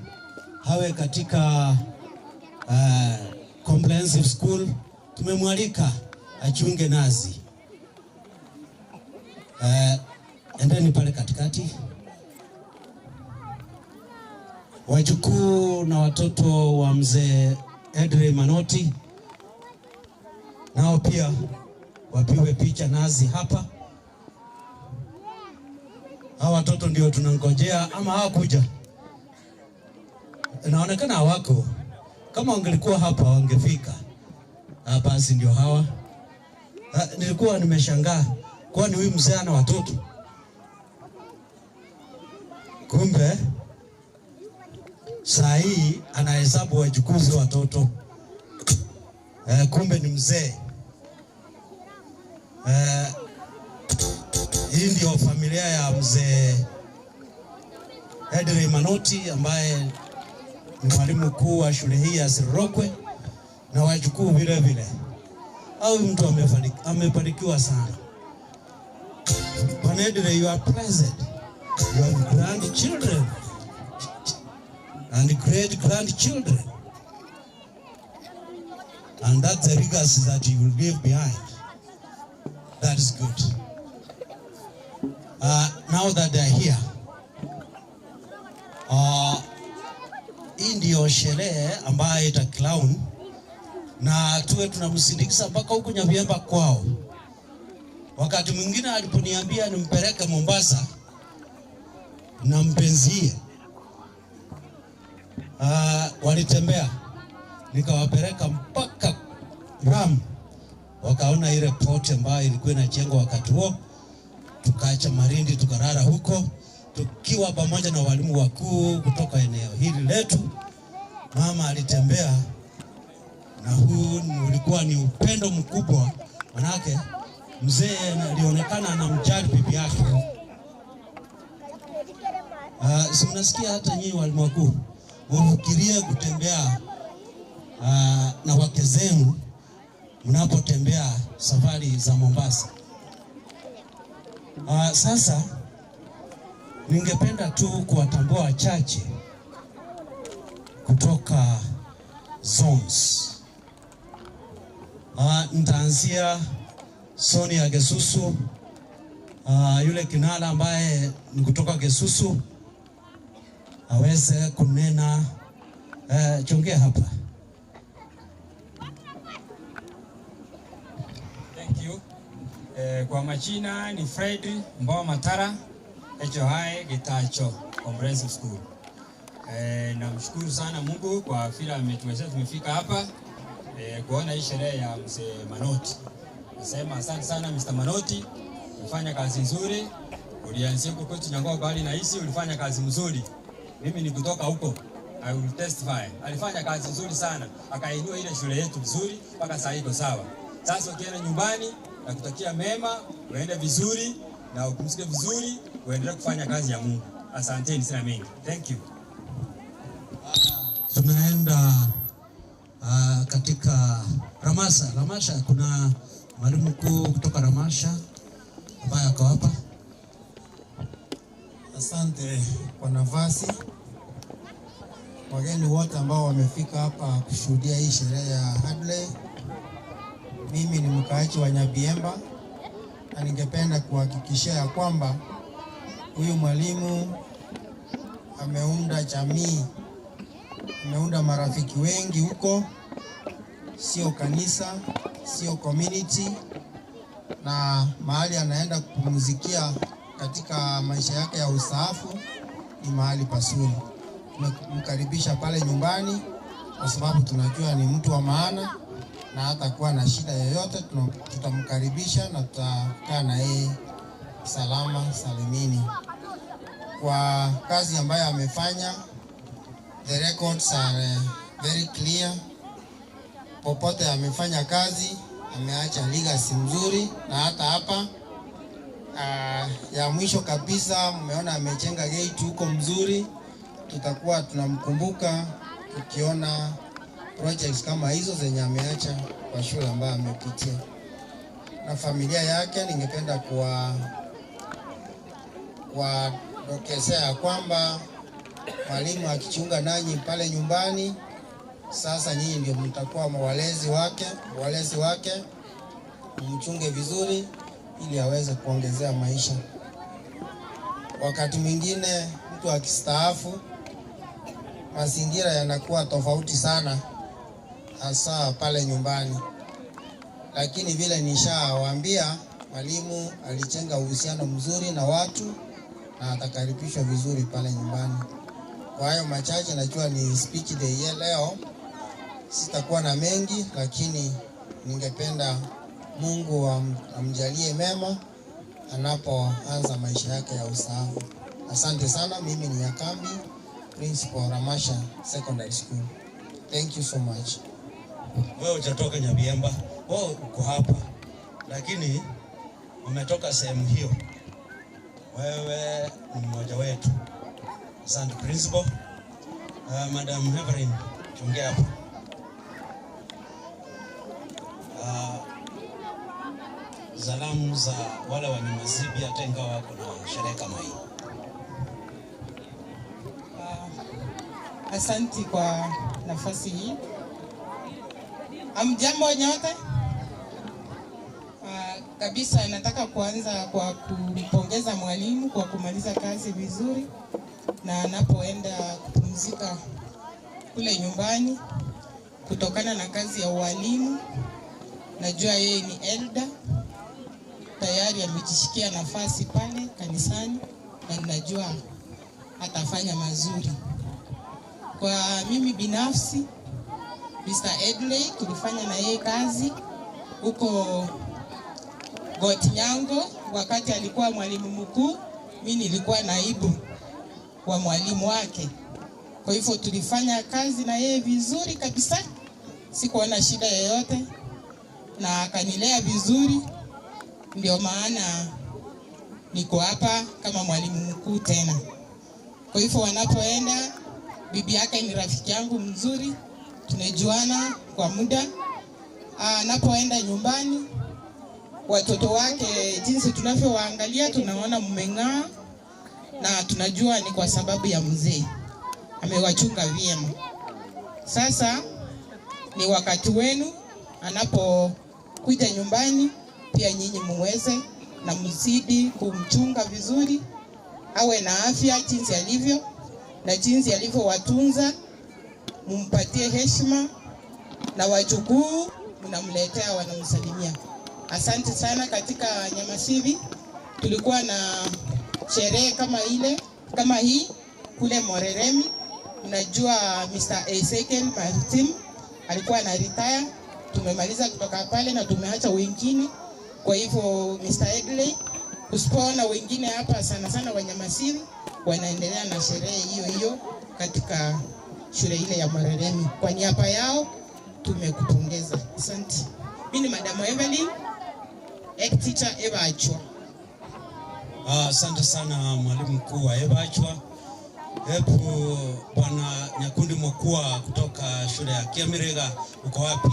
hawe katika comprehensive school, tumemwalika ajiunge nazi. Endeni pale katikati. Wajukuu na watoto wa mzee Hedley Manoti nao pia wapiwe picha nazi hapa. Hawa watoto ndio tunangojea, ama hawakuja? Inaonekana hawako. Kama wangelikuwa hapa wangefika. Basi ndio hawa. Nilikuwa nimeshangaa, kwani huyu mzee ana watoto? Kumbe saa hii anahesabu wajukuzi watoto. Kumbe ni mzee. Hii ndio familia ya mzee Hedley Manoti ambaye ni mwalimu mkuu wa shule hii ya Sirokwe, na wajukuu vile. Au mtu amefanikiwa sana. Bwana Hedley, you are present. You have grandchildren and great-grandchildren. And that's the legacy that you will leave behind. That is good. Now that they're here, hii ndio sherehe ambayo ita clown na tuwe tunamsindikiza mpaka huko Nyabiemba kwao. Wakati mwingine aliponiambia nimpeleke Mombasa na mpenzie, walitembea nikawapeleka mpaka Ram, wakaona ile port ambayo ilikuwa inajengwa wakati huo. Tukaacha Marindi tukarara huko tukiwa pamoja na walimu wakuu kutoka eneo hili letu. Mama alitembea, na huu ulikuwa ni upendo mkubwa, manake mzee alionekana anamjali bibi yake. Si mnasikia hata nyinyi walimu wakuu mfikirie kutembea na wake zenu mnapotembea safari za Mombasa. Sasa ningependa tu kuwatambua wachache kutoka zones. Nitaanzia Sonia Gesusu, yule kinala ambaye ni kutoka Gesusu aweze kunena. Chongea hapa. Thank you. Kwa majina ni Fred Mbao Matara, HOI Getacho Comprehensive School. Namshukuru sana Mungu kwa vile ametuwezesha tumefika hapa kuona hii sherehe ya mzee Manoti. Nasema asante sana Mr. Manoti, ulifanya kazi nzuri. Ulianzia huko kwetu Nyangoa bali na hisi ulifanya kazi nzuri. Mimi ni kutoka huko. I will testify. Alifanya kazi nzuri sana. Akainua ile shule yetu vizuri mpaka sasa iko sawa. Sasa ukienda nyumbani na kutakia mema, uende vizuri na upumzike vizuri, uendelee kufanya kazi ya Mungu. Asanteni sana mengi. Thank you. Tunaenda katika Ramasha kuna mwalimu mkuu kutoka Ramasha ambaye ako hapa. Asante kwa nafasi. Wageni wote ambao wamefika hapa kushuhudia hii sherehe ya Hadley. Mimi ni mkaaji wa Nyabiemba na ningependa kuhakikishia ya kwamba huyu mwalimu ameunda jamii, ameunda marafiki wengi huko, sio kanisa, sio community, na mahali anaenda kupumzikia katika maisha yake ya ustaafu ni mahali pazuri. Tumemkaribisha pale nyumbani kwa sababu tunajua ni mtu wa maana, na hata kuwa na shida yoyote tutamkaribisha na tutakaa na yeye salama salimini. Kwa kazi ambayo amefanya, the records are very clear. Popote amefanya kazi, ameacha legacy nzuri, na hata hapa ya mwisho kabisa mmeona amejenga gate huko mzuri. Tutakuwa tunamkumbuka tukiona projects kama hizo zenye ameacha kwa shule ambayo amepitia. Na familia yake ningependa kuwadokezea kwamba mwalimu akichunga nanyi pale nyumbani, sasa nyinyi ndio mtakuwa walezi wake, mchunge vizuri ili aweze kuongezea maisha. Wakati mwingine mtu akistaafu, mazingira yanakuwa tofauti sana, hasa pale nyumbani. Lakini vile nishawaambia, mwalimu alijenga uhusiano mzuri na watu na atakaribishwa vizuri pale nyumbani. Kwa hayo machache, najua ni speech day ya leo, sitakuwa na mengi, lakini ningependa Mungu amjalie mema anapoanza maisha yake ya ustaafu. Asante sana. Mimi ni Yakambi, Principal Ramasha Secondary School. Thank you so much. Wewe hujatoka Nyabiemba, wewe uko hapa, lakini umetoka sehemu hiyo. Wewe ni mmoja wetu. Asante Principal. Madam Heverin, chongea hapa. Salamu za wale wanyamazibi hata ingawa wako na sherehe kama hii. Asanti kwa nafasi hii. Amjambo nyote. Kabisa nataka kuanza kwa kumpongeza mwalimu kwa kumaliza kazi vizuri na anapoenda kupumzika kule nyumbani kutokana na kazi ya ualimu. Najua yeye ni elder, tayari amejishikia nafasi pale kanisani na ninajua atafanya mazuri. Kwa mimi binafsi, Mr. Edley tulifanya na yeye kazi huko Gotinyango wakati alikuwa mwalimu mkuu, mimi nilikuwa naibu wa mwalimu wake. Kwa hivyo tulifanya kazi na yeye vizuri kabisa, sikuona shida yoyote na akanilea vizuri, ndio maana niko hapa kama mwalimu mkuu tena. Kwa hivyo wanapoenda, bibi yake ni rafiki yangu mzuri, tumejuana kwa muda. Anapoenda nyumbani, watoto wake jinsi tunavyowaangalia tunaona mmeng'aa na tunajua ni kwa sababu ya mzee. Amewachunga vyema. Sasa ni wakati wenu, anapokuja nyumbani pia nyinyi muweze na mzidi kumchunga vizuri, awe na afya jinsi alivyo na jinsi alivyowatunza, mumpatie heshima na wajukuu mnamletea wanamsalimia. Asante sana. Katika Nyamasibi tulikuwa na sherehe kama hii kule Moreremi. Unajua Mr. Ezekiel Martin alikuwa na retire, tumemaliza kutoka pale na tumeacha wengine. Kwa hivyo Mr. Edley, usipoona wengine hapa sana sana Wanyamasibi wanaendelea na sherehe hiyo katika shule ile ya Moreremi. Kwa niaba yao tumekupongeza. Asante. Mimi ni Madam Evelyn, head teacher Ebachwa. Asante sana mwalimu mkuu wa Ebachwa. Hebu Bwana Nyakundi Mokua kutoka shule ya Kiamirega, uko wapi?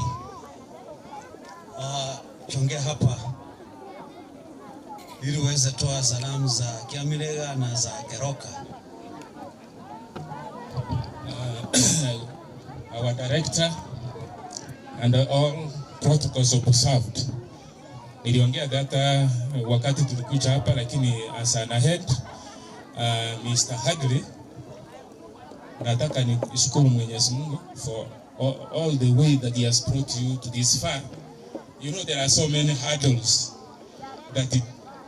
Chongea hapa ili uweze toa salamu za Kiamirega na za Keroka. Our director and all protocols observed. Niliongea data wakati tulikuja hapa, lakini as an head, Mr. Hadley, nataka nishukuru Mwenyezi Mungu for all the way that he has brought you to this far. You know there are so many hurdles that it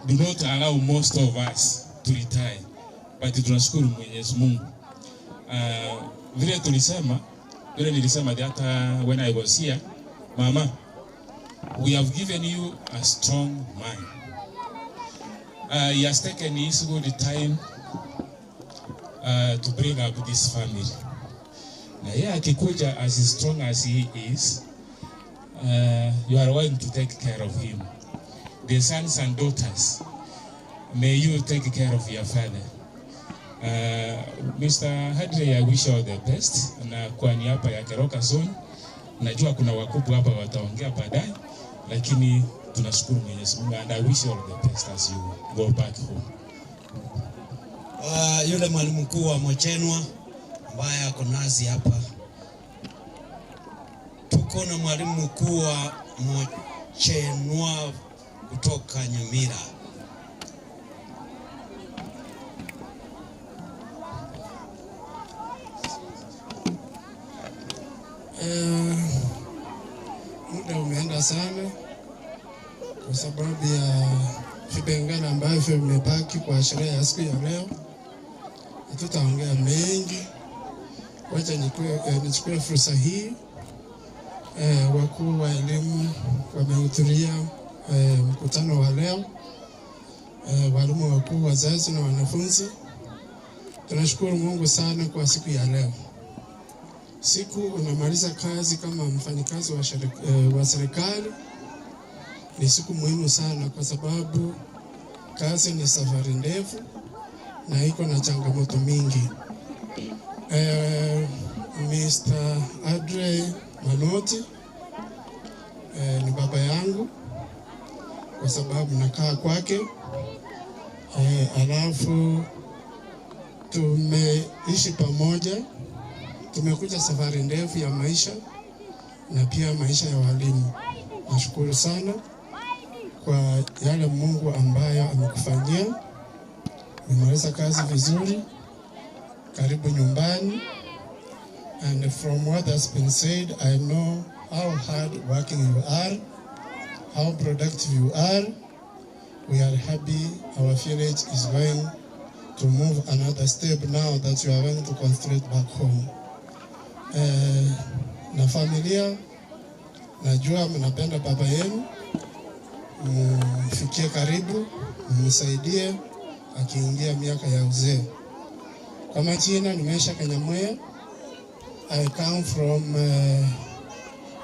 do not allow most of us to retire, but tunashukuru Mwenyezi Mungu. Vile nilisema data when I was here, Mama, we have given you a strong mind. He has taken his good time to bring up this family. Na yeye akikuja as strong as he is, you are going to take care of him. The sons and daughters, may you take care of your father. Mr. Hadley, I wish you all the best. Na kwa niaba ya Keroka Zone, najua kuna wakubwa hapa wataongea baadaye, lakini tunashukuru Mwenyezi Mungu and I wish you all the best as you go back home. Yule mwalimu mkuu wa Mochenwa ambaye ako nazi hapa. Tuko na mwalimu mkuu wa Mochenwa kutoka Nyamira. Muda umeenda sana kwa sababu ya vipengele ambavyo vimebaki kwa sherehe ya siku ya leo. Hatutaongea mengi. Wacha nichukue fursa hii. Wakuu wa elimu wamehudhuria mkutano wa leo. Walimu wakuu, wazazi na wanafunzi. Tunashukuru Mungu sana kwa siku ya leo. Siku unamaliza kazi kama mfanyikazi wa serikali ni siku muhimu sana kwa sababu kazi ni safari ndefu na iko na changamoto mingi. Mr. Adre Manoti ni baba yangu kwa sababu nakaa kwake. Alafu tumeishi pamoja Tumekuja safari ndefu ya maisha na pia maisha ya walimu. Nashukuru sana kwa yale Mungu ambayo amekufanyia. Umemaliza kazi vizuri. Karibu nyumbani. And from what has been said, I know how hard working you are, how productive you are. We are happy our village is going to move another step now that you are going to concentrate back home. Na familia, najua mnapenda baba yenu, mfikie karibu, msaidie akiingia miaka ya uzee. Kwa majina nimesha Kanyamweya. I come from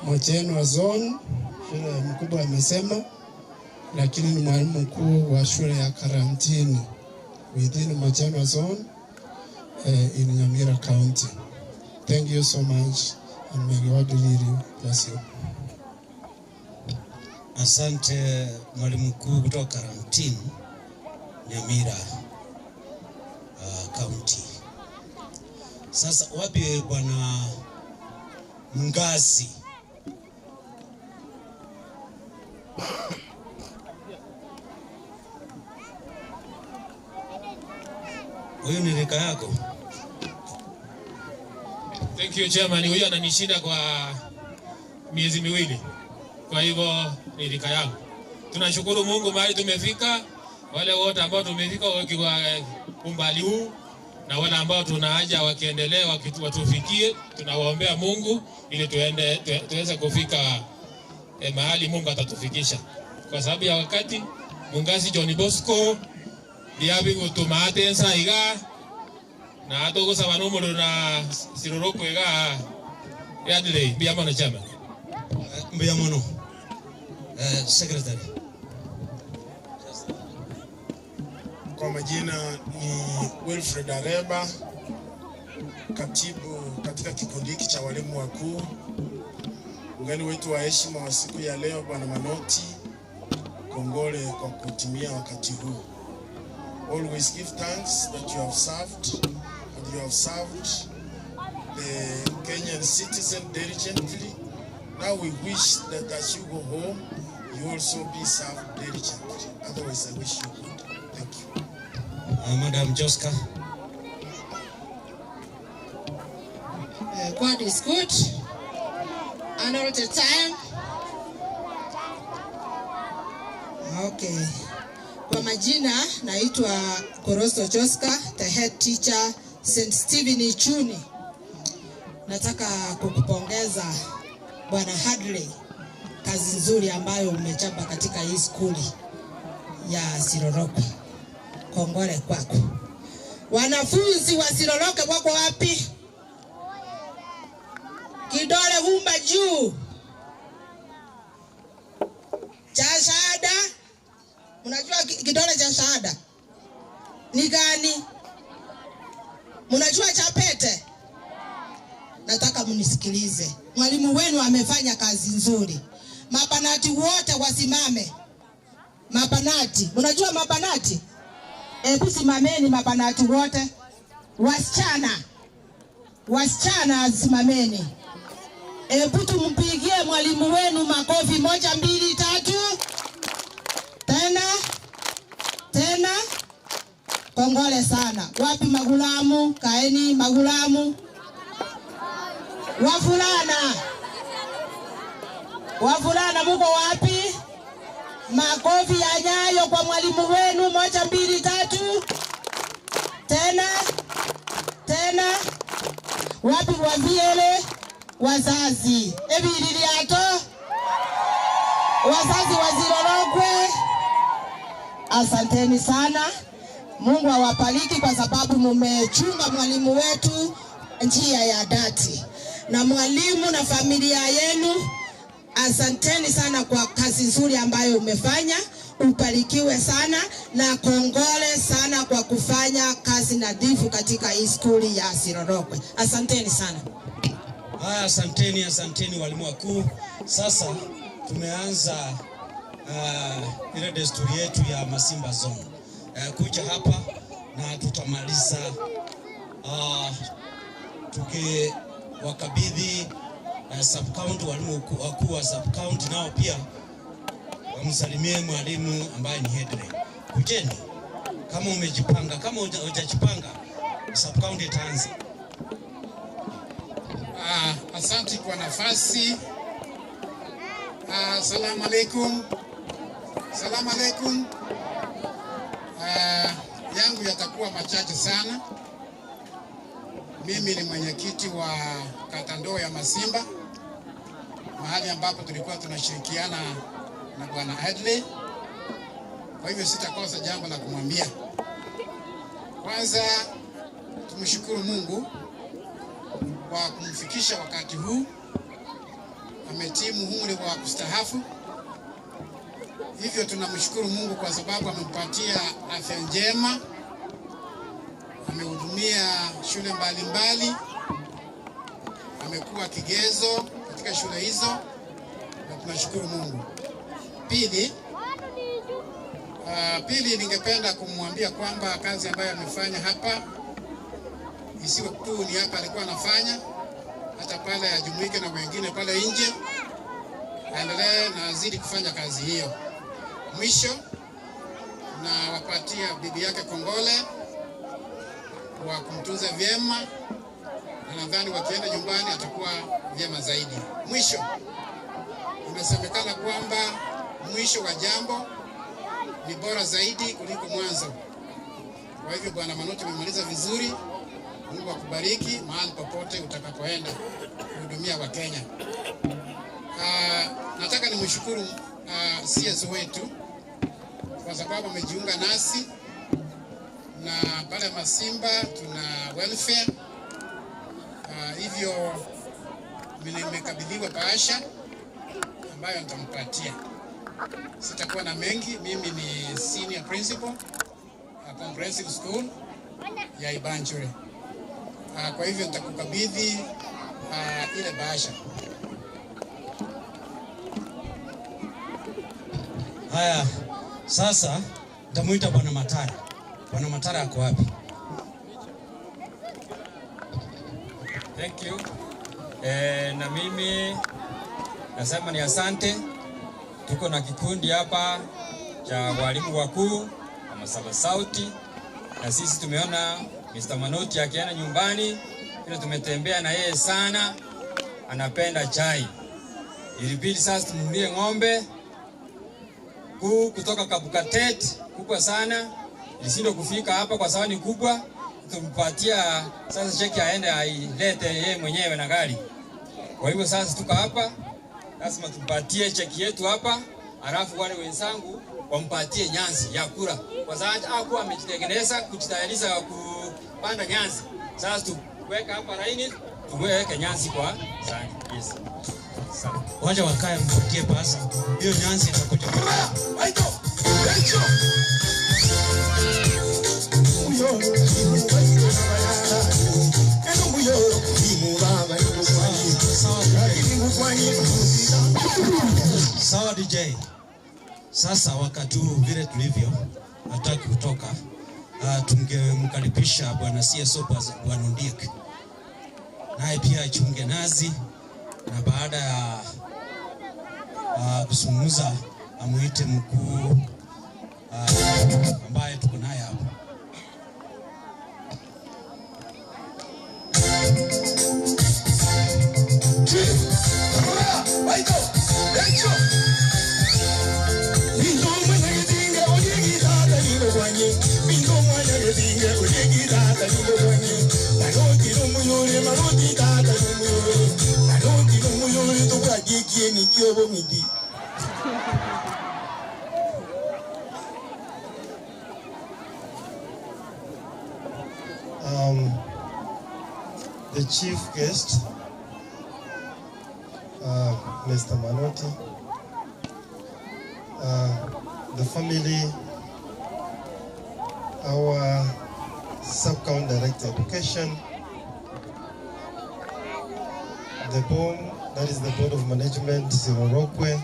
Mochenwa zone, shule mkubwa amesema, lakini ni mwalimu mkuu wa shule ya Karantini within Mochenwa zone in Nyamira County. Thank you so much and may God lead you. Bless you. Asante mwalimu mkuu kutoka Karantini Nyamira County. Sasa wapi bwana Mngasi? Huyu ni rika yako? Thank you chairman. Huyu ananishinda kwa miezi miwili. Kwa hivyo ni rika yangu. Tunashukuru Mungu mahali tumefika. Wale wote ambao tumefika wakiwa umbali huu na wale ambao tunahaja wakiendelea watufikie, tunawaombea Mungu ili tuweze kufika mahali Mungu atatufikisha. Kwa sababu ya wakati Mungasi John Bosco ndiabi gutumate ensa iga na atogo sabanumuro na siroroko iga yadile biamono chama biamono secretary. Kwa majina ni Wilfred Areba, katibu katika kikundi hiki cha walimu wakuu. Mgeni wetu wa heshima wa siku ya leo Bwana Manoti, kongole kwa kutimia wakati huu. Always give thanks that you have served and you have served the Kenyan citizen diligently. Now we wish that as you go home, you also be served diligently. Otherwise, I wish you good. Thank you. Madam Joska. God is good and all the time. Okay. Kwa majina naitwa Korosto Joska, the head teacher St. Stephen Ichuni. Nataka kukupongeza Bwana Hadley, kazi nzuri ambayo umechapa katika hii skuli ya Siroroko. Kongole kwako. Wanafunzi wa Siroroko wako wapi? Kidole humba juu. Cha shahada. Mnajua kidole cha shahada ni gani? Mnajua cha pete? Nataka mnisikilize. Mwalimu wenu amefanya kazi nzuri. Mabanati wote wasimame. Mabanati. Mnajua mabanati? Hebu simameni mabanati wote. Wasichana. Wasichana simameni. Hebu tumpigie mwalimu wenu makofi 1 2 3. Tena. Tena. Kongole sana. Wapi magulamu? Kaeni magulamu. Wavulana. Wavulana muko wapi? Makofi ya nyayo kwa mwalimu wenu 1 2 3. Tena. Tena. Wapi waviele? Wazazi. Ebirili ato. Wazazi wa Sirorokwe. Asanteni sana. Mungu awabariki kwa sababu mmechunga mwalimu wetu njia ya dhati. Na mwalimu na familia yenu, asanteni sana kwa kazi nzuri ambayo umefanya. Ubarikiwe sana na kongole sana kwa kufanya kazi nadhifu katika hii skuli ya Sirorokwe. Asanteni sana. Haya, asanteni walimu wakuu. Sasa tumeanza ile desturi yetu ya Masimba Zone. Kuja hapa na tutamaliza wakabidhi sub county, walimu wakuu wa sub county nao pia wamsalimie mwalimu ambaye ni headley. Kujeni kama umejipanga, kama hujajipanga sub county itaanza. Asante kwa nafasi. Salamu alaikum. Salamu alaikum. Yangu yatakuwa machache sana. Mimi ni mwenyekiti wa kata Ndoo ya Masimba, mahali ambapo tulikuwa tunashirikiana na Bwana Headley. Kwa hivyo sitakosa jambo la kumwambia. Kwanza tumshukuru Mungu kwa kumfikisha wakati huu. Ametimu umri wa kustahafu. Hivyo tunamshukuru Mungu kwa sababu amempatia afya njema. Amehudumia shule mbalimbali. Amekuwa kigezo katika shule hizo na tunashukuru Mungu. Pili ningependa kumwambia kwamba kazi ambayo amefanya hapa isiwe tu ni hapa alikuwa anafanya, hata pale ajumuike na wengine pale nje, aendelee na azidi kufanya kazi hiyo. Mwisho na wapatia bibi yake kongole wa kumtunza vyema, na nadhani wakienda nyumbani atakuwa vyema zaidi. Mwisho, imesemekana kwamba mwisho wa jambo ni bora zaidi kuliko mwanzo. Kwa hivyo Bwana Manoti umemaliza vizuri. Mungu akubariki mahali popote utakapoenda kuhudumia Wakenya. Nataka nimshukuru CS wetu kwa sababu amejiunga nasi, na pale Masimba tuna welfare. Hivyo nimekabidhiwa bahasha ambayo nitampatia. Sitakuwa na mengi. Mimi ni senior principal comprehensive school ya Ibanjure. Kwa hivyo nitakukabidhi ile bahasha. Haya, sasa nitamuita Bwana Matara. Bwana Matara ako wapi? Thank you. Na mimi nasema ni asante. Tuko na kikundi hapa cha walimu wakuu wa Masaba Sauti, na sisi tumeona Mr. Manoti akienda nyumbani, pia tumetembea na yeye sana, anapenda chai. Ilibidi sasa tumnunulie ng'ombe kutoka Kabukatet, kubwa sana, ilishindwa kufika hapa kwa sababu ni kubwa. Tumpatia sasa cheki aende ailete yeye mwenyewe na gari. Kwa hivyo sasa tuko hapa, lazima tumpatie cheki yetu hapa, alafu wale wenzangu wampatie nyanzi ya kura, kwa sababu hakuwa amejitengeneza kujitayarisha kupanda nyanzi. Sasa tuweka hapa laini, tuweke nyanzi kwa sani. Yes. Wacha wakae mpatie pasa. Hiyo nyanzi itakuja. Aito! Aito! Sawa DJ. Sasa wakati huu vile tulivyo hataki kutoka, tungemkaribisha Bwana CSO Bwana Ondiek, naye pia achunge nazi, na baada ya kusumuza amuite mkuu ambaye tuko naye hapa. The chief guest, Mr. Manoti, the family, our sub-county director education, the BOM, that is the Board of Management, Zirorokwe,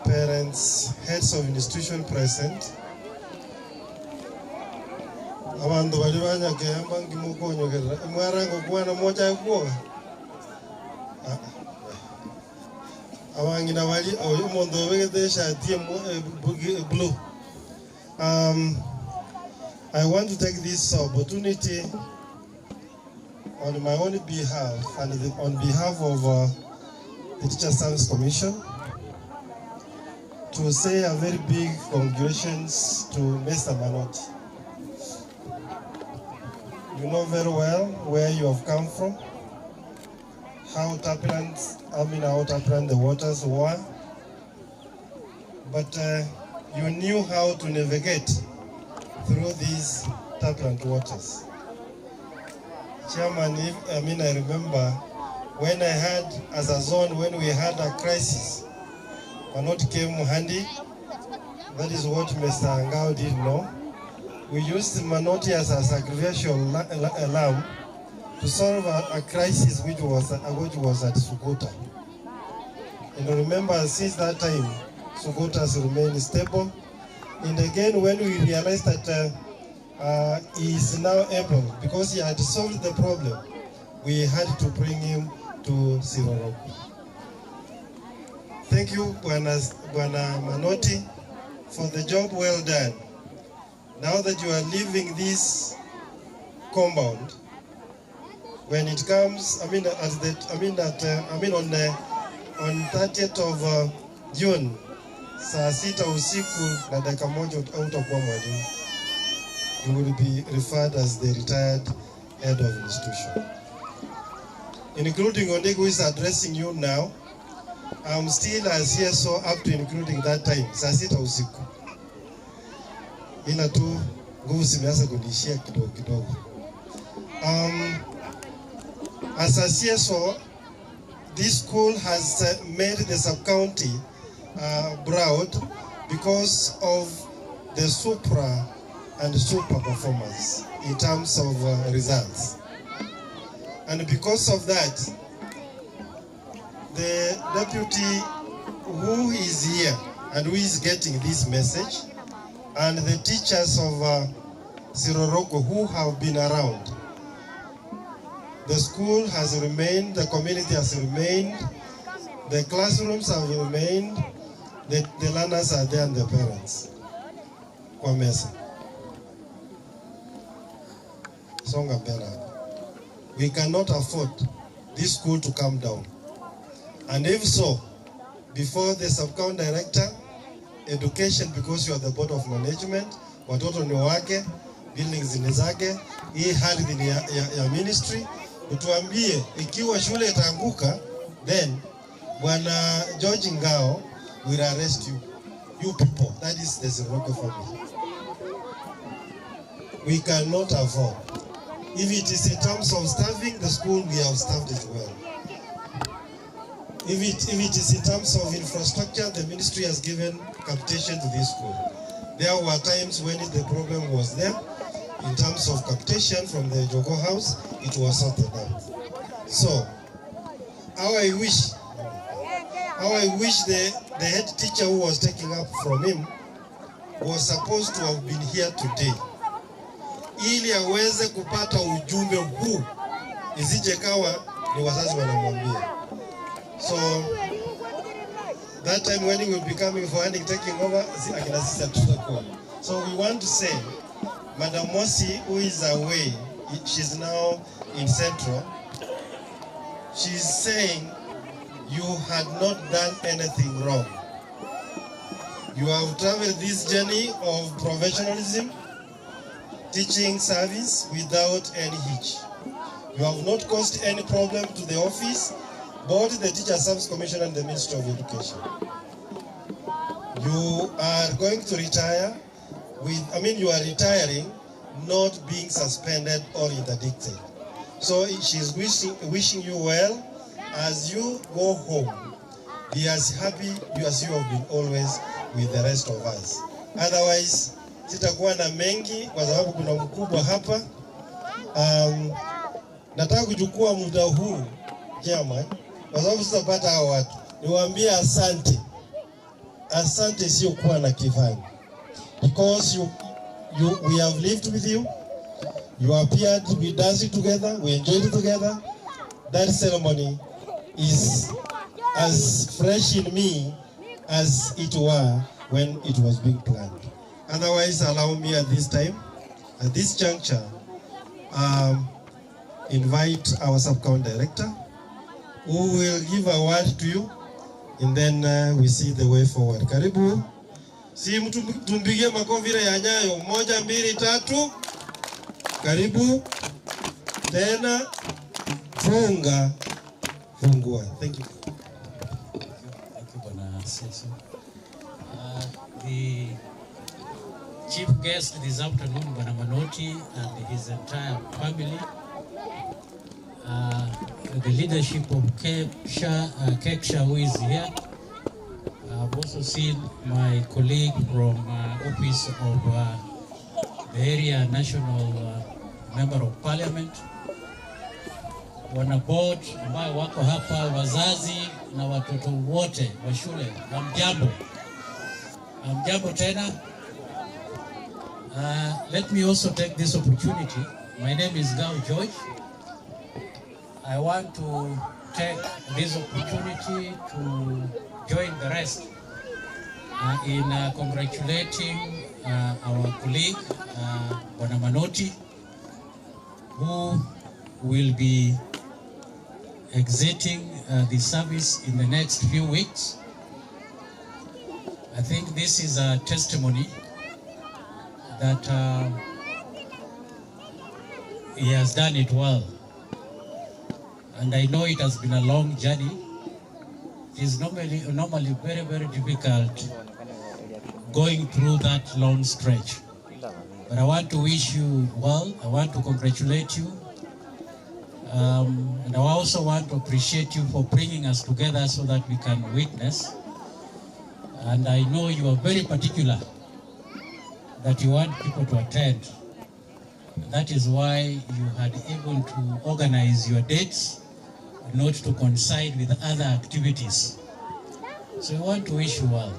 parents, heads of institution present, Abantu bali banyakemba ngimukonyokera mwarango kwana moja kuoga. Awangina bali oyo mondo wegedesha tie blue. I want to take this opportunity on my own behalf and on behalf of the Teacher Service Commission to say a very big congratulations to Mr. Manoti. You know very well where you have come from, how turbulent the waters were, but you knew how to navigate through these turbulent waters. Chairman, I remember when I had, as a zone, when we had a crisis, Manoti came handy. That is what Mr. Angao did know. We used Manoti as a sacrificial lamb to solve a crisis which was at Sugota. And remember, since that time, Sugota has remained stable. And again, when we realized that he is now able, because he had solved the problem, we had to bring him to Siroroko. Thank you, Bwana Manoti, for the job well done. Now that you are leaving this compound, when it comes, on 30th of June, saa 6 usiku na dakika moja utakuwa mwalimu. You will be referred as the retired head of institution. Including Ondego, who is addressing you now, I'm still as here, so up to including that time, saa 6 usiku. Ila tu nguvu zimeanza kunishia kidogo. As a CSO, this school has made the sub-county proud because of the super and super performance in terms of results. And because of that, the deputy who is here and who is getting this message, and the teachers of Siroroko who have been around, the school has remained, the community has remained, the classrooms have remained, the learners are there and the parents. Kwa mesa. Songa mbele. We cannot afford this school to come down. And if so, before the sub-county director, education, because you are the board of management, watoto ni wake, buildings ni zake, hii hali ni ya ministry, utuambie ikiwa shule itaanguka, then Bwana George Ngao will arrest you people. That is the Siroroko family. We cannot afford. If it is in terms of staffing the school, we have staffed it well. If it is in terms of infrastructure, the ministry has given capitation to this school. There were times when the problem was there. In terms of capitation from the Jogo House, it was sorted out. So, how I wish the head teacher who was taking up from him was supposed to have been here today, ili aweze kupata ujumbe huu, isije kawa ni wazazi wanamwambia. So that time when he will be coming for handing, taking over, so we want to say, Madam Mosi, who is away, she's now in Central, she's saying you had not done anything wrong. You have traveled this journey of professionalism, teaching service without any hitch. You have not caused any problem to the office, both the Teacher Service Commission and the Ministry of Education. You are going to retire you are retiring, not being suspended or interdicted. So she's wishing you well as you go home. Be as happy as you have been always with the rest of us. Otherwise, sitakuwa na mengi kwa sababu kuna mkubwa hapa. Nataka kuchukua muda huu chairman, kwa sababu sitapata hao watu. Niwaambie asante. Asante sio kuwa na kifani. Because we have lived with you, You appeared, we danced together, we enjoyed it together. That ceremony is as fresh in me as it were when it was being planned. Otherwise, allow me at this time, at this juncture, invite our sub-county director, who will give a word to you, and then we see the way forward. Karibu. Si mtu tumpigie makofi ya Nyayo. 1, 2, 3. Karibu. Tena fungua. Thank you. Thank you, Bwana Seso. The chief guest this afternoon, Bwana Manoti, and his entire family, the leadership of Keksha, who is here. I've also seen my colleague from office of the area national member of parliament, wana board ambao wako hapa, wazazi na watoto wote wa shule. Hamjambo tena. Let me also take this opportunity. My name is Gao George. I want to take this opportunity to join the rest in congratulating our colleague, Bwana Manoti, who will be exiting the service in the next few weeks. I think this is a testimony that he has done it well. And I know it has been a long journey. It is normally very, very difficult going through that long stretch. But I want to wish you well. I want to congratulate you. And I also want to appreciate you for bringing us together so that we can witness. And I know you are very particular that you want people to attend. That is why you had even to organize your dates, not to coincide with other activities. So I want to wish you well.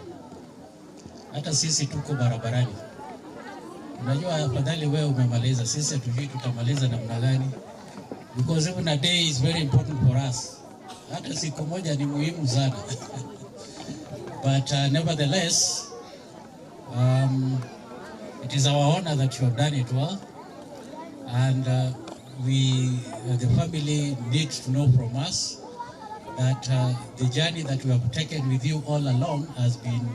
Hata sisi tuko barabarani. Unajua afadhali wewe umemaliza, sisi hatujui tutamaliza namna gani. Because even a day is very important for us. Hata siku moja ni muhimu sana. But nevertheless, it is our honor that you have done it well. And we, the family, need to know from us that the journey that we have taken with you all along has been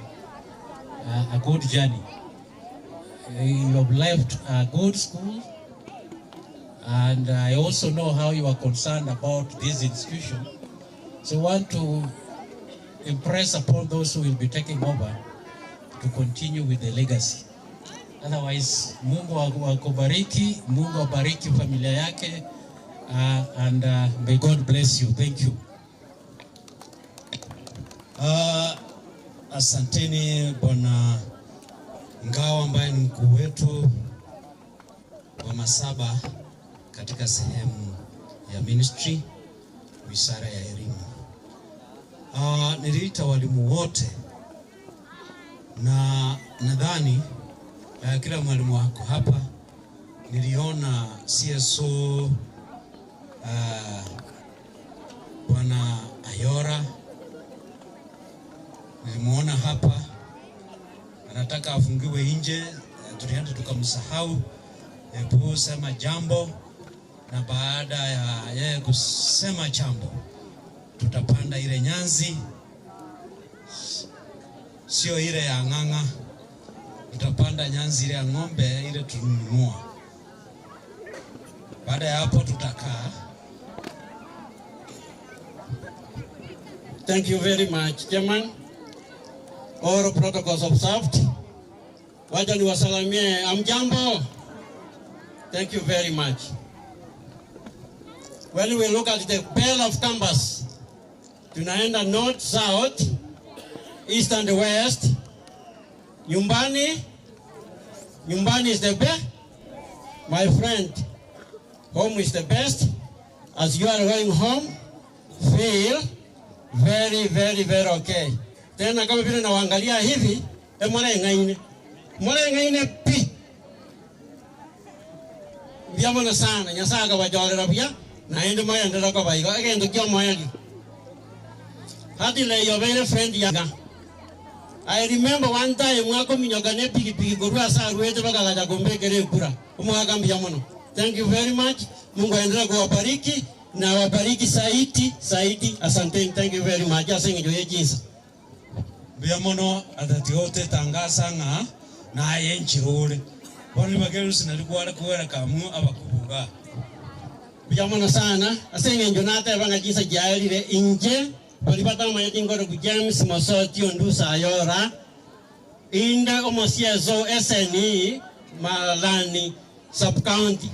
a good journey. You have left a good school, and I also know how you are concerned about this institution. So I want to impress upon those who will be taking over to continue with the legacy. Otherwise, Mungu akubariki, Mungu abariki familia yake, and may God bless you. Thank you. Asanteni Bwana Ngao ambaye ni mkuu wetu wa Masaba katika sehemu ya ministry, wizara ya elimu. Niliita walimu wote na nadhani kila mwalimu wako hapa. Niliona CSO Bwana Ayora, nilimuona hapa, anataka afungiwe nje, tulienda tukamsahau kusema jambo, na baada ya yeye kusema jambo tutapanda ile nyanzi, sio ile ya ng'ang'a, tutapanda nyanzi ile ya ng'ombe ile tununua. Baada ya hapo tutakaa. Thank you very much, Chairman. All protocols observed. Wacha niwasalimie, amjambo. Thank you very much. When we look at the bell of canvas, tunaenda north, south, east and west. Nyumbani is the best. My friend, home is the best. As you are going home, feel very, very, very okay. Tena kama vile nawaangalia hivi, mwale ngaine pi. biamana sana nyasaga bajolera bia na ende moya ndera ko baigo agendo kyo moya gi hadi le yo very friend yaga. I remember one time mwako minyoga ne pigi gorua sa ruete baka gaja gombe kere kura umwaka biamana. Thank you very much. Mungu aendelee kuwabariki na wabariki Saidi asanteni. Thank you very much. Asengi joye jinsa biamana atati ote tangasa nga na yenchirole bali bagero sinalikuwa kuwera kamu abakubuga biamana sana asengi njonata banga jinsa jairire inje bali batama yatingoro ku James Mosoti ondusa ayora inde omosiezo SNE Malani sub county.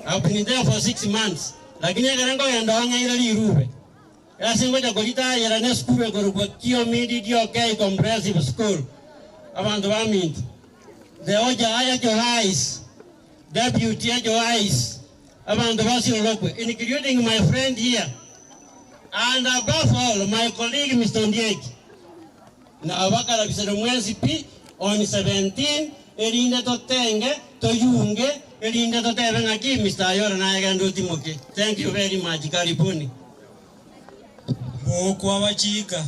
I've been there for 6 months. Lakini akarango yandonga ila liruwe. Yasi ngoja golita yarane school gorugo kio midi dio okay comprehensive school. Abantu baminti. The oja aya jo eyes. Deputy jo eyes. Abantu basi lokwe. Including my friend here. And above all my colleague Mr. Ndieki. Na abakala bisero mwezi pi on 17 erinde totenge toyunge erinde totebe ngaki Mr. Ayora na yagando timoke. Thank you very much. Karibuni. Moko abachika.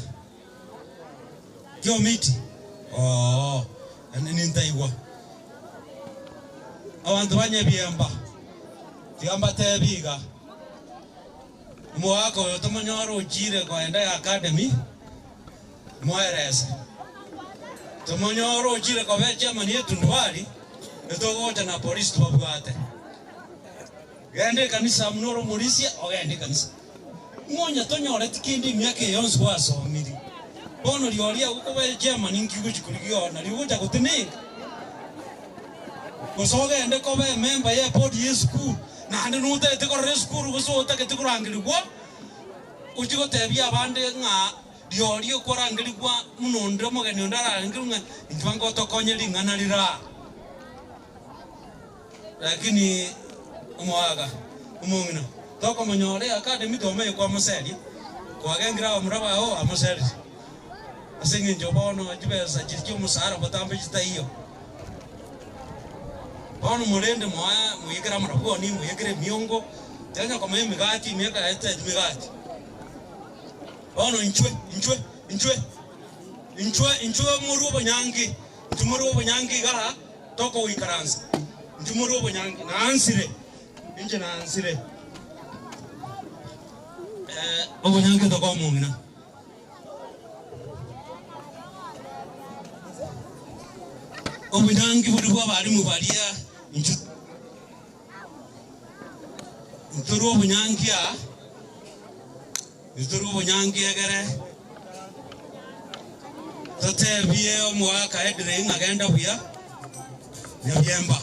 Kyo miti. Oh, nintaiwa. Abantu banyebiamba. Tiamba tebiga. Mwako yotomanyoro jire kwa enda academy. Mwaerese. Tomanyoro jire kwa vecha mani yetu ndwali. Etogocha na polisi tubabwate. Gende kanisa mnoro mulisia ogende kanisa. Mwonya tonyore tikindi myake yonse wasomiri. Bono liolia uko vecha mani ngikuchikurigio na liuja kutineka. Kusoge ende kobe member ye board ye school. Na ande nuta te ko school kusota ke tikurangirwa. Uchiko tebia bande nga liolia korangirwa munondre mogeni ondara ngirunga ntwango tokonyeli ngana lira. Lakini umwaga umungina toko manyore academy to me kwa museli kwa gengira muraba o amuseli asingi njobono ajibesa chirikyo musara batambe chitaiyo bono murende moya muyigira murabo ni muyigire miongo tanya kwa migati miaka ete migati bono inchwe murubo nyangi tumurubo nyangi gara toko wikaranza Jumuro bonyangi na ansire inje na ansire obonyangi to ko mungina obonyangi buri bwa bari mu bariya inju ntoro obonyangi a ntoro obonyangi agere tote biye omwaka edre ngagenda buya nyabyemba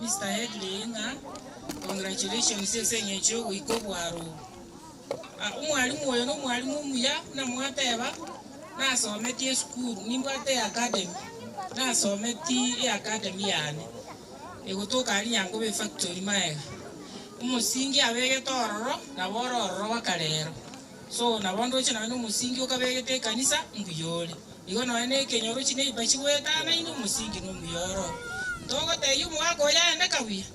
Mr. Hedlinga, congratulations senye cho wiko bwaro. Umwalimu oyo no mwalimu muya na mwateba na asometi school nimbwate academy na asometi academy yani. Egotoka ali yango be factory maega. Umusingi abege tororo na bororo bakarero. So na bondo chana no musingi okabege kanisa mbuyole. Igo no ene kenyoro chine bachigweta na ino musingi no mbuyoro. togo te yumu wako ya ende kawi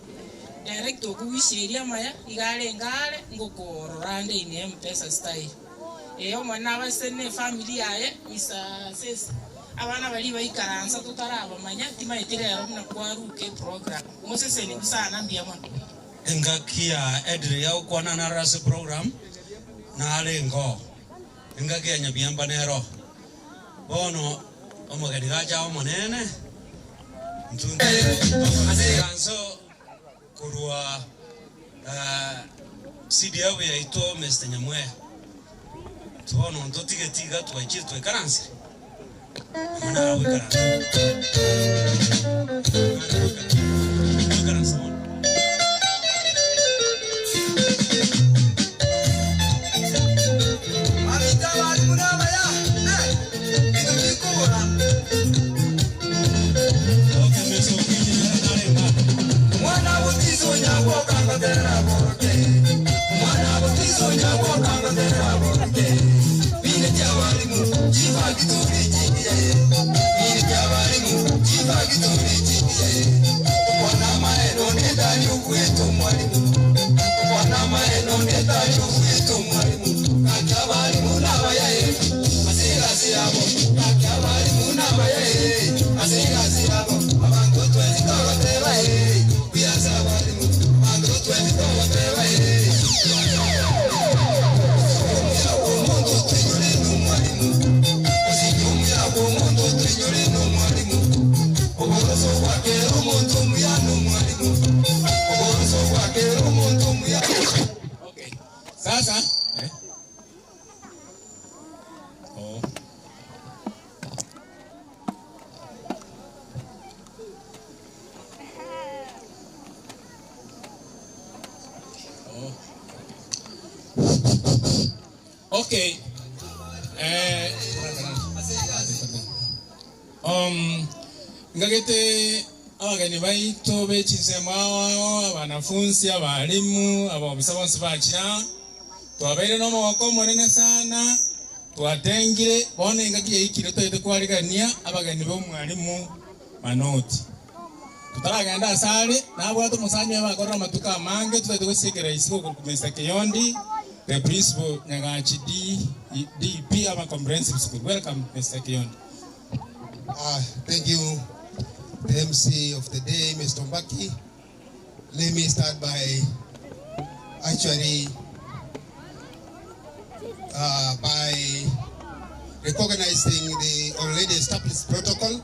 direct okuwisheria maya igale ngale ngokororande ine mpesa style omwana abasene family yaye isa sesa abana bali bayikaransa tutaraba manya timayitirero muna kwaruke program moseseni kusana mbia mwana engakia edre ya ukwana na rase program na alengo engakia nyabiamba nero bono omogeni gacha omonene ntunde aseganso kurua CDF ya ito Mr. Nyamwe tuono ndo tigetiga twaichiri twekaransi mana wikaransi Sasa okay. Ngagete abageni baito bechinsemo abanafunzi abalimu abobisa bonse bakira twabaire n'omwaka munene sana twatengire bone ngagiye ikire toyete kwarigania abageni b'omwalimu Manoti tutaragenda asale nabwate musanyi abakorera matuka mange tutete gusekera isiko ku Mr. Kiyondi the principal Nyagachi DP aba comprehensive school. Welcome Mr. Kiyondi. Thank you, the MC of the day, Mr. Mbaki. Let me start by recognizing the already established protocol.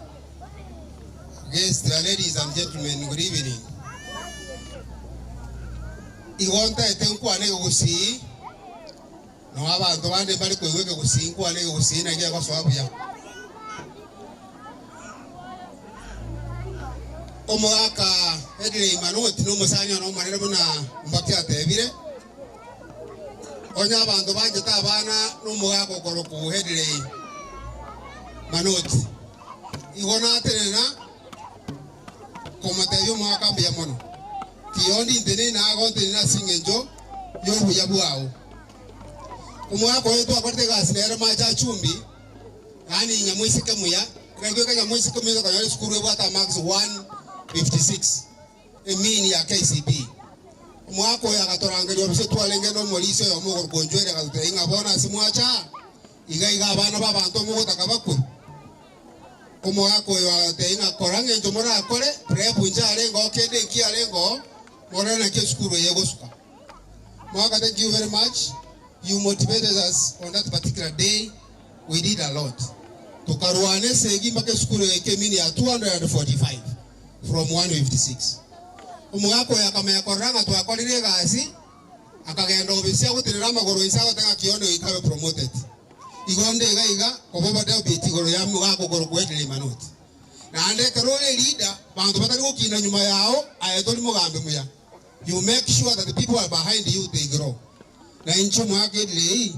Guests, ladies and gentlemen, good evening. Iwonta etenku ane gusi no abantu bande bali kweweke gusi nku ane gusi na ngia kwa sababu ya omwaka edire Manoti no musanya no manere buna Mbaki atebire onya abantu banje tabana no mwaka okoro ku edire Manoti igona tenena komate yo mwaka mbya mono Kiyondi ndene na agonte na singenjo yo buyabu awo umwaka wetu akorte gasinera macha chumbi yani nyamwisi kemuya ngwe nyamwisi kemuya kwa yale skuru bwata max 156 emini ya KCB umwaka ya katorangelyo bise twalenge no molise yo mo gonjwere ka inga bona simwacha iga abana babantu mo takabakwe umwaka ya teinga korange njomora akore prebu njare ngo kende kialengo morena ke skuru yego suka mwaka. Thank you very much. You motivated us on that particular day. We did a lot. Tukaruane segi make skuru yake mini ya 245 from 156. Umwako ya kama ya koranga tu akolire gasi akagenda obisia gutirira magoro isago tanga Kiyondo ikabe promoted. Igonde iga koboba da biti goro ya mwako goro kwetele Manoti. Na ande karole leader bantu batari gukina nyuma yao ayetoli mugambe muya. You make sure that the people are behind you, they grow. Na incho mwake dile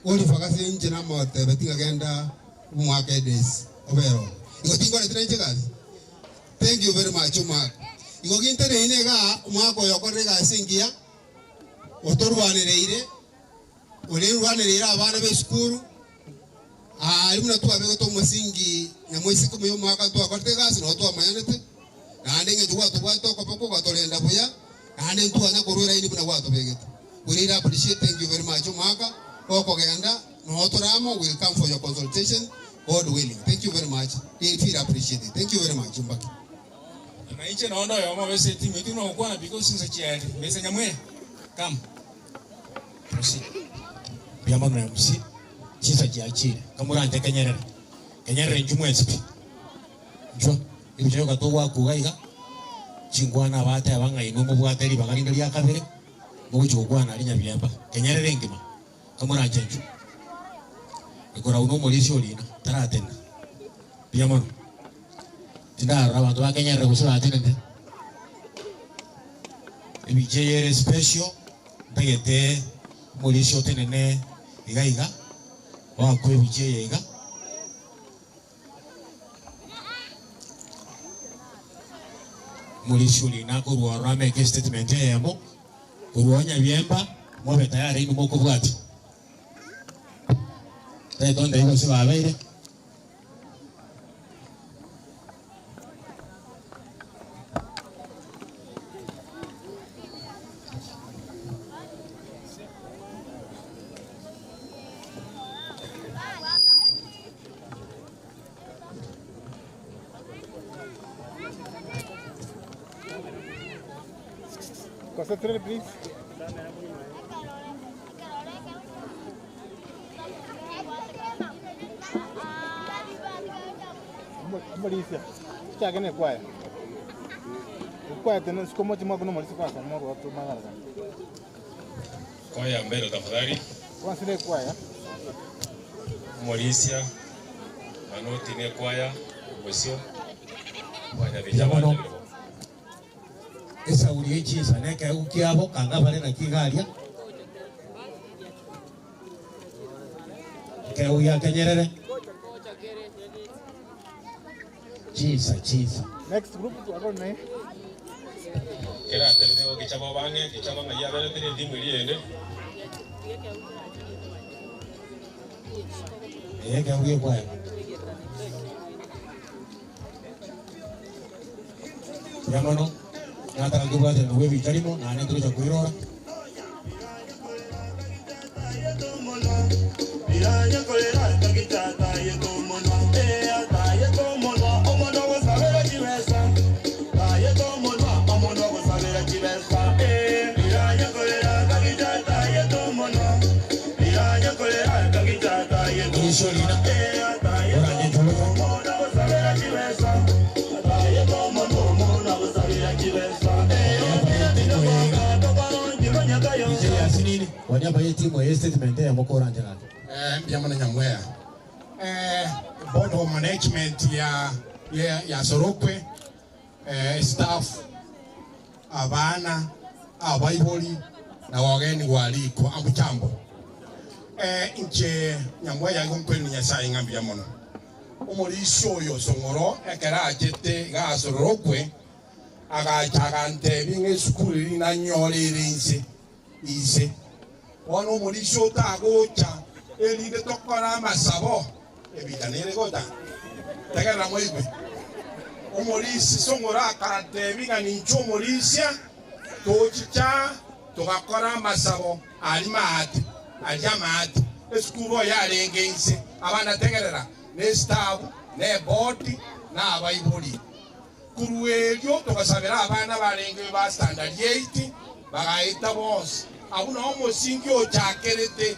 oli fakasi nje na mote betinga genda mwake des obero. Iko tingo na trenje gazi. Thank you very much mwake. Iko gintere inega mwako yokore gasingia otorwanire rwanire abana be school alimuna tu abego to musingi nyamwisi kumyo mwaka tu akorte gazi no to amanyanete ande nge tuwa tuwa to ko ko tolenda buya ande tuwa na korora ini buna wato beget. We really appreciate, thank you very much Maka ko genda no toramo will come for your consultation, God willing. Thank you very much. We feel appreciated. Thank you very much Mbaki. Na iche naondo ya mama wese timu itu no kwa because since chiari wese nyamwe come proceed Biama na MC chisa chiachire kamurante kenyerere njumwespi njwa ibyo gatowa kugaiga chingwana bata abanga inomo bwateri bagarinda lya kabere bugukwana alinya byamba kenyerere ngima kamurante nju ikora uno molisi olina taratena biama tindara abantu bakenyerere gusura atende ibijeyere special bagete molisi otenene igaiga wakwe bijeye iga molisi olina kurwa rameke statement yemo kurwanya byemba mobe tayari ino moko bwati donde iba se va a ver Concentrate, please. Mauricia, ¿qué haces cuál? ¿Cuál tenés como te muevo no Mauricia pasa, no lo otro más largo. Kwaya mbele tafadhali. ¿Cuál sería cuál? Mauricia, Manoti ne kwaya, Wesio. Kwaya ya bueno esa uri chisa neke ukiabo kanga bale na kigaria ke uya kenyerere chisa next group tu ako na kera tene o kichaba bange kichaba ngaya bale tene dimu iliende ke uya kwa yamano nata ngubwa de nuwe bitarimo nane tuja kuirora Biranya kolera kakita taye tomono taye tomono omono wasabera kibesa taye tomono omono wasabera kibesa biranya kolera kakita taye tomono biranya kolera kakita taye tomono taye tomono omono wasabera kibesa taye tomono omono wasabera kibesa wanyaba yetimu ya statement ya mokora njana Biamana Nyamwea. Board of management ya Sorokwe, staff, abana, abaiboli na wageni waliko amchambo. Inche Nyamwea ngompeni Nyasaye ngambi ya mono. Umulisi oyo songoro ekera ajete ga Sorokwe agachagante binge skulu ina nyolerense ise. Ono umulisi otagocha elinde tokora masabo ebitanere gota tagara moigwe umulisi songora karate biga nincho umulisia tochicha togakora masabo alimati aljamati eskubo yalengense abana tegerera ne staff ne board na abaibuli kuruelyo togasabira abana balenge ba standard 8 bagaita boss abuna omusingi ochakerete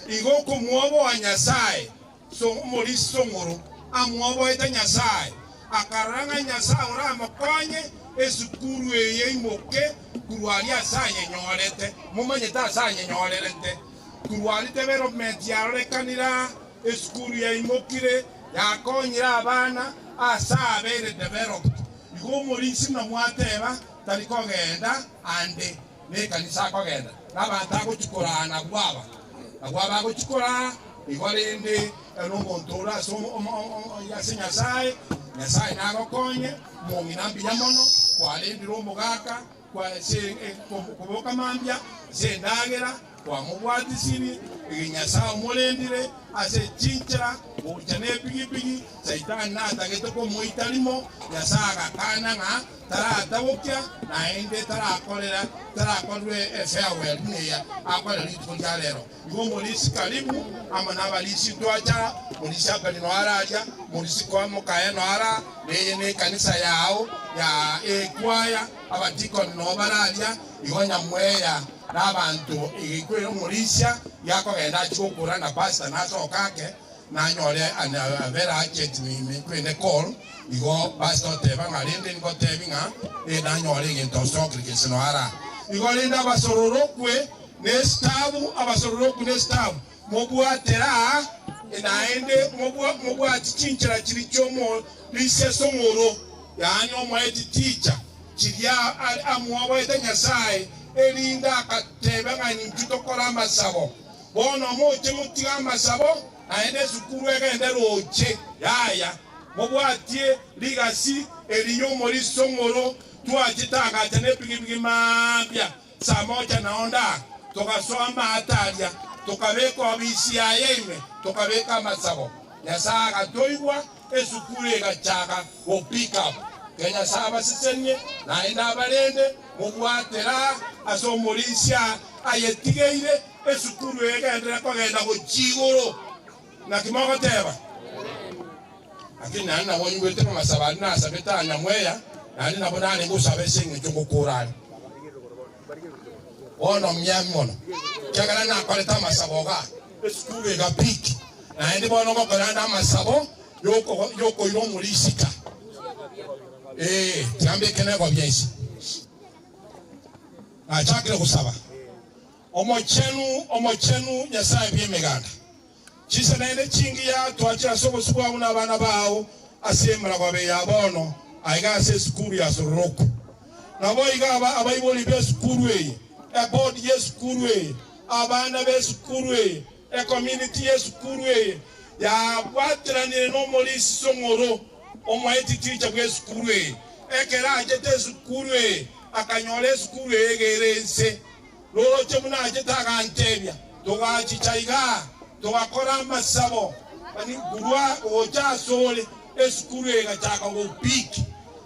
igoko muobo wa Nyasaye so muri songoro amuobo eta Nyasaye akaranga Nyasaye ora makonye esukuru eye imoke kuruali asanye nyorete mumanye ta asanye nyorete kuruali development ya rekanira esukuru ye imokire yakonyira abana asabere develop igo muri sina mwateba taliko genda ande ne kanisa ko genda nabanta ko chikorana bwaba agwaba ko chikora igorende no montora so ya Nyasaye nago konye mo minambi yamono kwa lendi ro mogaka kwa se kuboka mambya se ndagera kwa mubwati sini iginyasa molendire ase chinchira uchane pigi saitan na tagete ko moitalimo yasaga kana nga tara tawokya na ende tara kolwe farewell neya akwala litu jalero ngombo lisi karibu amana balisi twacha polisi akali no araja polisi kwa mokaya no ara ne kanisa yao ya ekwaya abatiko no baralia igonya mweya n'abantu igikwero murisha yako genda chukura na pasta naso kake na nyore vera agent ni kwene call igo pastor teba ngalinde ngo tebinga na nyore gento sokri kesino ara igo linda basororokwe ne stabu abasororokwe ne stabu mobwatera enaende mobwatchinchira chirichomo liseso ngoro yanyo mwaiti teacher chiria amuwa ete nyasaye elinda akatebe nga ninjuto kola amasabo bono moche mutiga amasabo aende sukuru egende roche yaya mobwatie ligasi elinyo mori songoro twachitanga tene pigipigi mabya saa moja naonda tokasoa maatalia tokabeka abisi ayeme tokabeka amasabo nyasaga toigwa esukuru egachaka go pick up Kenya saba sisenye na ina balende mubwatera asomolisha ayetigeire esukuru egendera kogenda gochigoro na kimoko teba akini nana wonyu wetero masabani na sabetanya mweya nani nabonane ngusabe singe cyongokurani ono myammono kyagala na koleta masaboga esukuru ega piki na ndi bono gokorana masabo yoko yomulisika tiambe kene kwa byensi achakire kusaba omochenu nyasaye byemeganda chise nende chingi ya twachira sobo subwa una bana bao asemra kwa beya bono aiga se skuru ya soroko na boiga abaiboli be skuru e about yes skuru e abana be skuru e community yes skuru e ya watra ni no molisi songoro omwaiti teacher bwe skuru e ekera ajete skuru e akanyole skuru e gerense lolo chemuna ajeta kantebya togachi chaiga togakora amasabo ani gurwa oja sole skuru e gachaka go piki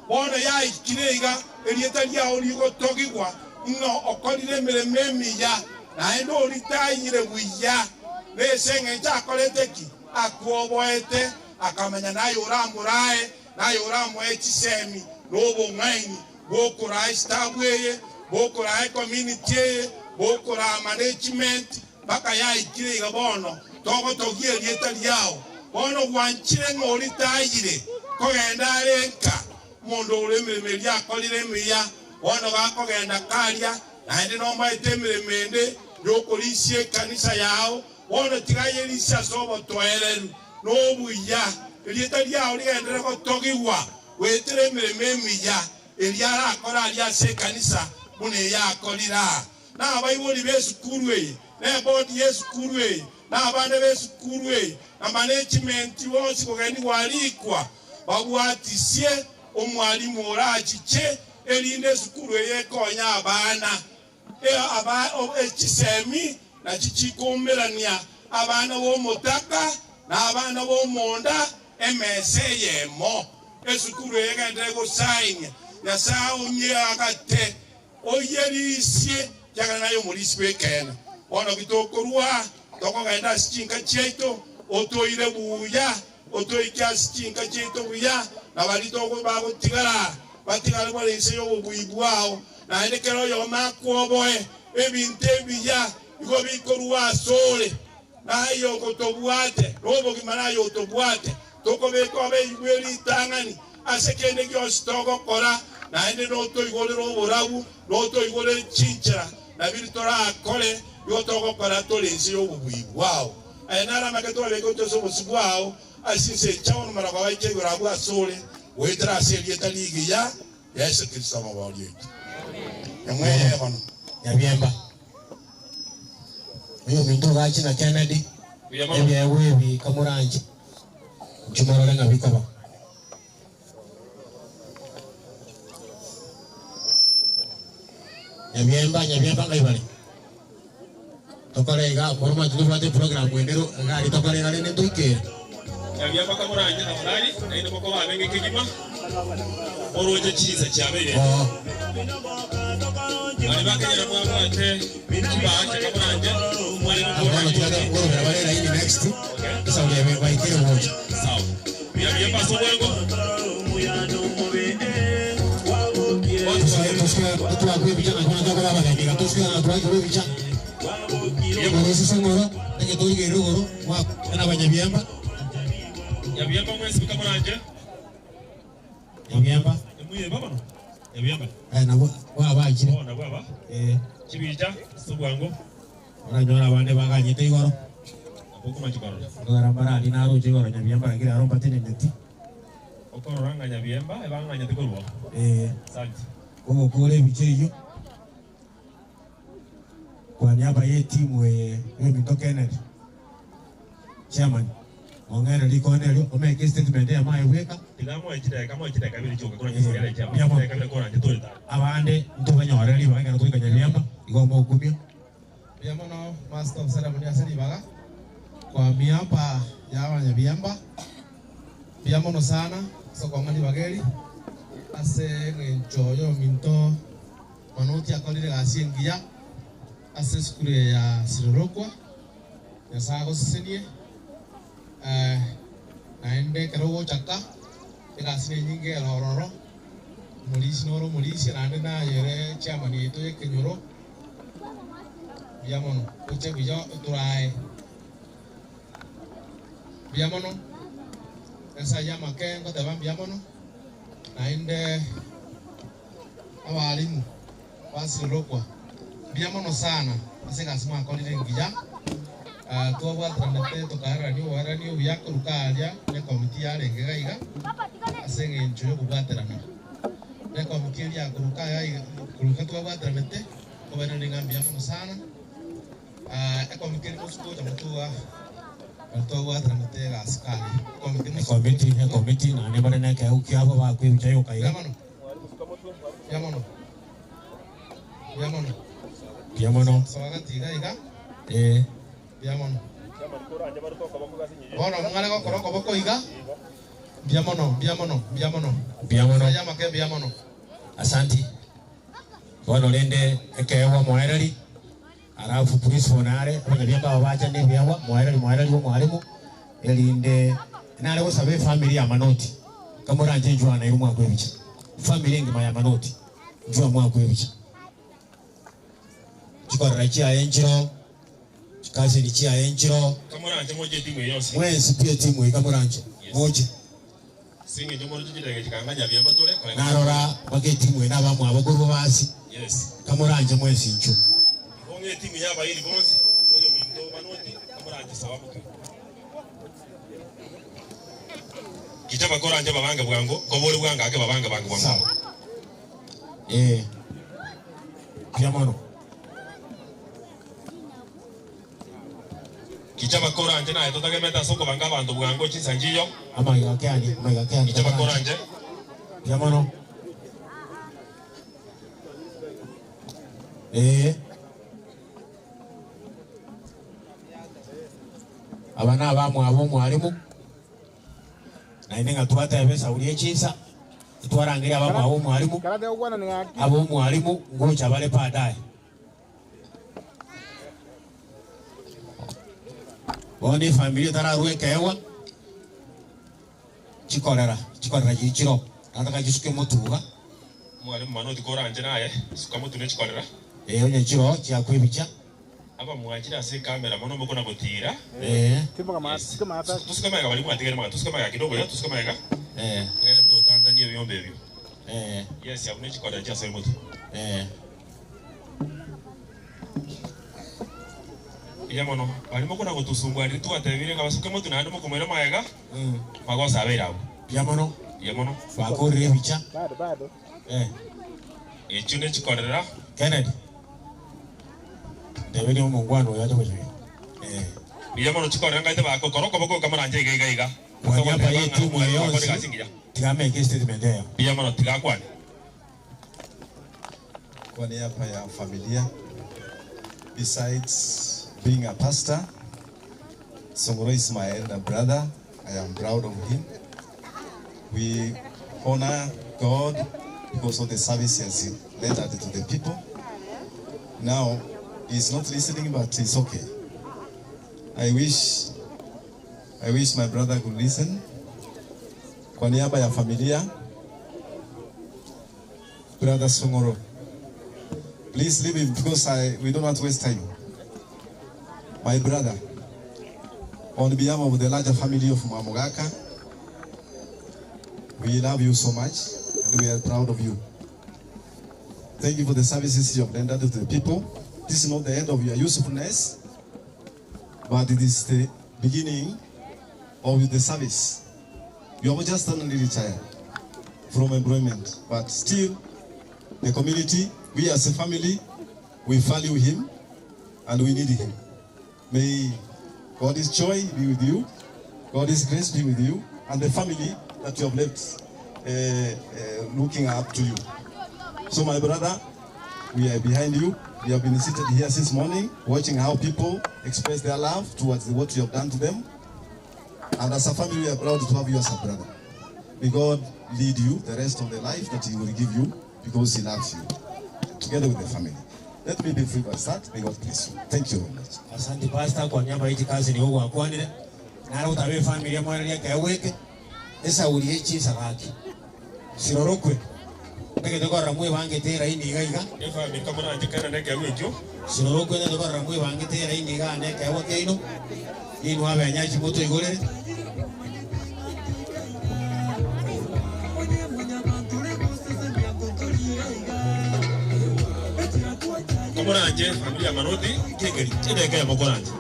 bona ya ikirega elieta lya oligo togigwa no okolire merememi ya na endo litayire wiya nesenge chakoleteki akwoboete akamenya nayo ramurae nayo ramo echisemi lobo mwaini bokora stabweye bokora community bokora management baka ya ikirega bono togo togie lieta lyao bono wanchire ngoli tayire kogenda renka mondo uremere lya kolire miya bono bakogenda kalya naende no maitemere mende yokolisie kanisa yao bono tigaye lisia sobo toereru no buya elieta lyao ligendera ko togiwa wetere miya eliara akora lya se kanisa mune ya kolira na abayiboli besukuru e na board yesukuru e na abana besukuru e na management wonsi kogendi walikwa babwatisie omwalimu orachiche elinde sukuru yekonya abana echisemi na chichikomerania abana bo motaka na abana bo monda emese yemo esukuru yegende go sign ya sao nye agate oyerisie jagana yo muliswe kena ono kitokorwa toko genda sichinka cheito otoire buya otoikia sichinka cheito buya na balito bago tigara batigara bole iseyo buibwao na endekero yo makwoboe ebinte biya igo bikorwa sole na yo kotobwate robo kimana yo tobwate toko beko be ibweli tangani asekende kyo stogo kora na ende no to igole ro borabu no to igole chinchira na bilitora akole yo toko kora to lensi yo buibwao enara maketo beko to so busibwao asise chawo mara kwa baike gorabu asole wetra aseli etaligi ya Yesu Kristo mabali yetu yamwe kono yabyemba uyo minto gachi na Kennedy ebye webi kamuranje chumara nga bikaba yabyemba ngaibali tokore iga morma tufuate program wendero ngari tokore ngale ne tuike yabya paka muranje na murari na ine moko babenge kigima oroje chiza cyabere ari bakanyira mwamwate kibaje kamuranje mwari abana tuyaga ngoro barera ini next sasa ule baikire moja sawa yabya paso bwango Yabyamba mwezi bikamuranje. Yabyamba. Emuye baba no. Yabyamba. Nabo wabakire. Oh nabo aba. Kibija subwango. Uranyora abande baganyite igoro. Aboko makigoro. Ngara marali naro igoro nyabyamba ngira aromba tene ndeti. Okoro ranganya byemba ebanganya tegolwa. Santi. Uko kule bicheyo. Kwa niaba ya timu Minto Kennedy. Chairman. Ongera liko nelo omeke statement ya mai weka digamo ejira kama ejira kabiri choka kuna kisogera cha kabiri kora nditole ta abande ntobanya rali banga tuika nyamba igomba ukumia Biamono master of ceremony asali baga kwa miamba ya Wanyabyamba biamono sana so kwa ngani bageri ase ngenjoyo Minto Manoti akolire gasingia ase skule ya Sirorokwa ya sago sisenie naende kerogo chaka ikasine nyinge rororo mulisi nande na yere chairman yetu ye Kenyoro biamono uche bijo turae biamono esa yama kengo teba biamono naende abalimu basirokwa biamono sana asekasima akolire ngija twabwatanete tukarani warani uyakurukaria ne komiti ya rengegaiga asenge njuyo kubwaterana ne komiti ya kurukaya kuruka twabwatanete kubana ngambia muno sana komiti musuko tamutua twabwatanete gaskali komiti na ne barene ke ukiabo ba kwibichayo kaiga biamono sawagati gaiga biamono bono ngale ko koroko boko iga biamono sayama ke biamono asanti bono lende ekewa mwaerali arafu police fonare abanyabyamba babaja ne byawa mwaerali wo mwalimu elinde nale ko sabe family ya Manoti kamuranje njwa na irumwa kwebicha family ngima ya Manoti njwa mwa kwebicha chikora chia enjiro kazi ni chia enjiro kamuranje moje timu yose mwezi pia timu ikamuranje moje singe njomo tujidege kikanganya byamba tole narora bage timu ina bamwe abaguru basi yes kamuranje mwezi ncho onge timu yaba ili bonzi oyo Minto Manoti kamuranje sawabu kitaba koranje babanga bwango kobole bwanga ake babanga bwango bwango biamono kichaba koranje na etotage meta soko banga abantu bwango chisanjiyo amaiga kyani kichaba koranje biamono abana abamwe abo mwalimu na inenga tuwata ebesa uliye chisa twarangira abamwe abo mwalimu abo mwalimu ngocha bale padaye Boni familia tara ruwe kewa chikorera yichiro nataka jisuke mutuga mwalimu Manoti koranje naye sukamutu ne chikorera onye chiro kya kwibicha aba mwachira se kamera mono mko na botira tusikama bali mwategera mwa tusikama kidogo ya tusikama ngene to Tanzania byombe byo yes yaune chikorera cha sel mutu ya mono bali mko na gotusumbwa ndi twatebire ngabasuke mutu na ndi mko mwera maega magosa abera abo ya mono bakorire bicha bado echune chikorera Kennedy Debeni umungwano yaje kweje ya mono chikorera ngaite bako koroko boko kamaranje igaiga kwa nyapa yetu mweyonsi tigame ke statement ya mono tigakwane kwa niaba ya familia besides being a pastor. Songoro is my elder brother. I am proud of him. We honor God because of the services he rendered to the people. Now, he's not listening, but it's okay. I wish my brother could listen. Kwa niaba ya familia, Brother Songoro, please leave him because we don't want to waste time. My brother, on behalf of the larger family of Mwamugaka, we love you so much and we are proud of you. Thank you for the services you have rendered to the people. This is not the end of your usefulness, but it is the beginning of the service. You have just suddenly retired from employment, but still, the community, we as a family, we value him and we need him. May God's joy be with you, God's grace be with you, and the family that you have left looking up to you. So my brother, we are behind you. We have been seated here since morning, watching how people express their love towards what you have done to them. And as a family, we are proud to have you as a brother. May God lead you the rest of the life that he will give you because he loves you, together with the family. Let me be free by that. May God bless you. Thank you very much. Asante pastor kwa niaba ya kazi ni huko akwanire. Nara utabe familia mwana yake aweke. Esa uri echi sakaki. Sirorokwe. Ndege ndoko ramwe bange tera indi gaiga. Efa mikamona ndikana ndege awekyo. Sirorokwe ndoko ramwe bange tera indi ga ndege aweke ino. Ino abe anyaji moto igolere. Komoranje familia Manoti kegeri kidege ya Mokoranje.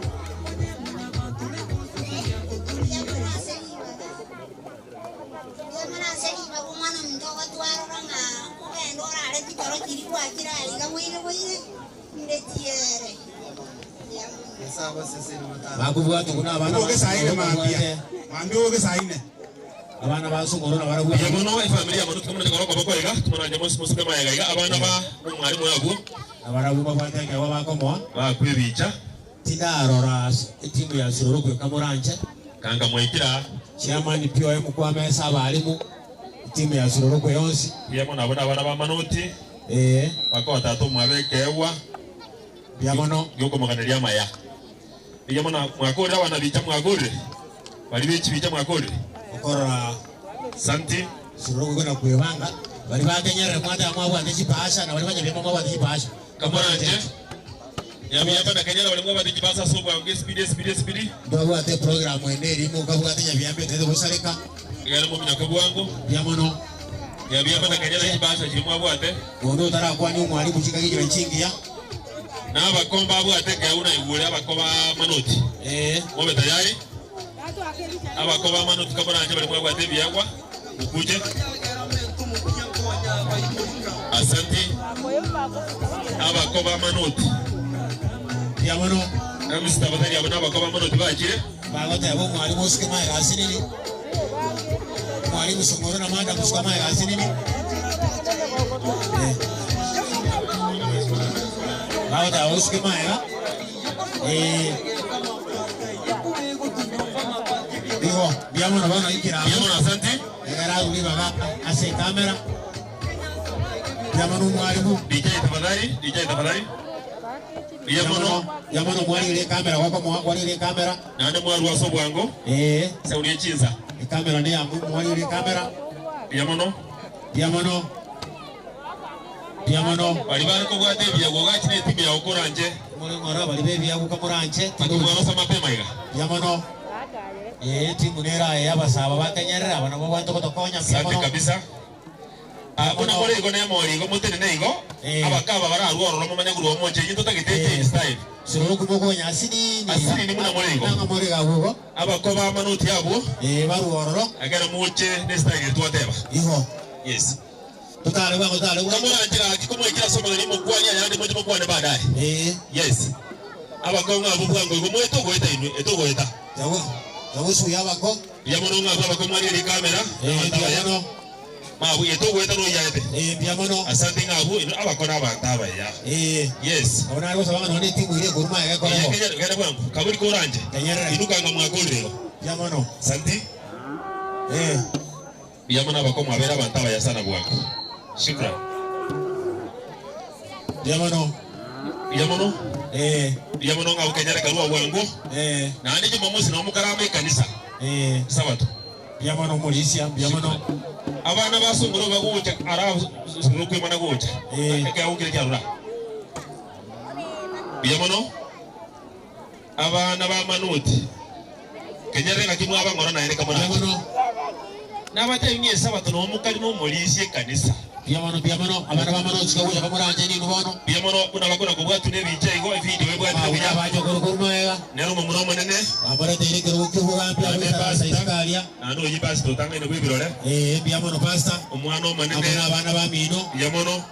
Bakuvuga tukuna abana basaine mambia. Mambio ke saine. Abana ba Songoro na barabu. Ya mono familia Manoti komoranje kwa bakwega tumoranje musu kama yega abana ba umwarimu yago. Abarabu bafata ke babakomo. Bakwebicha. Tidarora timu ya Sirorokwe Kamoranje. Kanga mwikira. Chairman POM kwa mesa abalimu. Timu ya Sirorokwe yonsi. Yemo nabona abana ba Manoti. Bako batatu mwabekewa. Yamono yoko maganeria maya. Yamona mwakore abana bicha mwakore. Bali bichi bicha mwakore. Okora Santi Sirorokwe na kwebanga. Bali bakenyere mwata mwabu atishipasha na bali banyabemo mwabu atishipasha. Kamoranje. Yami hapa na Kenya wale mwabu atishipasha soba ongea speed. Ndio ate program eneri mu kabuga atenya byambe tete busareka. Yale mu myakabu wangu. Yamono. Yami hapa na Kenya atishipasha chimwabu ate. Ngondo tara kwa ni mwalimu chikagije chingia. Na abakomba abo ateka una igure abakoba Manoti. Mwobe tayari? Abakoba Manoti Kamoranje bali mwabu ate byagwa. Ukuje. Asante. Abakoba Manoti. Yamono. Mr. Batari abana abakoba Manoti bakire. Bagota yabo mwalimu usikema yasinini. Mwalimu Songoro na manda usikema yasinini. Bagota yabo usikema ya. Digo, Yamono bana ikira. Yamono asante. Era uli baga ase kamera. Yamono mwalimu. DJ tafadhali. Yamono mwalimu ile kamera wako mwalimu ile kamera. Nande mwalimu waso bwango. Sauli chinza. Kamera ni yangu mwalimu ile kamera. Yamono. Bali bariko bwate byago gachine timu ya Okoranje. Ngora bali bebi yako Kamoranje. Bakubwanosa mapema iga. Yamono. Timu nera yabasaba bakanyerera abana bo bantu kotokonya Asante kabisa. Abona kore iko ne mori iko mutene ne iko. Abakaba bararworo no manya guru omonje yito tagitete style. Sirorokwe bokonya asini ni muna mori iko. Nanga mori gabugo. Abakoba Manoti yabo. Barwororo. Agara muche ne style tuateba. Iho. Yes. Tutale bwa. Kamoranje akikomwe kila somo ni mkwani yandi moja mkwane baadaye. Yes. Abakonga abubwango iko mweto goita inu etogo eta. Yawo su yabako. Yamono ngaba abakomwe ni kamera. Yamono. Mabu yeto gweta no yate. Biamono. Asante ngabu abakora abantaba ya. Yes. Ona algo sabanga none timu ile kuruma ya kwa. Gana bwangu. Kaburi ko ranje. Inuka nga mwagolero. Biamono. Asante. Biamono abakoma abera abantaba ya sana bwangu. Shukran. Biamono. Biamono. Biamono nga ukenyere karua bwangu. Na andi Jumamosi na mukarama kanisa. Sabato. Biamono mulisia biamono. Abana basunguro baguca arabu sunguro kwimana guca eke awungire cyarura biyamono abana ba manuti kenyere ngakimwa abangora na ereka mona biyamono nabatenye sabato no mukali no mulisi kanisa biyamono abana ba manuti kabuja kamuranje ni nubono biyamono kuna bakora kubwatu ne bicaye go video ebwatu kuya bajo kurumaya nero mu muno munene abara tere kero kuvuga mpya basa isakalia nano yi pastor tangene kwibirore biyamono pastor omwana manene abana ba mino biyamono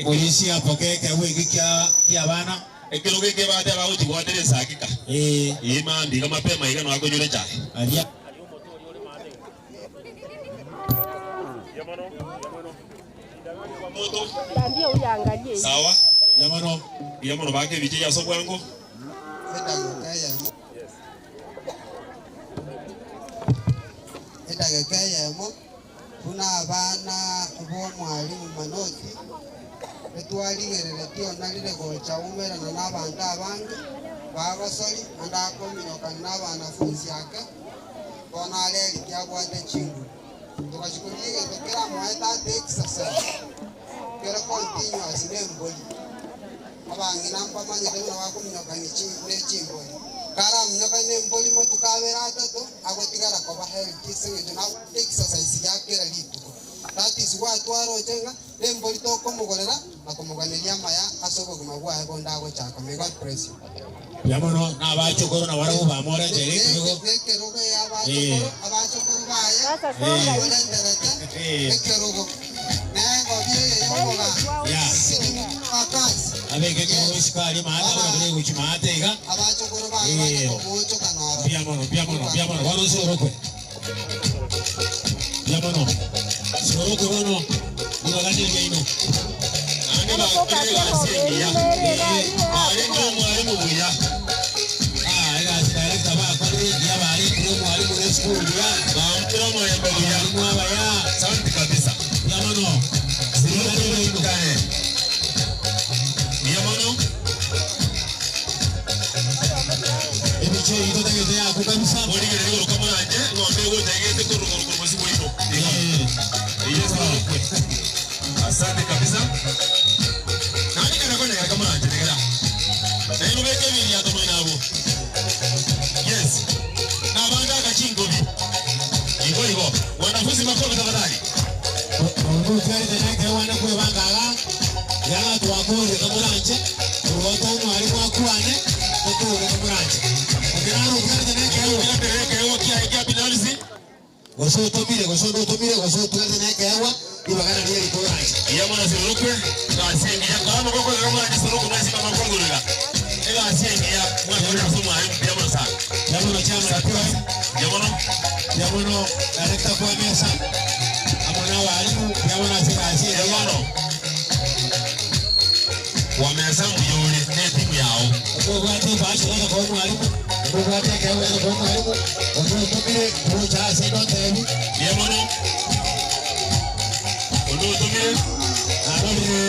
polisi apoke wiki kya bana ekero geke bate abauti gwateresa hakika mandi kama mapema igano akonyore chai alia Ndio uyangalie. Sawa? Biamono bake biche ya soko yangu. Edagekeyemo kuna abana bo mwalimu Manoti etwaligerere tiona lire gocha umerana n'abantu abange babasori andakominokana n'abanafunzi ake bona aleri kyagwate chingu tukashikuliga tukira mwaita exercise kera continuous nemboli abangi namba manyete na wakominokana n'echingoli kara mnyoka nemboli motukabera atatu agotigara koba health singe na exercise yakera lituko. That is why twarojenga nemboli tokomugorera nakomuganiria maya asobo kumagwa ebonda go chaka. May God bless you. Biamono na bachokoro na barabu ba more jere kigo. Kerogo ya abachokoro baya. Kerogo. Nengo biye yoboga. Ya. Akas. Abege ko iskali maana bale guchimate ga. Abachokoro baya bocho kanara. Biamono wano sorokwe. Biamono. Sorokwe wano nibagani ngeino. Ande ba kire asengia. Ale ndo mwalimu buya. Ega director ba kwani ya bali kuro mwalimu wa school ya. Ba mtoro mwalimu buya. Mwaba ya. Asante kabisa. Biamono. Sirikani ngeino. Biamono. Ebiche ito tagete ya kukabisa. Bodi gere ngoro kama anje ngombe go tagete kuru mosi bwino. Asante kabisa. Nani kana kone kama anje ngera. Neno beke bili ya tomo nabo. Yes. Na banga kachingo bi. Igo. Wanafunzi makofi tafadhali. Mungu twende tena wana kwa bangala. Yana tuwakore kama anje. Uwoto mwalimu akwane. Tukure kama anje. Ogirano twende tena kewa kia binafsi. Goso tomire goso twende tena kewa. Ibagana ndiye itoranje. Yamana sirukwe. Kasengia kama koko kama anje siruku nasi kama kongolera. Ela asengia mwana wa somo ayi yamana sana. Yamana chama kwa. Yamana director kwa mesa. Amana walimu yamana sikazi yamana. Wameza mjoli ne timu yao. Kwa watu bashi kwa mwalimu. Kwa watu kwa mwalimu. Onotomire kucha sendo tebi. Yamana. Onotomire. Arabire.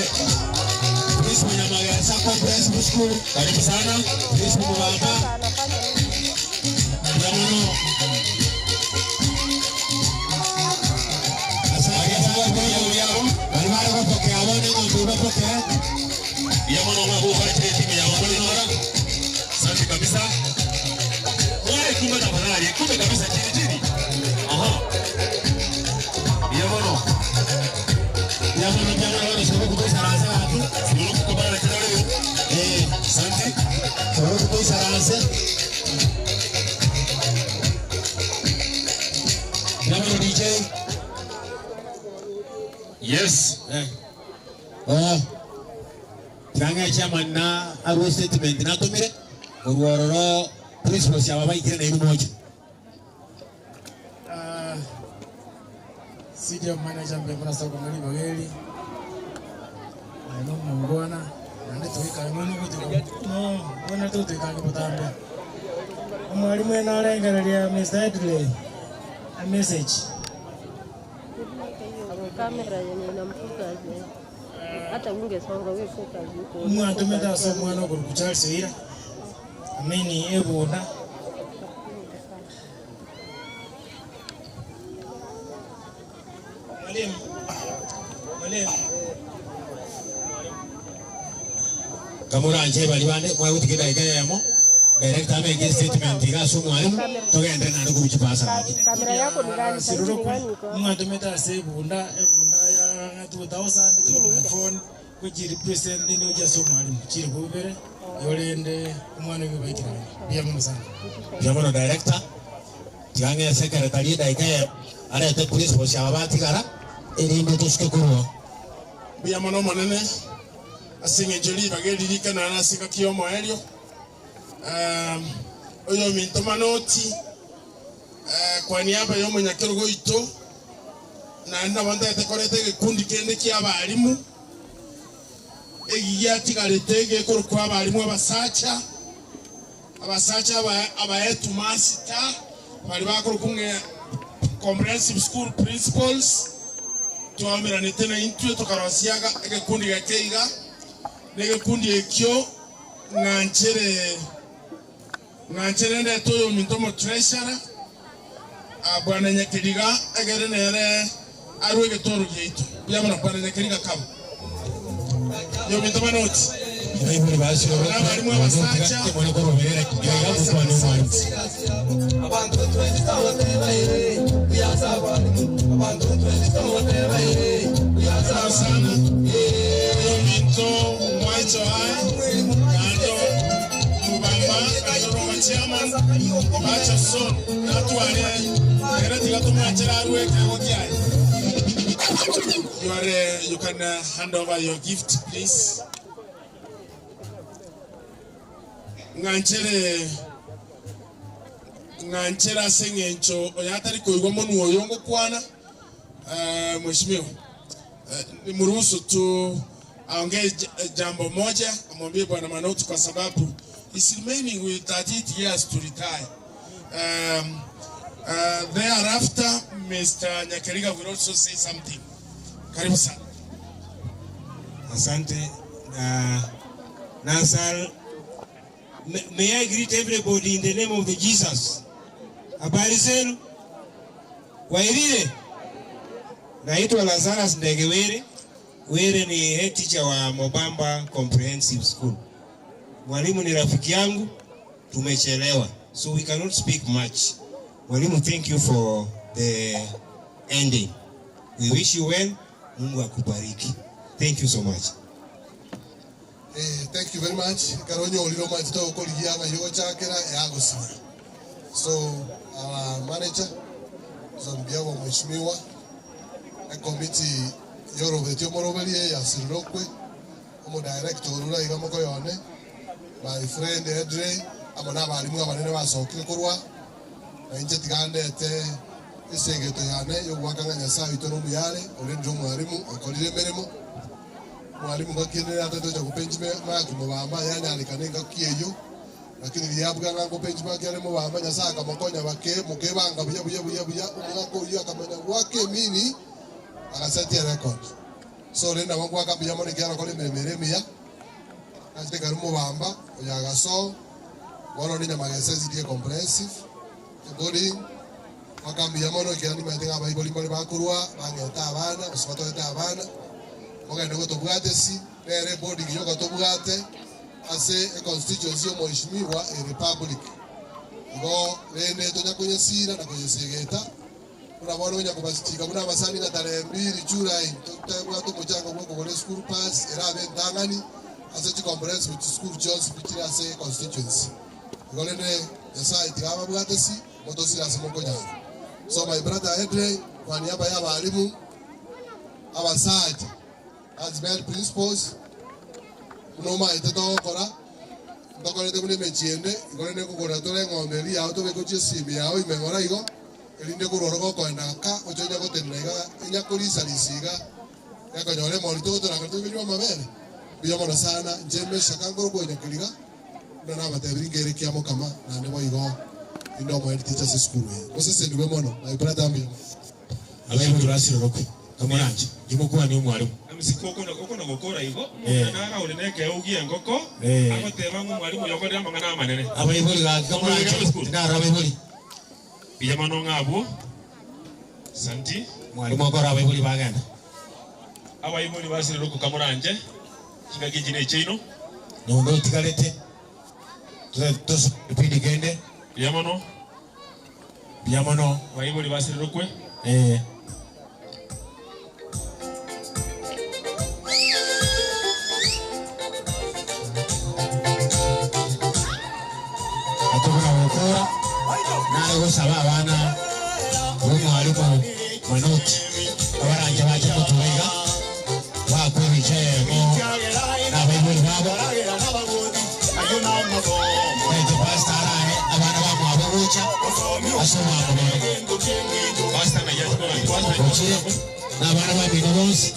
Kristo nyamaga sako press school. Karibu sana. Kristo mbaba. Yamana. Yamano mabuha timu ya Wangoli Nora. Asante kabisa. Wale kumbe tafadhali, kumbe kabisa chini. Aha. Yamano wale sio kutosa rasa watu. Sio kukubana na kila leo. Asante. Sio kutosa rasa. Yamano DJ. Yes. Kanga chairman na aro statement na tumire urororo principles ya baba ikire na inu moja. City of Manager mbona sasa kwa mali bageli. Ano mungwana nande tuika ngono kuti no ona tu tuika kibutambe. Mwalimu analengerelia Mr. Edley a message. Kamera yenye inamfuka hata ungesonga wewe focus yuko. Mwana meta so mwana ko kuchalse ira. Ameni ebona. Mwalimu. Kamuranje bali bande mwa utikida igayemo. Director amege statement igaso mwalimu tugende na kuchipasa. Kamera yako ni gani sasa ni gani uko? Mwana meta se ebunda ya 2000 tu phone kuji represent ni uja so mwalimu chiri kubere yolende mwana we baikira. Bia muno sana. Jamano director Jange secretary daikaye arete police boss abati kara erinde tuske kuruo. Bia muno manene asinge joli bageli likana nasika kiyomo elio. Oyo minto manoti kwa niaba yo munyakero goito na ndabanda tekorete gikundi kende ky'abarimu egiyatigaretege ko kwa abarimu abasacha abayetu master bali bakoro kumwe comprehensive school principals tuamirane tena intwe tukarasiaga egikundi gakeiga negikundi ekyo nganchere nde toyo mintomo treasurer bwana Nyakiriga egere nere arwege toru yeito byamana bwana Nyakiriga kabo yo mintomo noti Iburi basi abari mu abasacha mwana ko roberera kiyaga kwa no mwanzi abantu 20 bayire byasaba abantu 20 bayire byasaba sana yo minto mwacho hai nando mubamba ajoro chairman bacha son natwale era tigato mwachera arwe kago kyai you can hand over your gift please. Nganchere sengencho oyatari koigwa monu oyongo kwana mheshimiwa nimuruhusu tu aongee jambo moja amwambie bwana Manoti kwa sababu is remaining with 38 years to retire. Thereafter Mr. Nyakiriga will also say something. Karibu sana. Asante Nasal. May I greet everybody in the name of the Jesus. Habari zenu? Wairire? Naitwa Lazarus Ndegewere. Were ni head teacher wa Mobamba Comprehensive School. Mwalimu ni rafiki yangu, tumechelewa. So we cannot speak much. Mwalimu, thank you for the ending. We wish you well. Mungu akubariki. Thank you so much. Thank you very much. Karonyo oliro matito okoligia na yogo chakera yagosi. So our manager Zambiago mheshimiwa a committee yoro betio morobelie ya Sirokwe omo director urura igamoko yone my friend Edre amana balimu abanene basokire kurwa na inje tigandete isegeto yane yo gwakanganya sawa itono muyale ole ndo mwalimu akolire meremo mwalimu ngakine atatoja kupenjime maki mubamba yani alikanenga kiyeyo lakini liyabwa ngango penjime yale mubamba nyasa kamakonya bake mukebanga buya umwako yo akamanya wake mini akaseti record so lenda wangu akabya mone kyara kole meremia ate karu mubamba oyaga so wano ni nyamagese die comprehensive body wakambya mono kyani matenga bayiboli mbali bakurwa bangeta abana usibato eta abana ogenda go tobwate si nere body yoga tobwate ase a constituency of mheshimiwa a republic ngo rene tonya kunyesira na kunyesegeta unabona unya kubasitika kuna basani na tarehe 2 July tutagwa to mujanga ngo ngole school pass erabe ndangani ase ti conference with school jobs between ase constituency ngole ne yasa itigaba bwate si moto sira ase mongo nyanga so my brother Edre kwa niaba ya walimu abasaji as bad principals unoma iteto kora ndokore te mune mechiende ngore ne kugora tole ngombe ya auto beko chisibi yao imengora igo elinde kuroro goko ndaka ojoja gotenega inya kulisa lisiga yako nyole mori toto na katu binywa mabere biya mona sana njeme shakangoro ko ina kuliga na batebiri ngere kiamo kama na nebo igo indo mo teachers school ose sendiwe mono my brother mi abaye muri basiro roko kamuranje jimukwa ni umwarimu amusiko uko na gukora igo naga uri neke ugiye ngoko agoteba nk'umwarimu yokorera amangana amanene abaye muri kamuranje ndara abaye muri biya mano ngabo santi mwarimu akora abaye muri baganda abaye muri basiro roko kamuranje kigagijine chino no tikalete tuzo pindi gende biya mano abaye muri basiro roko gusaba abana b'umwarimu Manoti abaranje baje kutubiga bakwibicayemo n'abayobori babo Ete pastor arahe abana bamwabo buca asoma ngo pastor na yatwa n'abana babino bose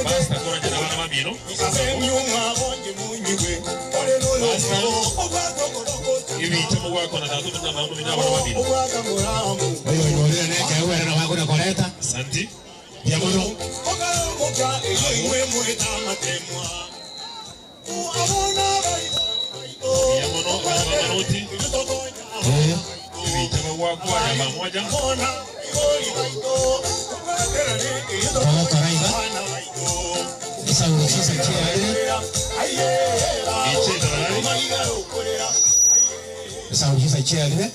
pastor koranje n'abana babino ibitamo wako na tatu na mambo minabo na babino oyo yolera neke wera na wako na koleta santi yamono yamono Manoti ibitamo wako na pamoja kwa karaiba esa ulicheza kia ile sauliza chele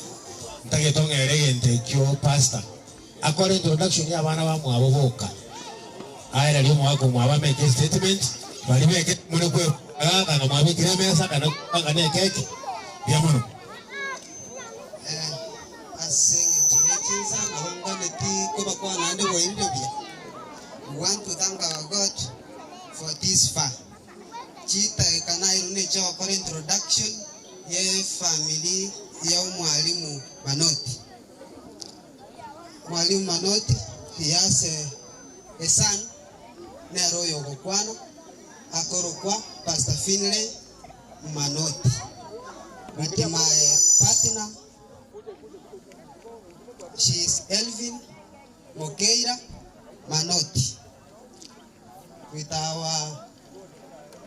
ntage tongere yente kyo pastor akora introduction ya bana ba mwabo boka ayira lyo mwako mwaba make statement bali make mune kwe aga mwabe kiremesa kana kana keke ya muno asenge jinetiza na hongane ti koba kwa nande wo ile bia. We want to thank our God for this far. Chita kana irune cho kwa introduction ye family ya mwalimu Manoti. Mwalimu Manoti, he has a son Nero Yogokwana Akorokwa Pastor Finlay Manoti. With my partner, she is Elvin Mokeira Manoti. With our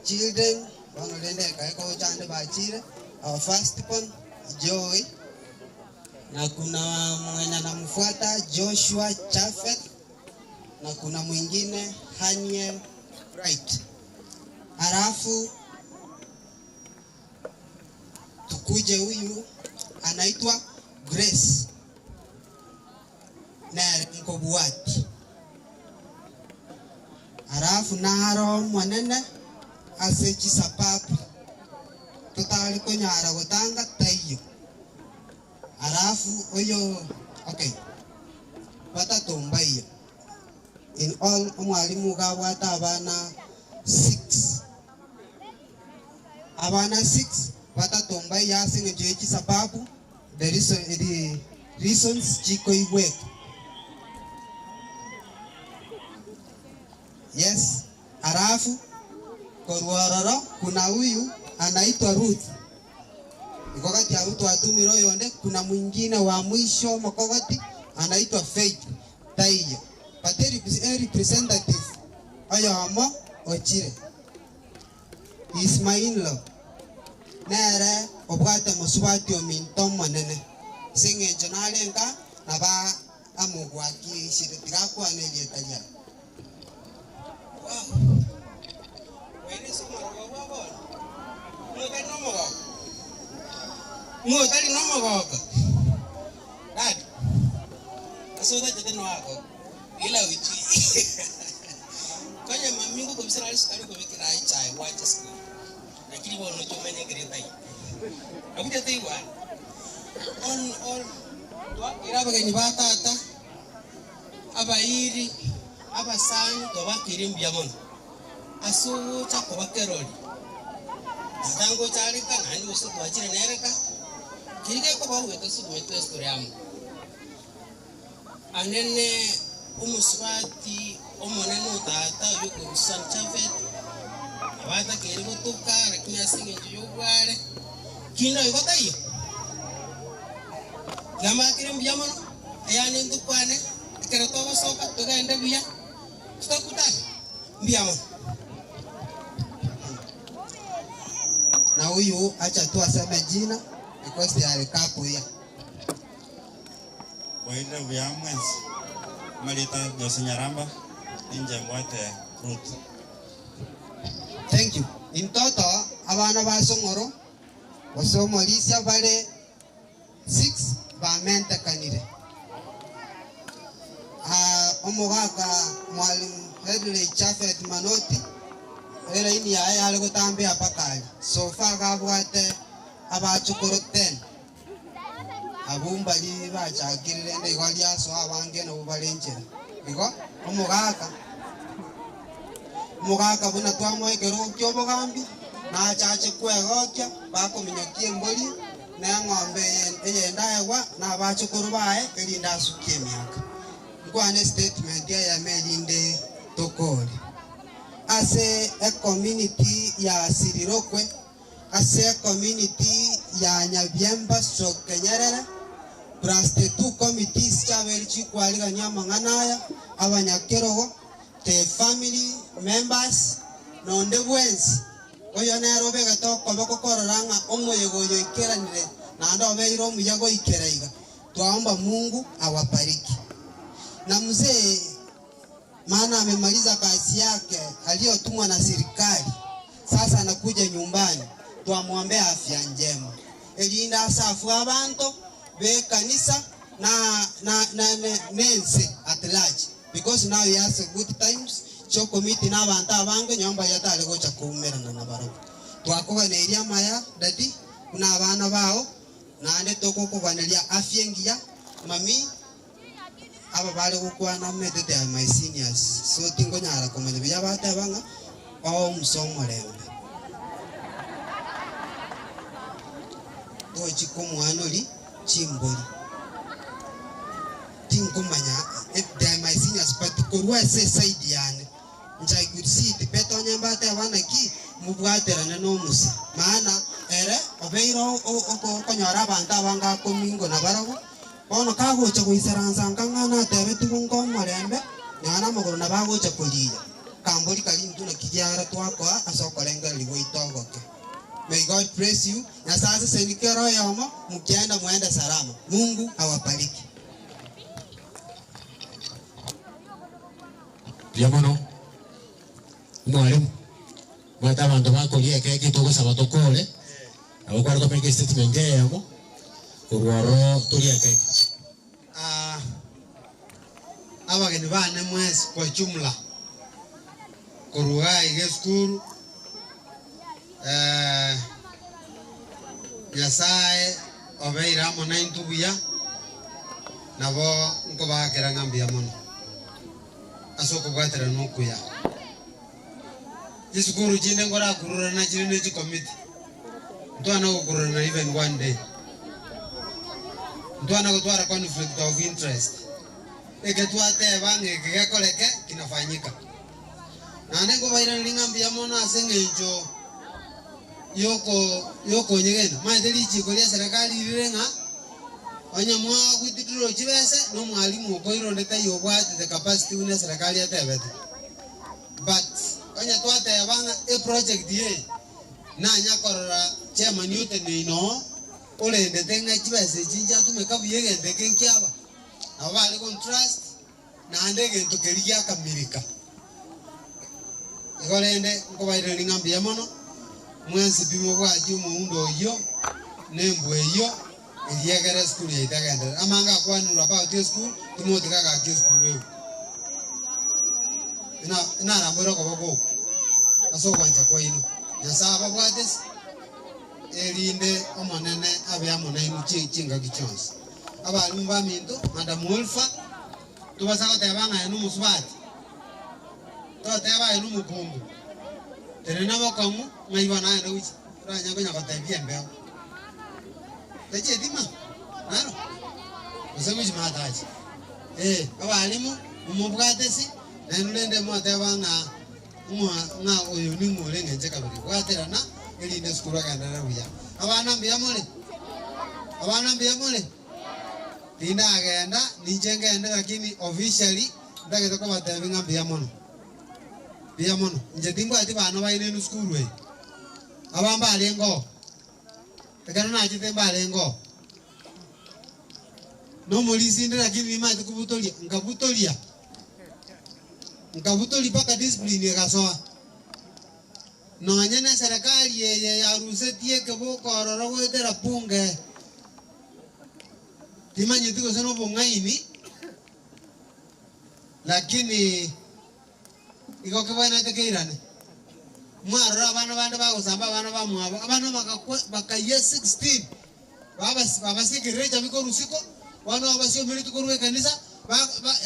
children, our first born Joy, na kuna mwenye anamfuata Joshua Chafet, na kuna mwingine Haniel Wright. Alafu tukuje huyu anaitwa Grace Nere Nkobuati. Alafu naro mwanene asechi sapapu tutali kunyara gutanga tayo. Alafu oyo okay batatomba iyo in all umwalimu gawata abana 6 batatomba yasinge jechi sababu the reasons chiko iwe. Yes, alafu korwaroro kuna huyu anaitwa Ruth. Ikokati ya Ruth watumiro yonde, kuna mwingine wa mwisho mokogoti anaitwa Faith Taiyo. Pateri representative ayo amo Ochire. He is my in-law. Nere obwate musubati ominto manene. Singe jonalenga na ba amugwaki shiritiga kwa neli etalia. Wow. Wene sumara baba. Ngotali nomo gogo. Dad. Asoda jete no ako. Ila uchi. Kanya mamingu kumsira alisukari kubikira chai wacha siku. Lakini wono chomenya gereta hii. Akuja teiwa. On iraba kenyi batata. Abairi abasanyu tobakiri mbiamono. Asu chako bakeroli. Tango chari kana ndi usiku wachire nereka kirike ko ba weto su weto historiam anene umuswati omoneno tata yuko San Chafet abata kiri gutuka rakinya singe yugware kindo yogota iyo kama kiri mbiamono yani ndukwane kero to soka tugaende bia tutakuta mbiamono na huyu acha tu aseme jina because they are kapo here. Waida vya mwezi Malita Josinyaramba Ninja Mwate Root. Thank you. In total abana ba Songoro wasomolisia bale 6 bamente kanire. Omugaka mwalimu Hedley Chafet Manoti era ini ya ale gutambia pakali. So far gabwate abachukuru 10 abumbali bachakirire nde igwalia so abange no balenjera bigo omugaka buna twamwekero kyobogambi na chache kwegokya bakominyokie mboli na ng'ombe eyenda ewa na bachukuru bae elinda sukie miaka ngwane statement ya melinde tokori ase a community ya Sirirokwe ase community ya Nyabyemba Kenyerere plus the 2 committees chabelichi kwaliga nyamanganaya abanyakerogo the family members nonde bwensi oyo nero begato koboko kororanga omoyegoyo ikeranire na ndo beiro muyago ikeraiga tuomba Mungu awabariki na mzee maana amemaliza kazi yake aliyotumwa na serikali sasa anakuja nyumbani tuamwombea afya njema elinda safu abantu be kanisa na nense at large because now he has a good times cho committee na abantu abange nyomba yatale gocha kumerana na baro twakoga ne iria maya dadi kuna abana bao na ande toko kubanelia afya ngia mami aba bale gukwana metete ya my seniors so tingo nyara komanya bya bata banga o musomo lembe to chikomwanoli chimboli tingo manya they my seniors but korwa se side yani nja good see the beto nyambata bana ki mubwaterana no musa maana ere obeiro o konyora banta banga komingo na barago ono kago cha kuisaranza ngangana tebe tukungo marembe nyana magoro na bago cha kuliya kamboli kali mtu na kijara twako asokolenga liwe itogoke. May God bless you na sasa senikero yomo mkienda muende salama. Mungu awabariki. Biamono mwalimu mwata bantu bakolie keke toko sabato kole abakora ko peke statement yamo urwaro tulia keke abageni bane mwezi kwa jumla kurugai geskuru yasae obeira mona intubuya nabo nko bakera ngambia mono asoko gwatera nokuya iskuru jinde ngora kurura na jinde ji committee ntwana kurura na even one day ntwana kutwara conflict of interest eketwate bange kekoleke kinafanyika nane ngo baira lingambia mono asengejo yoko nyegena maadili chikolia serikali irenga onyamwa kwitidiro chibese no mwalimu okoiro ndeta yobwate the capacity una serikali atebete but onya twate banga a project ye na nyakorora chairman yote no ole ndete nga chibese chinja tumeka buyege ndeke nkiaba abale contrast na ndege ntukeria kamirika igolende ngobaire lingambia mono mwezi bimo bwaji muundo yo nembwe yo iyegere school yitagenda amanga kwanu about school timoti kaka school wewe ina ramoro ko boko aso kwanja ko ino yasaba bwates elinde omonene abyamo inu chinga kichonsi abali mbaminto madam Wolfa tubasaka tebanga enu musubati to teba enu mukumbu terena bokamu ngaiba na eno uchi ranya konya kotebia mbeo Teje dima. Naro. Useme jimataji. Abalimu umubwatesi nanulende mwatebanga nga oyo ni mure ngenje kabiri. Bwaterana ili ne skura kandara buya. Abana mbiyamole. Abana mbiyamole. Tinda agenda ninjenga enda lakini officially ndageza ko batebinga mbiyamono. Biyamono. Nje timba ati bana baine no school we. Abamba alengo. Tekana na ati temba alengo. No mulisi ndira lakini imaji kubutolia, ngabutolia. Ngabutoli paka discipline kasoa. No anyana serikali ya rusetie kebo kororo wetera punge. Timanye tuko sano bongaini. Lakini iko kebana tekeirane. Mwara bana bagosamba bana bamwabo. Abana bakaye 16. Baba sikirecha biko rusiko. Wana abasio militu kuruwe kanisa.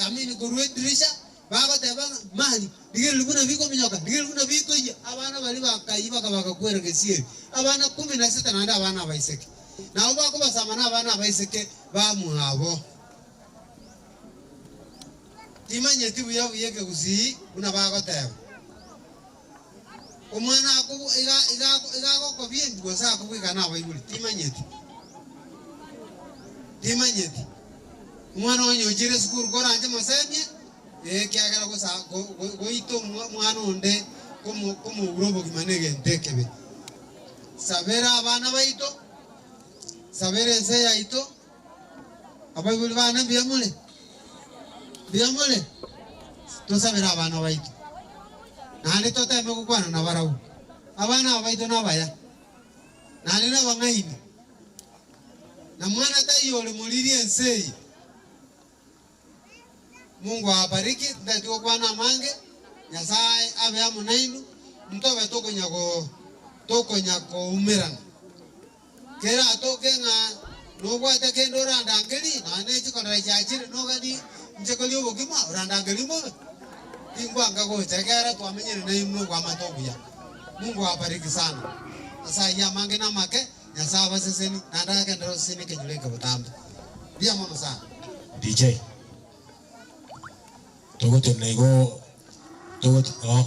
Amini kuruwe dirisha. Bago teba mali. Digere luguna biko minyoka. Digere luguna biko ya. Abana bali bakayiba kabakwera kesiye. Abana 16 nanda abana baiseke. Na oba ko basamana abana baiseke bamwabo. Timanye tibu ya yeke kusi una bago teba. Umwana ako iga ko bien go sa ko kana bayuli. Timanye ti. Umwana wanyo jire skuru goranje masemye. Kiagera ko sa go ito mwana onde como urobo kimanege ntekebe. Sabera abana baito. Sabere nse ya ito. Abayuli bana biyamule. Biyamule. To sabera abana baito. Nani to teme ko kwana na barau. Abana baito na baya. Nani na bangaini. Na mwana tayole muliri ensei. Mungu awabariki ndio bwana mange Nyasaye abe amunainu mtobe toko nyako umirana kera toke nga no bwata kendo randangeli na ne chikora chachire no gani nchekoli obogima randangeli mo ingwanga go chakara twamenyere na imno kwa matobuya. Mungu awabariki sana. Sasa ya mange na make Nyasaye baseseni nanda kendo sini kenyuleka butambe bia mono sana DJ Togo nego togo oh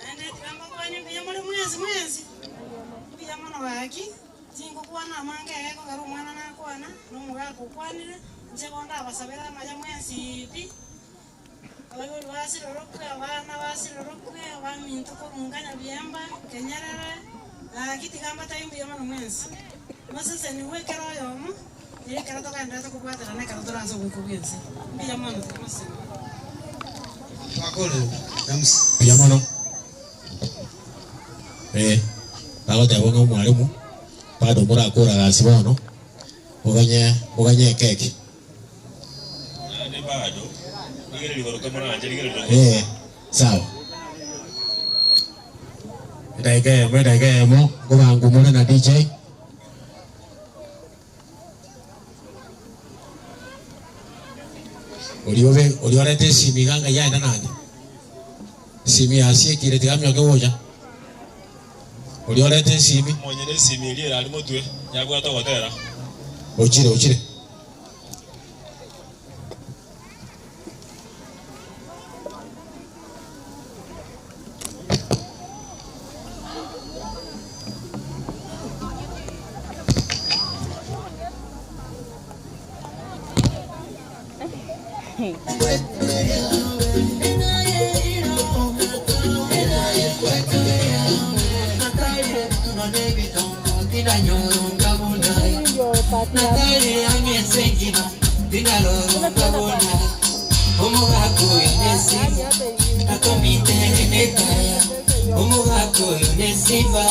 ane kamba kwani biyamole mwezi biyamono waki jingo kwana mange yako garu mwana na kwana no mugako kwanire nje konda abasabera maja mwezi ti abago lwasi rorokwe abana basi rorokwe abaminto ko munganya biyamba kenyarara akiti kamba tayi biyamono mwezi masese ni wekero yomo Ye kara toka ndata kukwata na kara toranzo kukugenzi. Biyamono tukamase. Akole. Yams. Biyamono. Bago tabo mwalimu. Bado mura kura gasibono. Muganye keki. Ni bado. Nigere liboroka mwana anje nigere. Sawa. Ndaike mo kubangu mwana na DJ. Uliorete simi ganga ya ina nani? Simi asie kile tigamyo kewoja. Uliorete simi. Mwenyele simi ile alimo tuwe. Nyagwa to hotera. Ochire. Simba,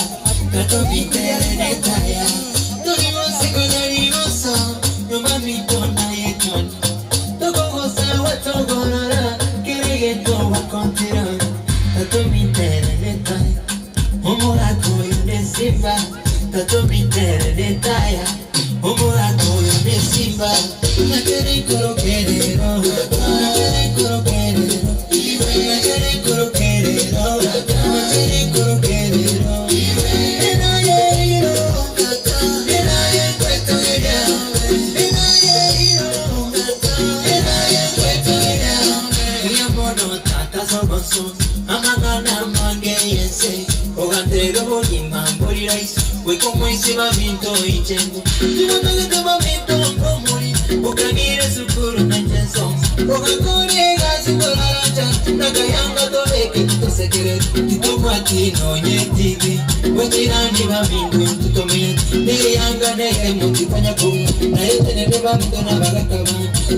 baso amagana mange yense ogantega bolimba mboli rice we como ese babinto ichengo tibonagete babinto mbomoli okagire sukuru na jenso okakuri gazi bolaraja nakayanga toleke tutosekere titomati nonye tv wechirani babinto tutomeye neyanga neye mutipanya kumu na yote nende babinto na bagakaba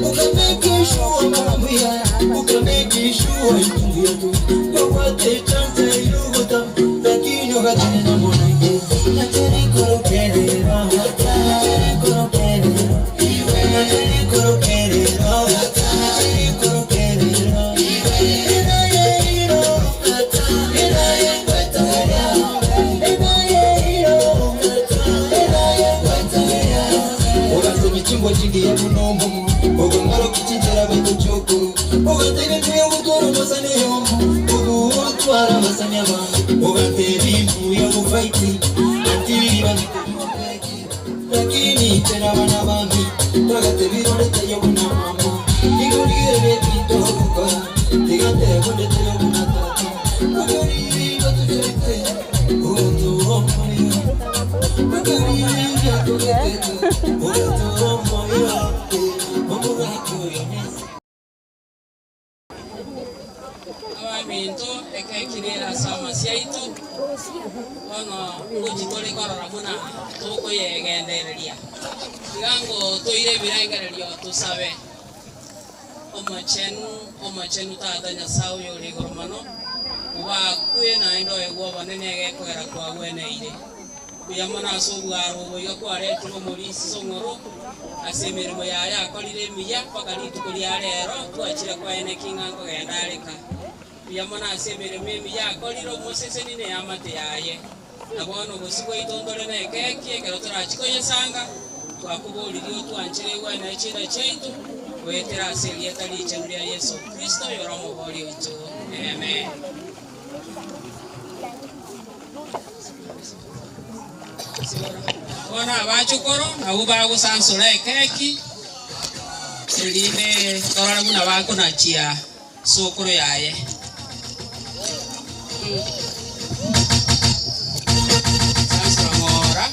ukameke shuwa marabuya ukameke shuwa itungi yetu kwawate chance yugota lakini wakatene na monange natene korokerera natene korokerera natene korokerera natene korokerera enayeiro enayekwetaya enayeiro enayekwetaya ogase michimbo chindi ya munomo ogongaro kichinjera batochoko ogatege tuyo gutoro basane yombo ogutwara basane abantu ogatege impu ya kufaiti atiri banikubiwapeki lakini tena bana bambi bagate birolete yo kuna mama igurire bebito kuka tigate kondete yo kuna tata bagari batujete otu omoyo bagari yatugete otu omoyo Abamento ekekirira sama siaitu ono ngujitole korora muna toko yegendereria igango toire birengererio tusabe omachenu tata nyasau yori gormano uba kuye na indo ego banene gekogera kwa gweneire kuyamona sobwaro boyo kware tuko muri songoro asemerimo yaya akorire miya pakari tukuri arero twachira kwa ene kinga kogenda areka yamana asemerimo miya akoriro mosese nine yamate yaye nabono gusiko itondore na keke kero turachiko yesanga twakuburirio twanchire wana chira chaitu wetera aselia tali changuria Yesu Kristo yoromo bori utu amen. Wana abachukoro nabo bagusansura keki serine torara muna bako na chia sokoro yaye sansura ngora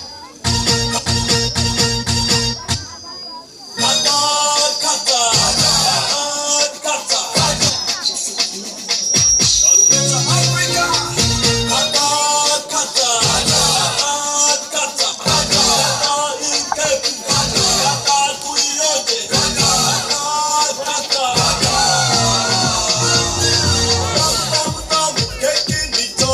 Keki ni to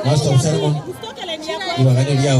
Master of ceremony. Iba a ganar ya,